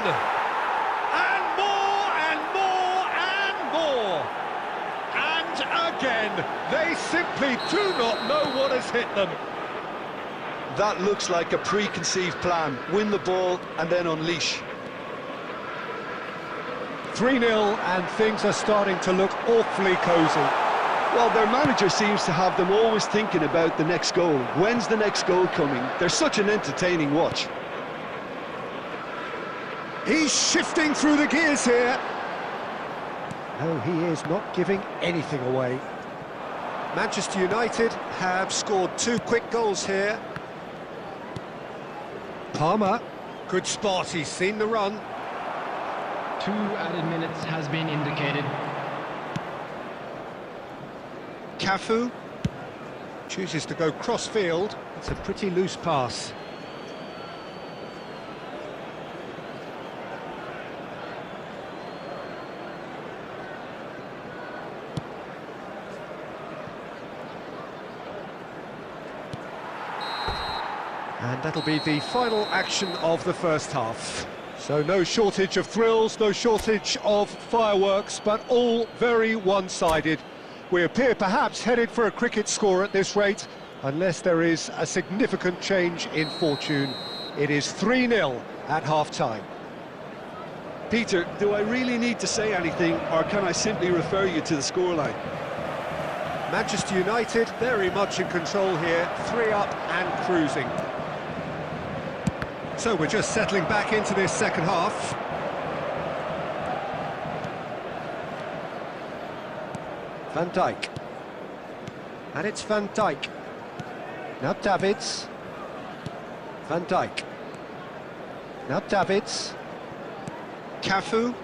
And more, and more, and more! And again, they simply do not know what has hit them. That looks like a preconceived plan. Win the ball and then unleash. 3-0, and things are starting to look awfully cosy. Well, their manager seems to have them always thinking about the next goal. When's the next goal coming? They're such an entertaining watch. He's shifting through the gears here. No, he is not giving anything away. Manchester United have scored 2 quick goals here. Palmer, good spot, he's seen the run. 2 added minutes has been indicated. Cafu chooses to go cross-field. It's a pretty loose pass. And that'll be the final action of the first half. So no shortage of thrills, no shortage of fireworks, but all very one-sided. We appear perhaps headed for a cricket score at this rate, unless there is a significant change in fortune. It is 3-0 at half-time. Peter, do I really need to say anything, or can I simply refer you to the scoreline? Manchester United very much in control here, 3 up and cruising. So we're just settling back into this second half. Van Dijk. And it's Van Dijk. Now Davids. Van Dijk. Now Davids. Cafu.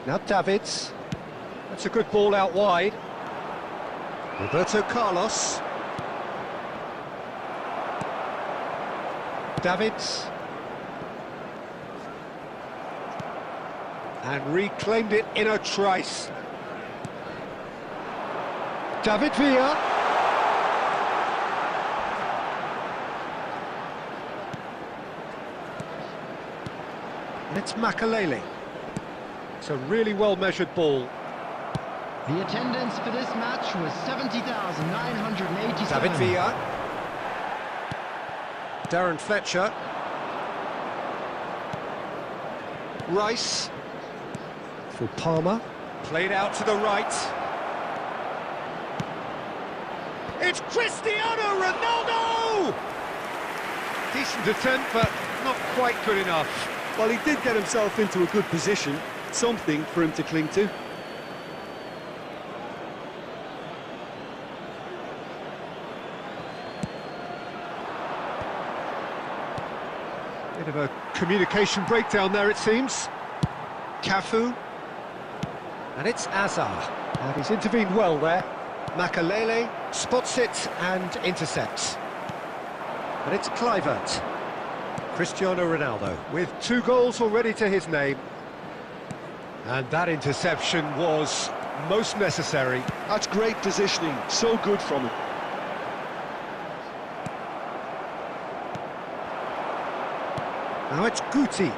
Now Davids. That's a good ball out wide. Roberto Carlos. Davids. And reclaimed it in a trice. David Villa. And it's Makalele. It's a really well-measured ball. The attendance for this match was 70,987. David Villa. Darren Fletcher. Rice. For Palmer. Played out to the right. It's Cristiano Ronaldo! Decent attempt, but not quite good enough. Well, he did get himself into a good position, something for him to cling to. Bit of a communication breakdown there, it seems. Cafu. And it's Azar. And he's intervened well there. Makalele spots it and intercepts. And it's Kluivert. Cristiano Ronaldo with 2 goals already to his name. And that interception was most necessary. That's great positioning, so good from him. Now it's Guti.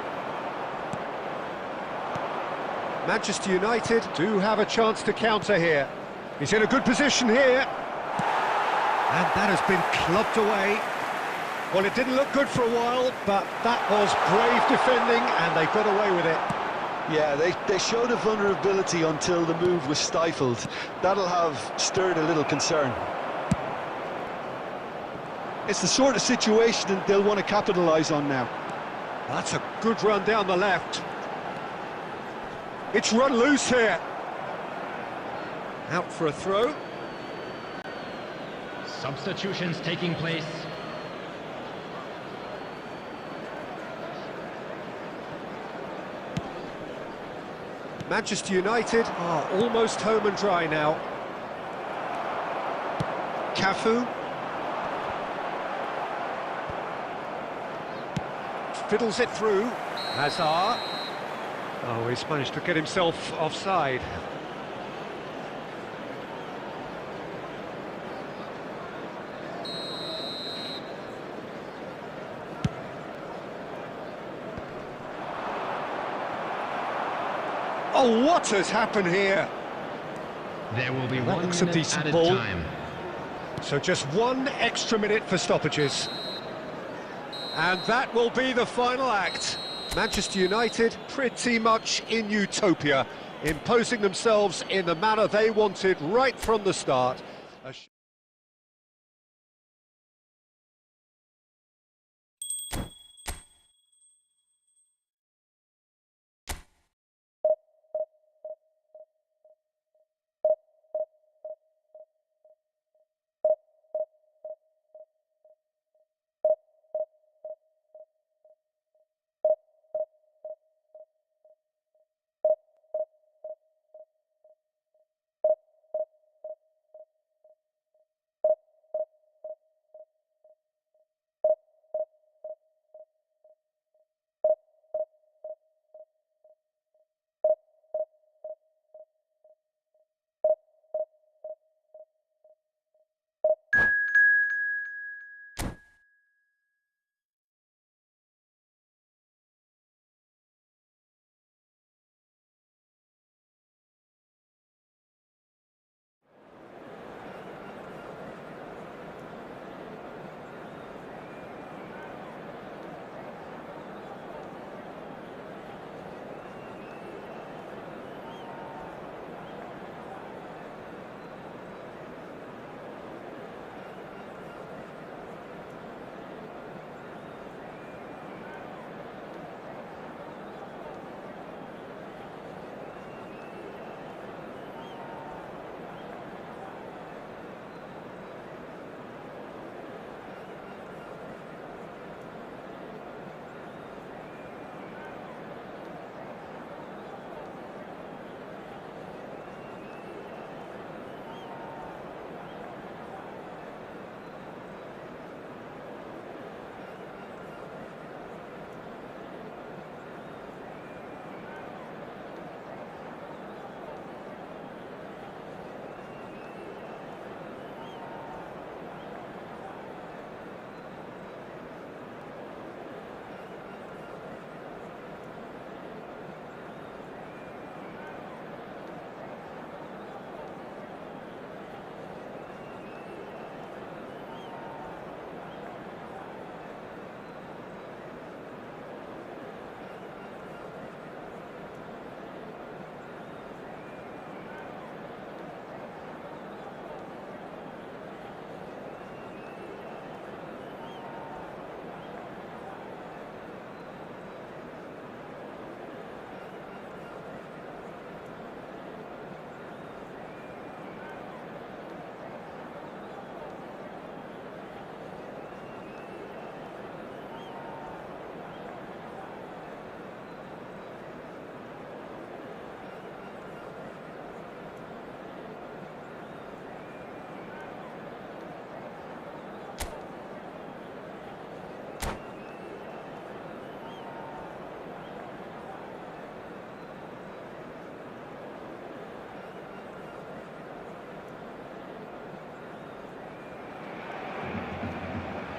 Manchester United do have a chance to counter here. He's in a good position here. And that has been clubbed away. Well, it didn't look good for a while, but that was brave defending, and they got away with it. Yeah, they showed a vulnerability until the move was stifled. That'll have stirred a little concern. It's the sort of situation they'll want to capitalise on now. That's a good run down the left. It's run loose here. Out for a throw. Substitutions taking place. Manchester United are almost home and dry now. Cafu. Fiddles it through. Hazard. Oh, he's managed to get himself offside. Oh, what has happened here? There will be That 1 looks a minute decent added ball. time. So just 1 extra minute for stoppages. And that will be the final act. Manchester United pretty much in utopia, imposing themselves in the manner they wanted right from the start.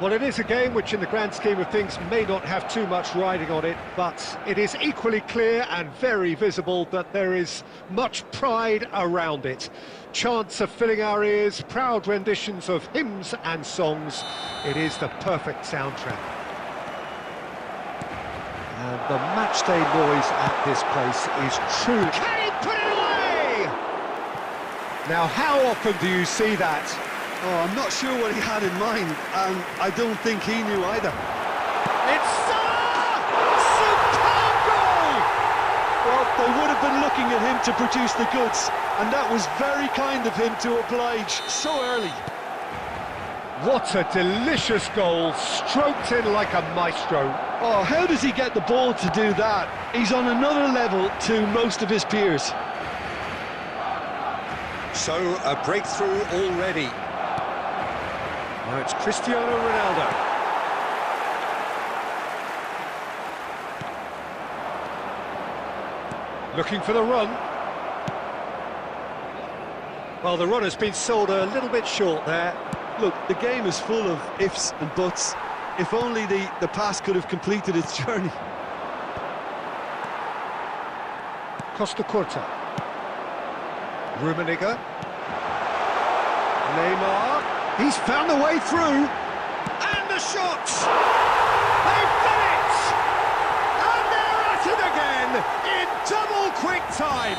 Well, it is a game which, in the grand scheme of things, may not have too much riding on it, but it is equally clear and very visible that there is much pride around it. Chants are filling our ears, proud renditions of hymns and songs. It is the perfect soundtrack. And the matchday noise at this place is truly... Can he put it away? Now, how often do you see that? Oh, I'm not sure what he had in mind, and I don't think he knew either. It's superb goal! Well, they would have been looking at him to produce the goods, and that was very kind of him to oblige so early. What a delicious goal, stroked in like a maestro. Oh, how does he get the ball to do that? He's on another level to most of his peers. So, a breakthrough already. Now it's Cristiano Ronaldo. Looking for the run. Well, the run has been sold a little bit short there. Look, the game is full of ifs and buts. If only the pass could have completed its journey. Costa Curta. Rummenigge. Neymar. He's found the way through. And the shot! They've done it! And they're at it again in double quick time.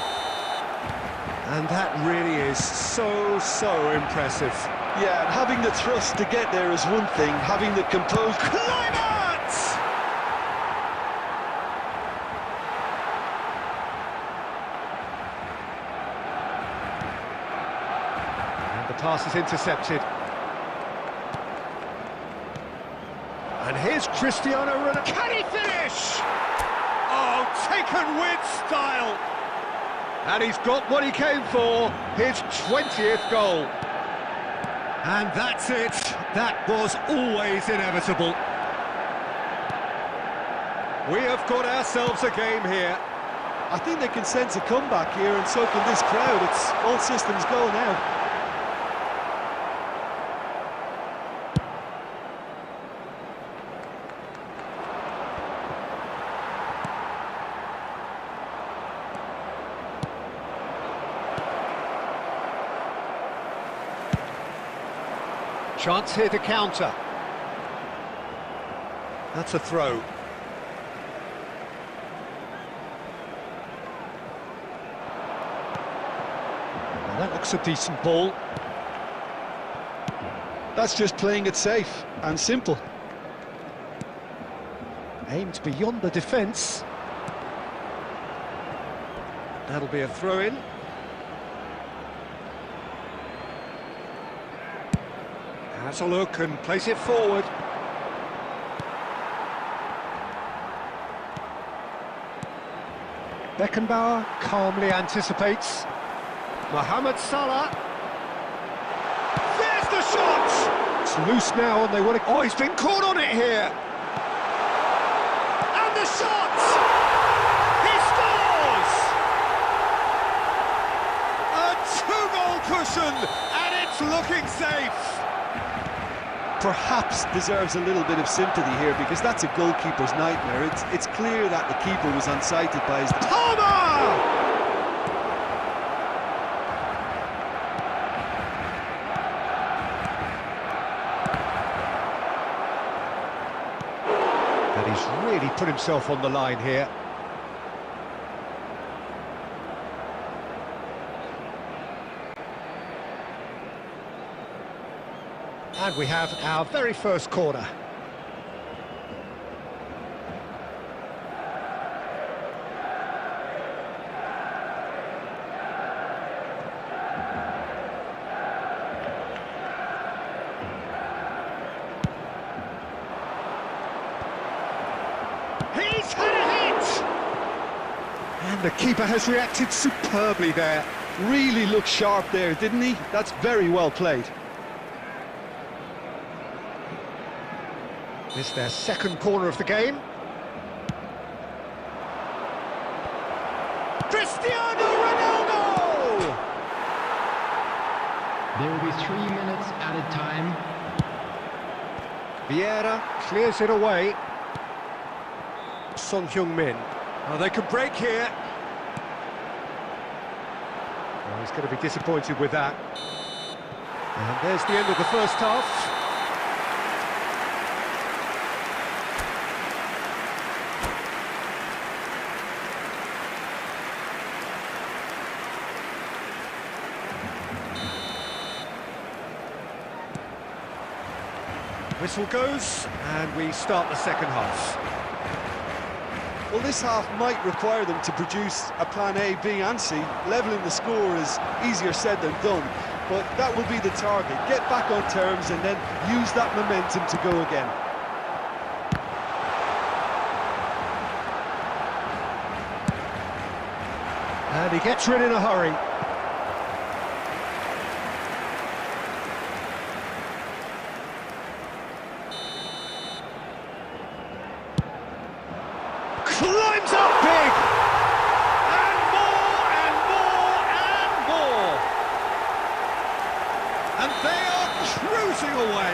And that really is so impressive. Yeah, and having the thrust to get there is one thing, having the composure... Climax! And the pass is intercepted. And here's Cristiano Ronaldo. Can he finish? Oh, taken with style. And he's got what he came for, his 20th goal. And that's it. That was always inevitable. We have got ourselves a game here. I think they can sense a comeback here, and so can this crowd. It's all systems go now. Chance here to counter. That's a throw. Well, that looks a decent ball. That's just playing it safe and simple. Aimed beyond the defence. That'll be a throw-in. Has a look and plays it forward. Beckenbauer calmly anticipates. Mohamed Salah. There's the shot! It's loose now and they want to... Oh, he's been caught on it here! And the shot! He scores! A 2-goal cushion and it's looking safe! Perhaps deserves a little bit of sympathy here, because that's a goalkeeper's nightmare. It's clear that the keeper was unsighted by his... Toma! And he's really put himself on the line here. And we have our very first corner. He's had a hit! And the keeper has reacted superbly there. Really looked sharp there, didn't he? That's very well played. This is their second corner of the game. Cristiano Ronaldo! There will be 3 minutes added time. Vieira clears it away. Son Heung-min. Oh, they could break here. Oh, he's going to be disappointed with that. And there's the end of the first half. Whistle goes, and we start the second half. Well, this half might require them to produce a plan A, B and C. Levelling the score is easier said than done, but that will be the target. Get back on terms and then use that momentum to go again. And he gets rid in a hurry. Climbs up big! And more, and more, and more! And they are cruising away.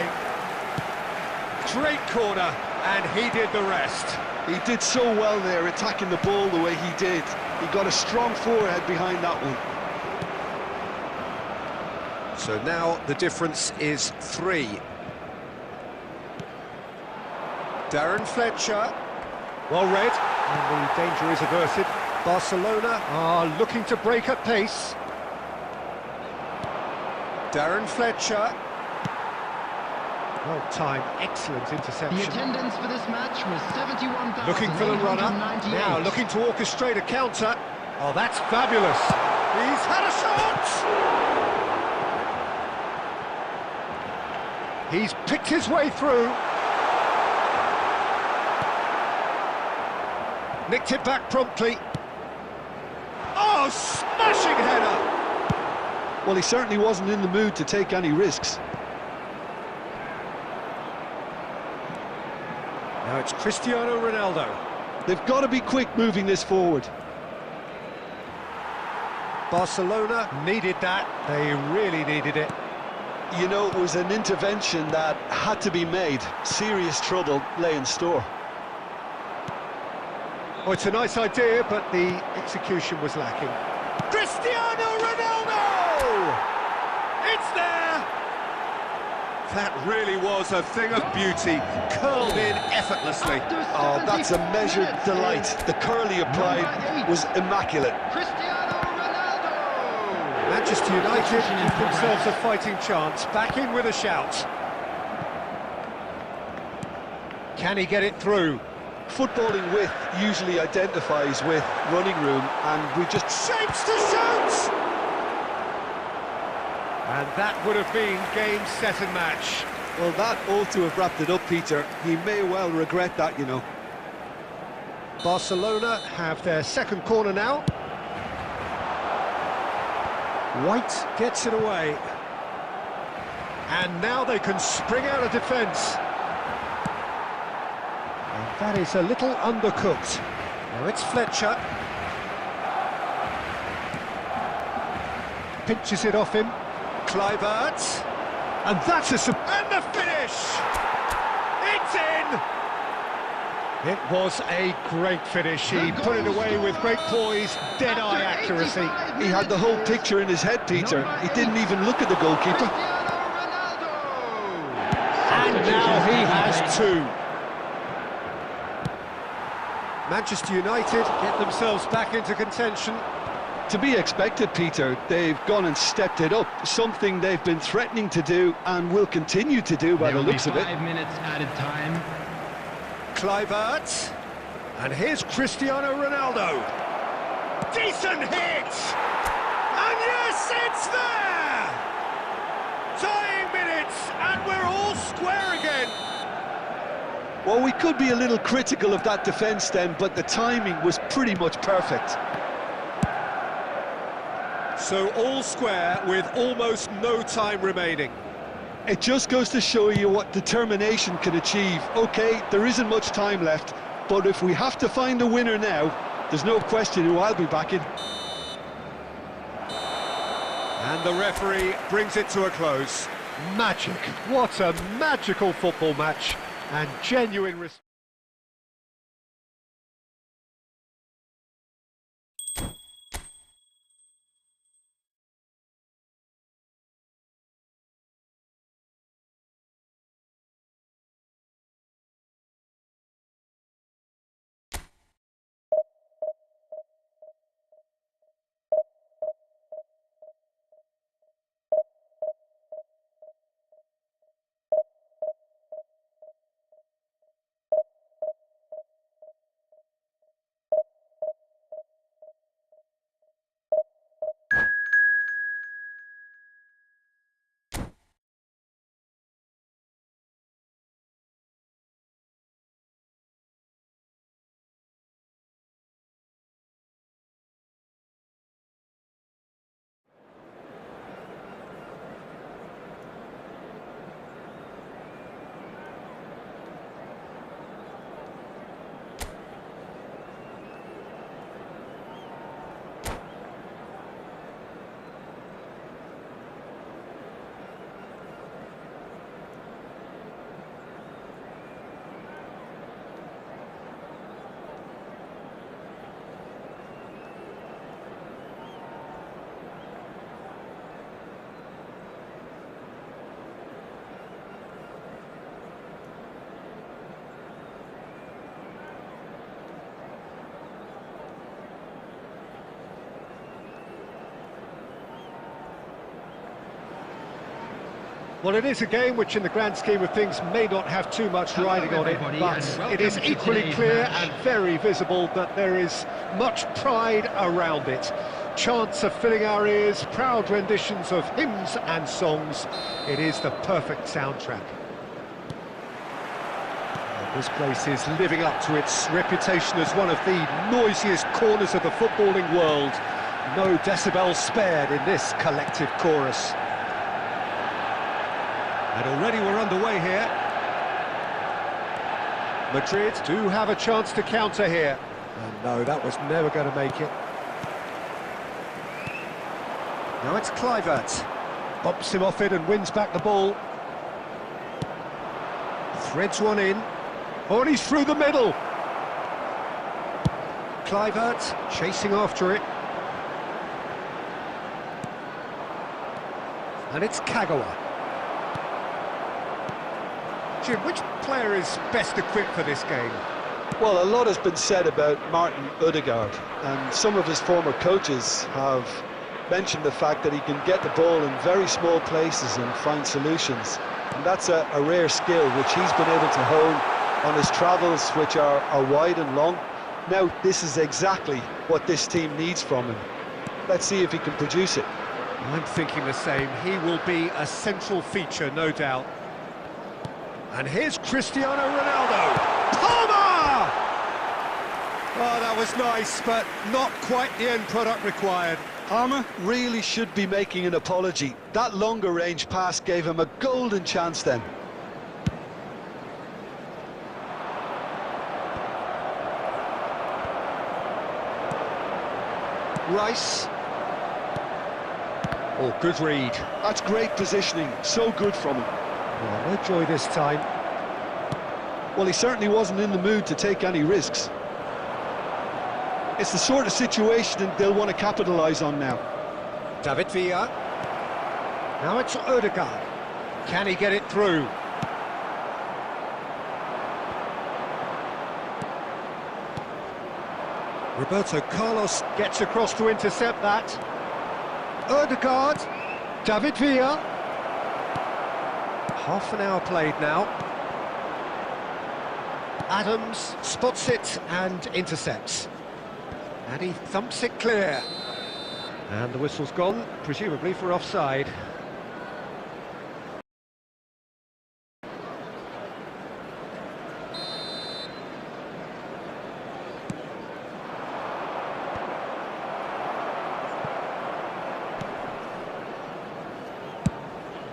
Great corner, and he did the rest. He did so well there, attacking the ball the way he did. He got a strong forehead behind that one. So now the difference is 3. Darren Fletcher. Well read, and the danger is averted. Barcelona are looking to break at pace. Darren Fletcher. Well timed, excellent interception. The attendance for this match was 71,000. Looking for the runner, now looking to orchestrate a counter. Oh, that's fabulous. He's had a shot! He's picked his way through. Nicked it back promptly. Oh, smashing header! Well, he certainly wasn't in the mood to take any risks. Now it's Cristiano Ronaldo. They've got to be quick moving this forward. Barcelona needed that. They really needed it. You know, it was an intervention that had to be made. Serious trouble lay in store. Oh, it's a nice idea, but the execution was lacking. Cristiano Ronaldo! It's there! That really was a thing of beauty, curled in effortlessly. Oh, that's a measured delight. The curl he applied was immaculate. Cristiano Ronaldo! Manchester United give themselves a fighting chance, back in with a shout. Can he get it through? Footballing width usually identifies with running room, and we just... Shapes to shoot! And that would have been game, set and match. Well, that ought to have wrapped it up, Peter. He may well regret that, you know. Barcelona have their second corner now. White gets it away. And now they can spring out of defence. And that is a little undercooked. Now it's Fletcher. Pinches it off him. Kluivert. And that's a... And the finish! It's in! It was a great finish. He put it away with great poise, dead-eye accuracy. He had the whole picture in his head, Peter. He didn't even look at the goalkeeper. And now he has 2. Manchester United get themselves back into contention. To be expected, Peter. They've gone and stepped it up, something they've been threatening to do and will continue to do by the looks of it. 5 minutes added time. Kluivert. And here's Cristiano Ronaldo. Decent hit! And yes, it's there! Tying minutes, and we're all square again. Well, we could be a little critical of that defence then, but the timing was pretty much perfect. So all square with almost no time remaining. It just goes to show you what determination can achieve. OK, there isn't much time left, but if we have to find a winner now, there's no question who I'll be backing. And the referee brings it to a close. Magic. What a magical football match. And genuine respect. Well, it is a game which in the grand scheme of things may not have too much Hello, riding on it, everybody, but and it is welcome to equally today's clear match. and very visible that there is much pride around it. Chants are filling our ears, proud renditions of hymns and songs. It is the perfect soundtrack. This place is living up to its reputation as one of the noisiest corners of the footballing world. No decibels spared in this collective chorus. And already we're underway here. Madrid do have a chance to counter here. And no, that was never going to make it. Now it's Kluivert. Bumps him off it and wins back the ball. Threads one in. Oh, and he's through the middle. Kluivert chasing after it. And it's Kagawa. Jim, which player is best equipped for this game? Well, a lot has been said about Martin Ødegaard, and some of his former coaches have mentioned the fact that he can get the ball in very small places and find solutions. And that's a rare skill which he's been able to hone on his travels, which are wide and long. Now, this is exactly what this team needs from him. Let's see if he can produce it. I'm thinking the same. He will be a central feature, no doubt. And here's Cristiano Ronaldo. Palmer! Oh, that was nice, but not quite the end product required. Palmer really should be making an apology. That longer range pass gave him a golden chance then. Rice. Oh, good read. That's great positioning, so good from him. Oh, no joy this time. Well, he certainly wasn't in the mood to take any risks. It's the sort of situation that they'll want to capitalise on now. David Villa. Now it's Ødegaard. Can he get it through? Roberto Carlos gets across to intercept that. Ødegaard. David Villa. Half an hour played now. Adams spots it and intercepts. And he thumps it clear. And the whistle's gone, presumably for offside.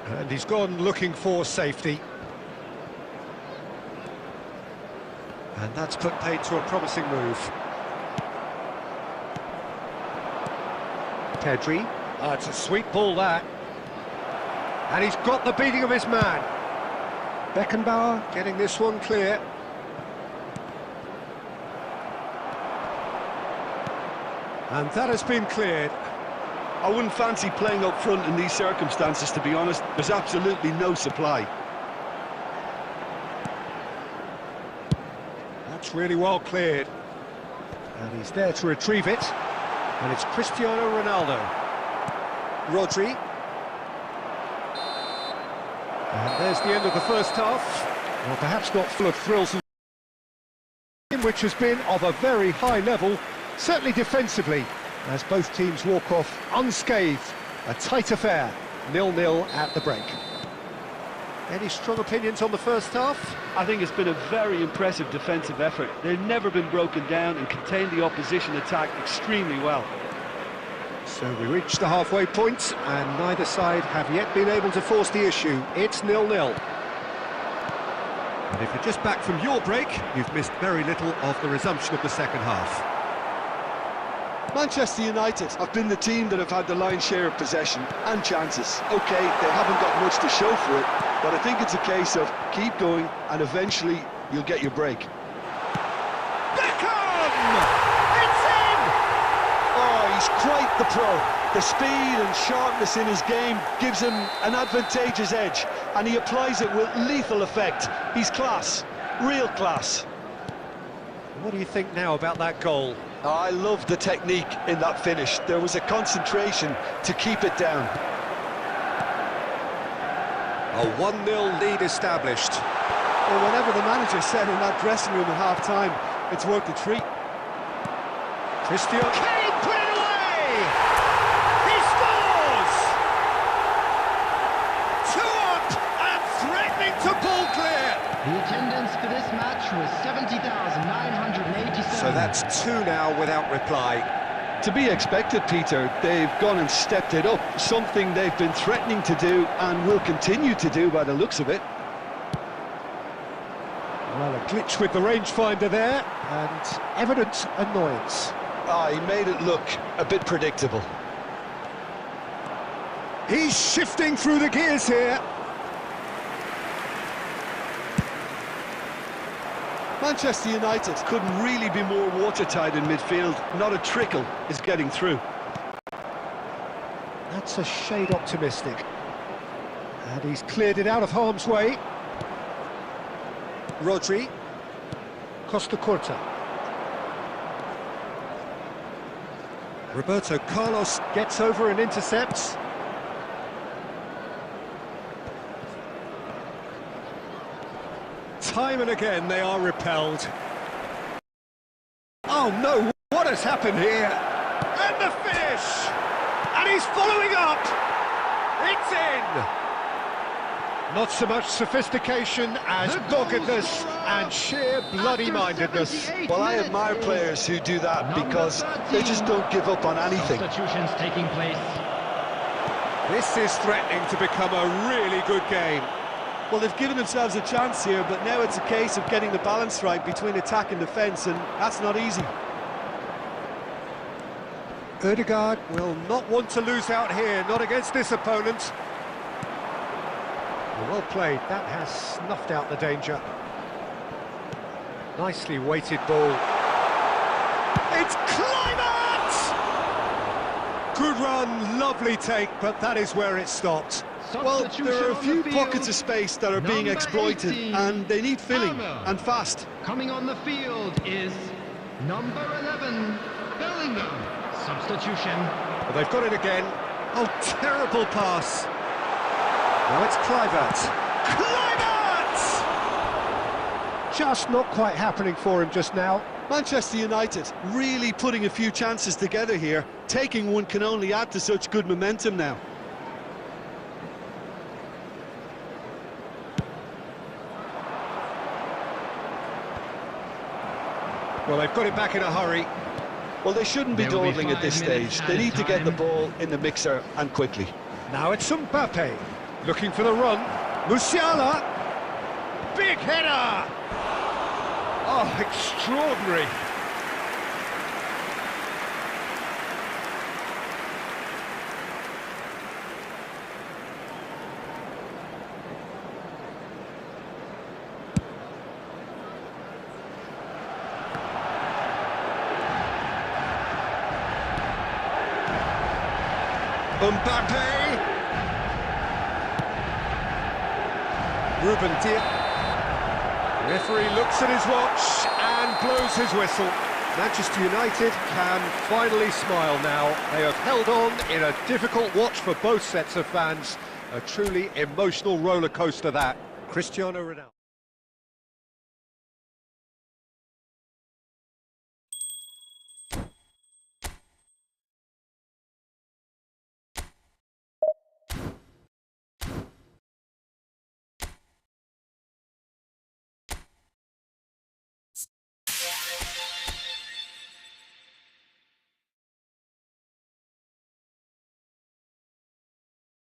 And he's gone looking for safety. And that's put paid to a promising move. Pedri. Oh, it's a sweet ball, that. And he's got the beating of his man. Beckenbauer getting this one clear. And that has been cleared. I wouldn't fancy playing up front in these circumstances, to be honest. There's absolutely no supply. That's really well cleared. And he's there to retrieve it. And it's Cristiano Ronaldo. Rodri. And there's the end of the first half. Well, perhaps not full of thrills, which has been of a very high level, certainly defensively, as both teams walk off unscathed. A tight affair, 0-0 at the break. Any strong opinions on the first half? I think it's been a very impressive defensive effort. They've never been broken down and contained the opposition attack extremely well. So we reach the halfway point, and neither side have yet been able to force the issue. It's 0-0. And if you're just back from your break, you've missed very little of the resumption of the second half. Manchester United have been the team that have had the lion's share of possession and chances. OK, they haven't got much to show for it, but I think it's a case of keep going and eventually you'll get your break. Beckham! It's in! Oh, he's quite the pro. The speed and sharpness in his game gives him an advantageous edge, and he applies it with lethal effect. He's class, real class. What do you think now about that goal? Oh, I love the technique in that finish. There was a concentration to keep it down. A 1-0 lead established. Well, whatever the manager said in that dressing room at half-time, it's worked a treat. Christian Kane put it away! He scores! 2 up and threatening to pull clear. The attendance for this match was 70,987. So that's 2 now without reply. To be expected, Peter. They've gone and stepped it up, something they've been threatening to do and will continue to do by the looks of it. Well, a glitch with the rangefinder there, and evident annoyance. He made it look a bit predictable. He's shifting through the gears here. Manchester United couldn't really be more watertight in midfield. Not a trickle is getting through. That's a shade optimistic. And he's cleared it out of harm's way. Rodri. Costa Curta. Roberto Carlos gets over and intercepts. Time and again they are repelled. Oh no, what has happened here? And the finish! And he's following up! It's in! Not so much sophistication as doggedness and sheer bloody-mindedness. Well, I admire players who do that because they just don't give up on anything. Substitutions taking place. This is threatening to become a really good game. Well, they've given themselves a chance here, but now it's a case of getting the balance right between attack and defence, and that's not easy. Ødegaard will not want to lose out here, not against this opponent. Well played, that has snuffed out the danger. Nicely weighted ball. It's Kluivert! Good run, lovely take, but that is where it stopped. Well, there are a few pockets of space that are being exploited, 18, and they need filling, and fast. Coming on the field is number 11, Bellingham. Substitution. Well, they've got it again. Oh, terrible pass. Now it's Kluivert. Kluivert! Just not quite happening for him just now. Manchester United really putting a few chances together here. Taking one can only add to such good momentum now. Well, they've got it back in a hurry. Well, they shouldn't be dawdling at this stage. They need to get the ball in the mixer and quickly. Now it's Mbappe, looking for the run. Musiala, big header! Oh, extraordinary. Mbappe! Ruben Diaz. Referee looks at his watch and blows his whistle. Manchester United can finally smile now. They have held on in a difficult watch for both sets of fans. A truly emotional roller coaster that. Cristiano Ronaldo.